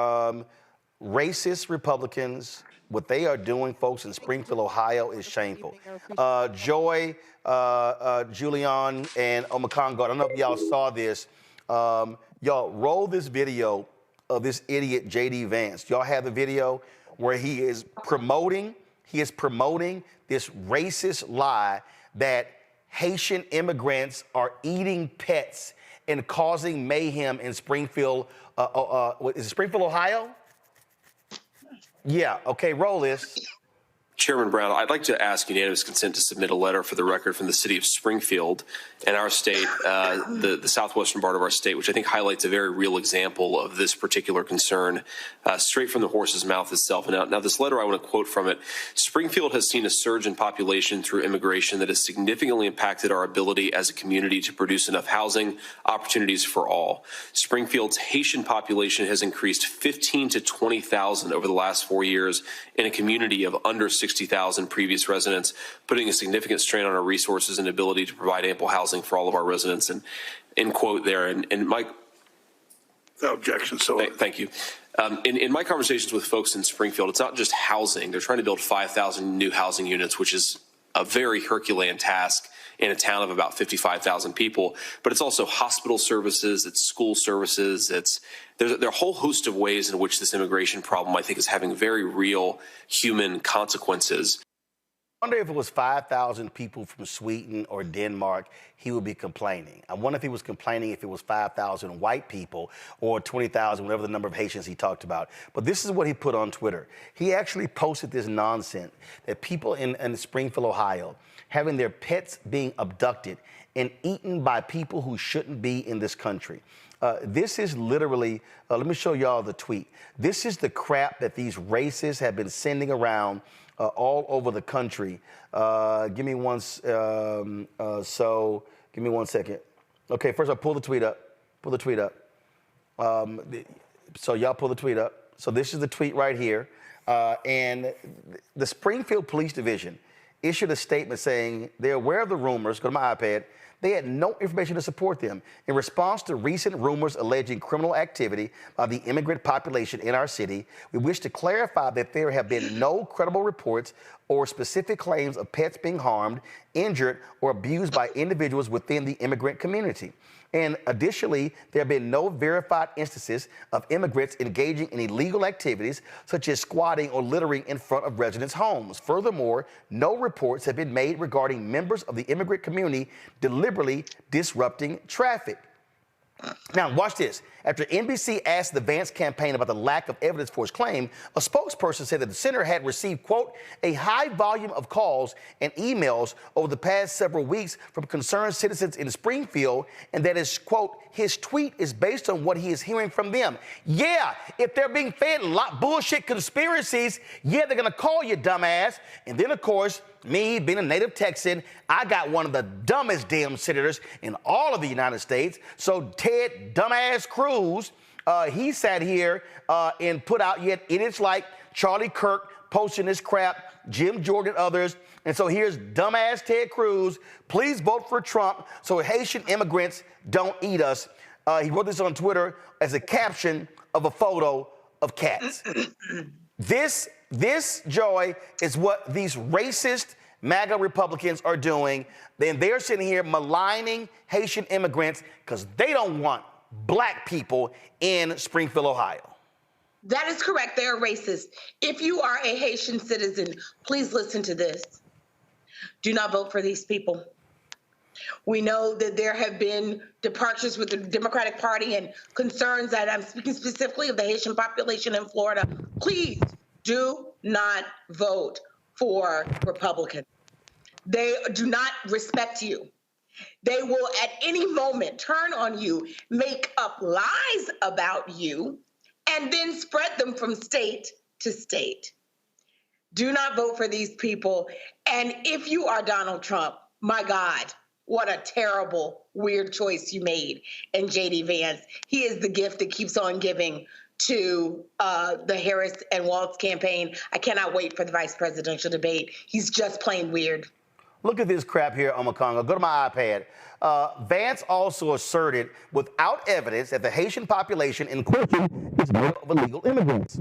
Racist Republicans, what they are doing, folks, in Springfield, Ohio is shameful. Joy, Julian, and Omakongo, I don't know if y'all saw this. Y'all roll this video of this idiot JD Vance. Y'all have the video where he is promoting this racist lie that Haitian immigrants are eating pets and causing mayhem in Springfield. Is it Springfield, Ohio? Yeah, okay, roll this. Chairman Brown, I'd like to ask unanimous consent to submit a letter for the record from the city of Springfield and our state, the southwestern part of our state, which I think highlights a very real example of this particular concern, straight from the horse's mouth itself. Now, this letter, I want to quote from it. Springfield has seen a surge in population through immigration that has significantly impacted our ability as a community to produce enough housing opportunities for all. Springfield's Haitian population has increased 15 to 20,000 over the last 4 years in a community of under 60,000 previous residents, putting a significant strain on our resources and ability to provide ample housing for all of our residents. And end quote there. And Mike. No objection. So thank you. In my conversations with folks in Springfield, it's not just housing. They're trying to build 5,000 new housing units, which is a very Herculean task in a town of about 55,000 people. But it's also hospital services, it's school services, there are a whole host of ways in which this immigration problem, I think, is having very real human consequences. I wonder if it was 5,000 people from Sweden or Denmark, he would be complaining. I wonder if he was complaining if it was 5,000 white people or 20,000, whatever the number of Haitians he talked about. But this is what he put on Twitter. He actually posted this nonsense that people in Springfield, Ohio, having their pets being abducted and eaten by people who shouldn't be in this country. This is literally, let me show y'all the tweet. This is the crap that these racists have been sending around all over the country. Give me one second. Okay, first I'll pull the tweet up. So y'all pull the tweet up. So this is the tweet right here. And the Springfield Police Division issued a statement saying they're aware of the rumors. Go to my iPad. They had no information to support them. In response to recent rumors alleging criminal activity by the immigrant population in our city, we wish to clarify that there have been no credible reports or specific claims of pets being harmed, injured, or abused by individuals within the immigrant community. And additionally, there have been no verified instances of immigrants engaging in illegal activities such as squatting or littering in front of residents' homes. Furthermore, no reports have been made regarding members of the immigrant community deliberately disrupting traffic. Now, watch this. After NBC asked the Vance campaign about the lack of evidence for his claim, a spokesperson said that the center had received, quote, a high volume of calls and emails over the past several weeks from concerned citizens in Springfield, and that is, quote, his tweet is based on what he is hearing from them. Yeah, if they're being fed bullshit conspiracies, yeah, they're going to call you, dumbass. And then, of course, me being a native Texan, I got one of the dumbest damn senators in all of the United States. So Ted dumbass Cruz, he sat here and put out yet idiots like Charlie Kirk posting this crap, Jim Jordan, others. And so here's dumbass Ted Cruz. Please vote for Trump so Haitian immigrants don't eat us. He wrote this on Twitter as a caption of a photo of cats. This, Joy, is what these racist MAGA Republicans are doing. Then they're sitting here maligning Haitian immigrants because they don't want black people in Springfield, Ohio. That is correct. They are racist. If you are a Haitian citizen, please listen to this. Do not vote for these people. We know that there have been departures with the Democratic Party and concerns that I'm speaking specifically of the Haitian population in Florida. Please do not vote for Republicans. They do not respect you. They will at any moment turn on you, make up lies about you, and then spread them from state to state. Do not vote for these people. And if you are Donald Trump, my God, what a terrible, weird choice you made in JD Vance. He is the gift that keeps on giving to the Harris and Walz campaign. I cannot wait for the vice presidential debate. He's just plain weird. Look at this crap here, Omakongo. Go to my iPad. Vance also asserted without evidence that the Haitian population in question is made up of illegal immigrants.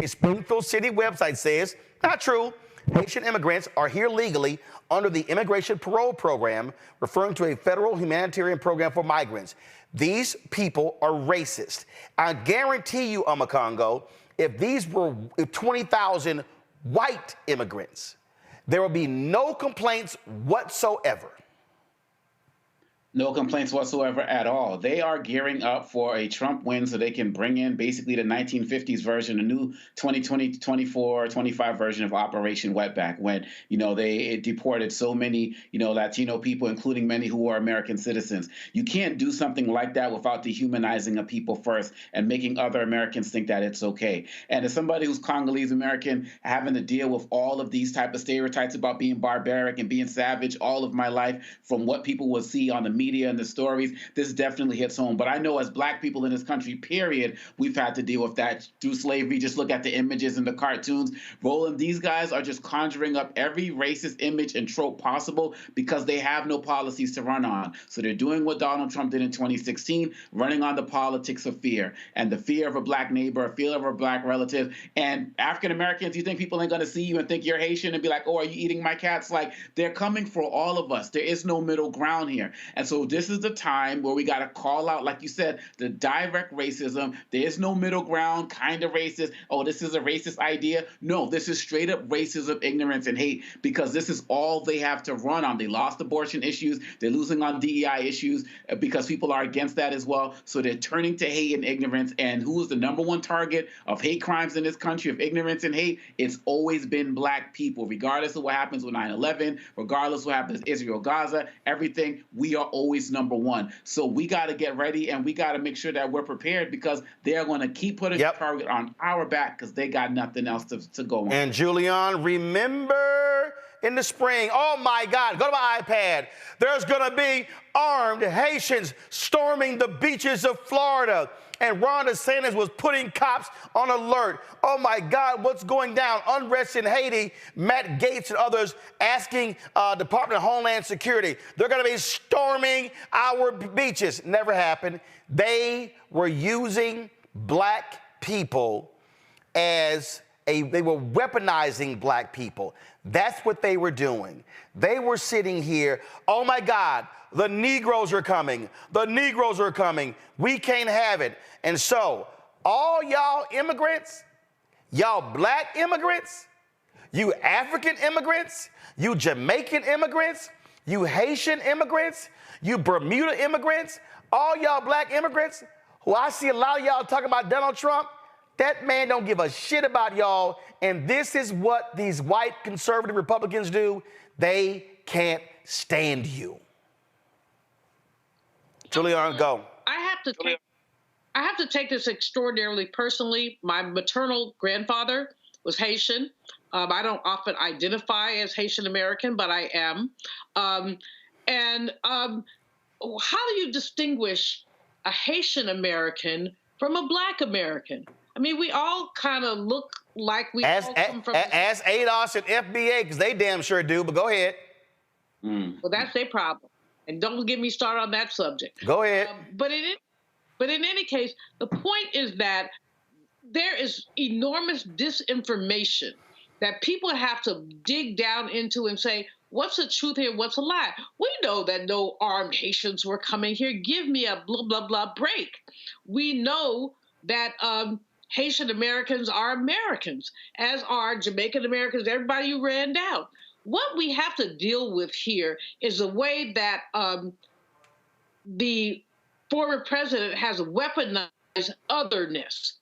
A Springfield City website says, not true. Haitian immigrants are here legally under the Immigration Parole Program, referring to a federal humanitarian program for migrants. These people are racist. I guarantee you, Omakongo, if 20,000 white immigrants, there will be no complaints whatsoever. No complaints whatsoever at all. They are gearing up for a Trump win so they can bring in basically the 1950s version, a new 2020, 24, 25 version of Operation Wetback when, they deported so many, Latino people, including many who are American citizens. You can't do something like that without dehumanizing a people first and making other Americans think that it's okay. And as somebody who's Congolese American, having to deal with all of these type of stereotypes about being barbaric and being savage all of my life from what people will see on the media and the stories, this definitely hits home. But I know as black people in this country, period, we've had to deal with that through slavery. Just look at the images and the cartoons. Roland, these guys are just conjuring up every racist image and trope possible because they have no policies to run on. So they're doing what Donald Trump did in 2016, running on the politics of fear and the fear of a black neighbor, fear of a black relative. And African Americans, you think people ain't going to see you and think you're Haitian and be like, oh, are you eating my cats? Like, they're coming for all of us. There is no middle ground here. And so this is the time where we got to call out, like you said, the direct racism. There is no middle ground, kind of racist. Oh, this is a racist idea. No, this is straight up racism, ignorance, and hate, because this is all they have to run on. They lost abortion issues. They're losing on DEI issues because people are against that as well. So they're turning to hate and ignorance. And who is the number one target of hate crimes in this country, of ignorance and hate? It's always been black people, regardless of what happens with 9/11, regardless of what happens with Israel, Gaza, everything. We are always number one. So we got to get ready and we got to make sure that we're prepared because they're going to keep putting the target on our back because they got nothing else to go on. And Julian, remember in the spring, oh my God, go to my iPad. There's going to be armed Haitians storming the beaches of Florida. And Ron DeSantis was putting cops on alert. Oh my God, what's going down? Unrest in Haiti. Matt Gaetz and others asking Department of Homeland Security. They're going to be storming our beaches. Never happened. They were using black people they were weaponizing black people. That's what they were doing. They were sitting here, oh my God, the Negroes are coming. The Negroes are coming. We can't have it. And so all y'all immigrants, y'all black immigrants, you African immigrants, you Jamaican immigrants, you Haitian immigrants, you Bermuda immigrants, all y'all black immigrants, who I see a lot of y'all talking about Donald Trump, that man don't give a shit about y'all. And this is what these white conservative Republicans do. They can't stand you. Julianne, go. I have to take this extraordinarily personally. My maternal grandfather was Haitian. I don't often identify as Haitian American, but I am. How do you distinguish a Haitian American from a Black American? I mean, we all kind of look like we all come from... Ask ADOS and FBA, because they damn sure do, but go ahead. Well, that's their problem. And don't get me started on that subject. Go ahead. But in any case, the point is that there is enormous disinformation that people have to dig down into and say, what's the truth here? What's a lie? We know that no armed Haitians were coming here. Give me a blah, blah, blah break. We know that Haitian Americans are Americans, as are Jamaican Americans, everybody you ran down. What we have to deal with here is the way that the former president has weaponized otherness,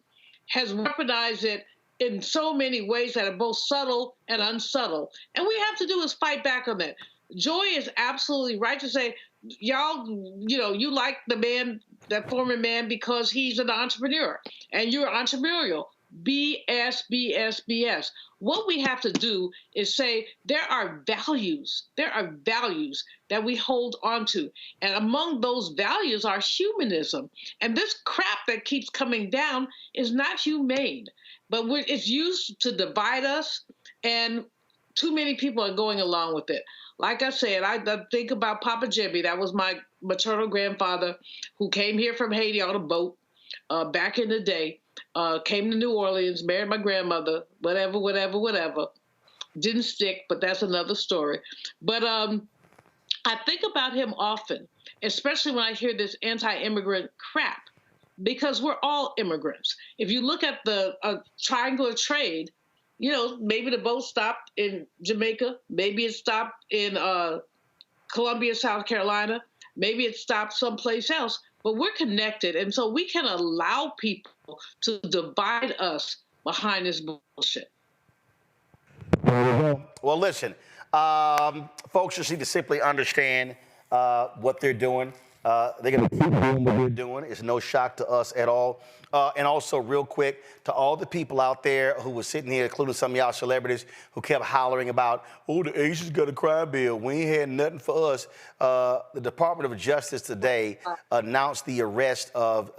has weaponized it in so many ways that are both subtle and unsubtle. And we have to do is fight back on that. Joy is absolutely right to say, y'all, you like the man, that former man, because he's an entrepreneur and you're entrepreneurial. BS, BS, BS. What we have to do is say there are values that we hold on to. And among those values are humanism. And this crap that keeps coming down is not humane, but it's used to divide us, and too many people are going along with it. Like I said, I think about Papa Jimmy. That was my maternal grandfather who came here from Haiti on a boat back in the day. Came to New Orleans, married my grandmother, whatever. Didn't stick, but that's another story. But I think about him often, especially when I hear this anti-immigrant crap, because we're all immigrants. If you look at the triangular trade, maybe the boat stopped in Jamaica, maybe it stopped in Columbia, South Carolina, maybe it stopped someplace else, but we're connected. And so we can allow people to divide us behind this bullshit. Well, listen, folks just need to simply understand what they're doing. They're going to keep doing what they're doing. It's no shock to us at all. And also, real quick, to all the people out there who were sitting here, including some of y'all celebrities, who kept hollering about, oh, the Asians got a crime bill. We ain't had nothing for us. The Department of Justice today announced the arrest of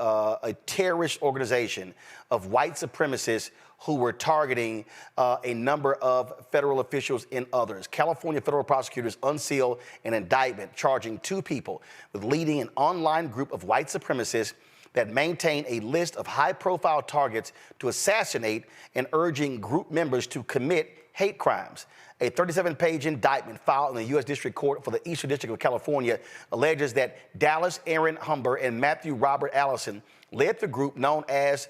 a terrorist organization of white supremacists who were targeting a number of federal officials and others. California federal prosecutors unsealed an indictment charging 2 people with leading an online group of white supremacists that maintain a list of high-profile targets to assassinate and urging group members to commit hate crimes. A 37-page indictment filed in the U.S. District Court for the Eastern District of California alleges that Dallas Aaron Humber and Matthew Robert Allison led the group known as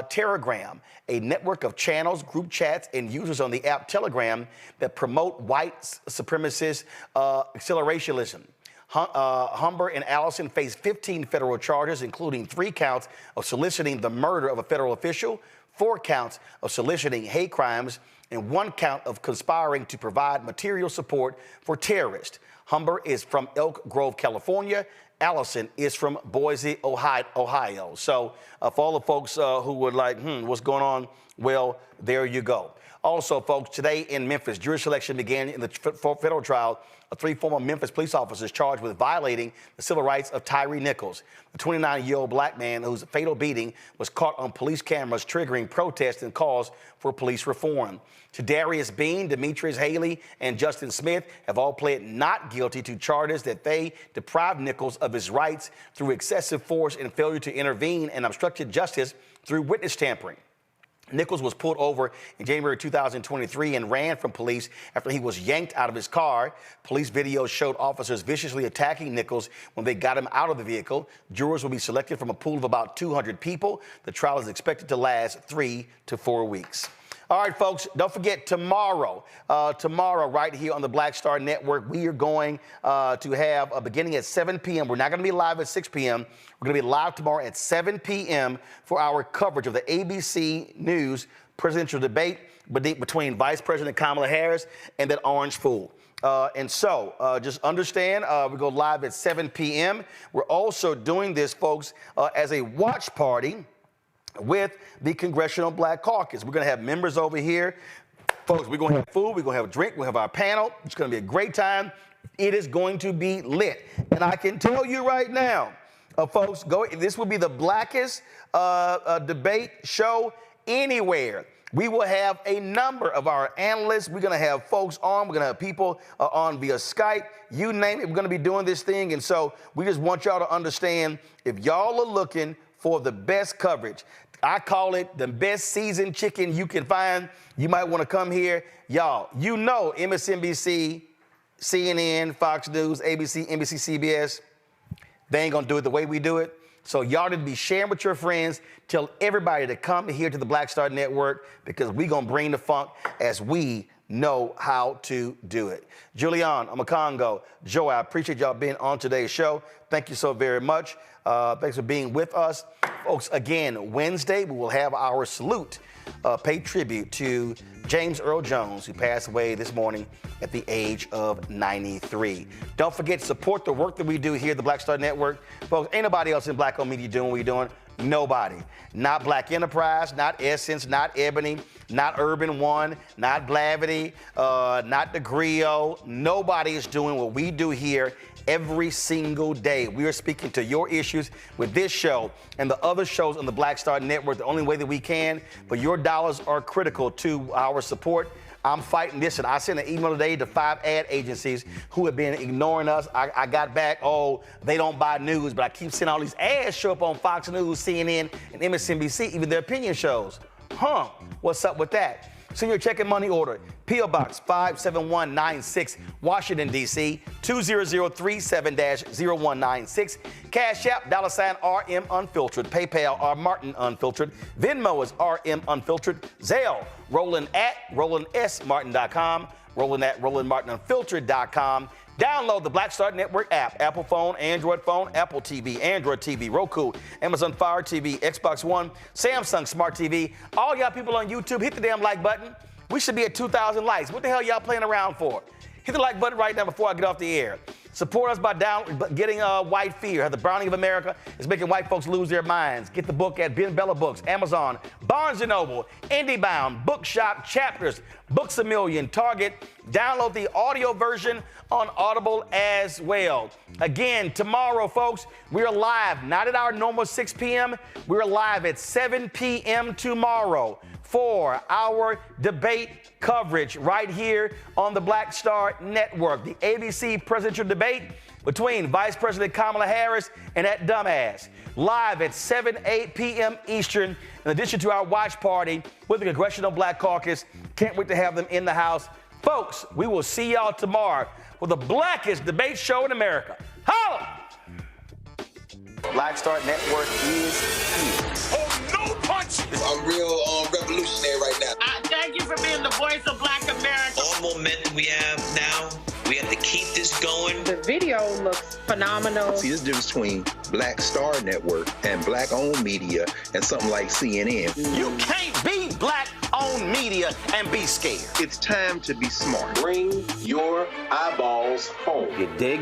Telegram, a network of channels, group chats, and users on the app Telegram that promote white supremacist accelerationism. Humber and Allison faced 15 federal charges, including 3 counts of soliciting the murder of a federal official, 4 counts of soliciting hate crimes, and 1 count of conspiring to provide material support for terrorists. Humber is from Elk Grove, California. Allison is from Boise, Ohio. So for all the folks who were like, what's going on? Well, there you go. Also, folks, today in Memphis, jury selection began in the federal trial of 3 former Memphis police officers charged with violating the civil rights of Tyreek Nichols, the 29-year-old black man whose fatal beating was caught on police cameras, triggering protests and calls for police reform. Tadarius Bean, Demetrius Haley, and Justin Smith have all pled not guilty to charges that they deprived Nichols of his rights through excessive force and failure to intervene and obstructed justice through witness tampering. Nichols was pulled over in January 2023 and ran from police after he was yanked out of his car. Police videos showed officers viciously attacking Nichols when they got him out of the vehicle. Jurors will be selected from a pool of about 200 people. The trial is expected to last 3 to 4 weeks. All right, folks, don't forget tomorrow right here on the Black Star Network, we are going to have a beginning at 7 p.m. We're not going to be live at 6 p.m. We're going to be live tomorrow at 7 p.m. for our coverage of the ABC News presidential debate between Vice President Kamala Harris and that orange fool. Just understand, we go live at 7 p.m. We're also doing this, folks, as a watch party with the Congressional Black Caucus. We're going to have members over here. Folks, we're going to have food, we're going to have a drink, we'll have our panel. It's going to be a great time. It is going to be lit. And I can tell you right now, folks, this will be the blackest debate show anywhere. We will have a number of our analysts. We're going to have folks on. We're going to have people on via Skype. You name it, we're going to be doing this thing. And so we just want y'all to understand, if y'all are looking for the best coverage, I call it the best seasoned chicken you can find, you might want to come here. Y'all, you know MSNBC, CNN, Fox News, ABC, NBC, CBS, they ain't going to do it the way we do it. So y'all need to be sharing with your friends. Tell everybody to come here to the Black Star Network, because we're going to bring the funk as we know how to do it. Julian, Amakongo, Joe, I appreciate y'all being on today's show. Thank you so very much. Thanks for being with us. Folks, again, Wednesday, we will have our salute, pay tribute to James Earl Jones, who passed away this morning at the age of 93. Don't forget to support the work that we do here at the Black Star Network. Folks, ain't nobody else in Black-owned media doing what we're doing. Nobody. Not Black Enterprise, not Essence, not Ebony, not Urban One, not Blavity, not The Griot. Nobody is doing what we do here every single day. We are speaking to your issues with this show and the other shows on the Black Star Network the only way that we can, but your dollars are critical to our support. I'm fighting this, and I sent an email today to 5 ad agencies who have been ignoring us. I got back, they don't buy news, but I keep seeing all these ads show up on Fox News, CNN, and MSNBC, even their opinion shows. What's up with that? Send your check and money order. P.O. Box 57196, Washington, D.C. 20037-0196. Cash App, $RM Unfiltered. PayPal, R Martin Unfiltered. Venmo is RM Unfiltered. Zelle, Roland at RolandSMartin.com. Roland at RolandMartinUnfiltered.com. Download the Black Star Network app. Apple phone, Android phone, Apple TV, Android TV, Roku, Amazon Fire TV, Xbox One, Samsung Smart TV. All y'all people on YouTube, hit the damn like button. We should be at 2,000 likes. What the hell y'all playing around for? Hit the like button right now before I get off the air. Support us by getting White Fear. The Browning of America is making white folks lose their minds. Get the book at Ben Bella Books, Amazon, Barnes & Noble, IndieBound, Bookshop, Chapters, Books A Million, Target. Download the audio version on Audible as well. Again, tomorrow, folks, we're live, not at our normal 6 p.m. We're live at 7 p.m. tomorrow for our debate coverage right here on the Black Star Network. The ABC presidential debate between Vice President Kamala Harris and that dumbass. Live at 8 p.m. Eastern, in addition to our watch party with the Congressional Black Caucus. Can't wait to have them in the house. Folks, we will see y'all tomorrow for the blackest debate show in America. Holla! Black Star Network is here. Oh, no punch! I'm real revolutionary right now. Thank you for being the voice of Black America. All momentum we have now, we have to keep this going. The video looks phenomenal. See, this difference between Black Star Network and Black-owned media and something like CNN. You can't be Black-owned media and be scared. It's time to be smart. Bring your eyeballs home. You dig?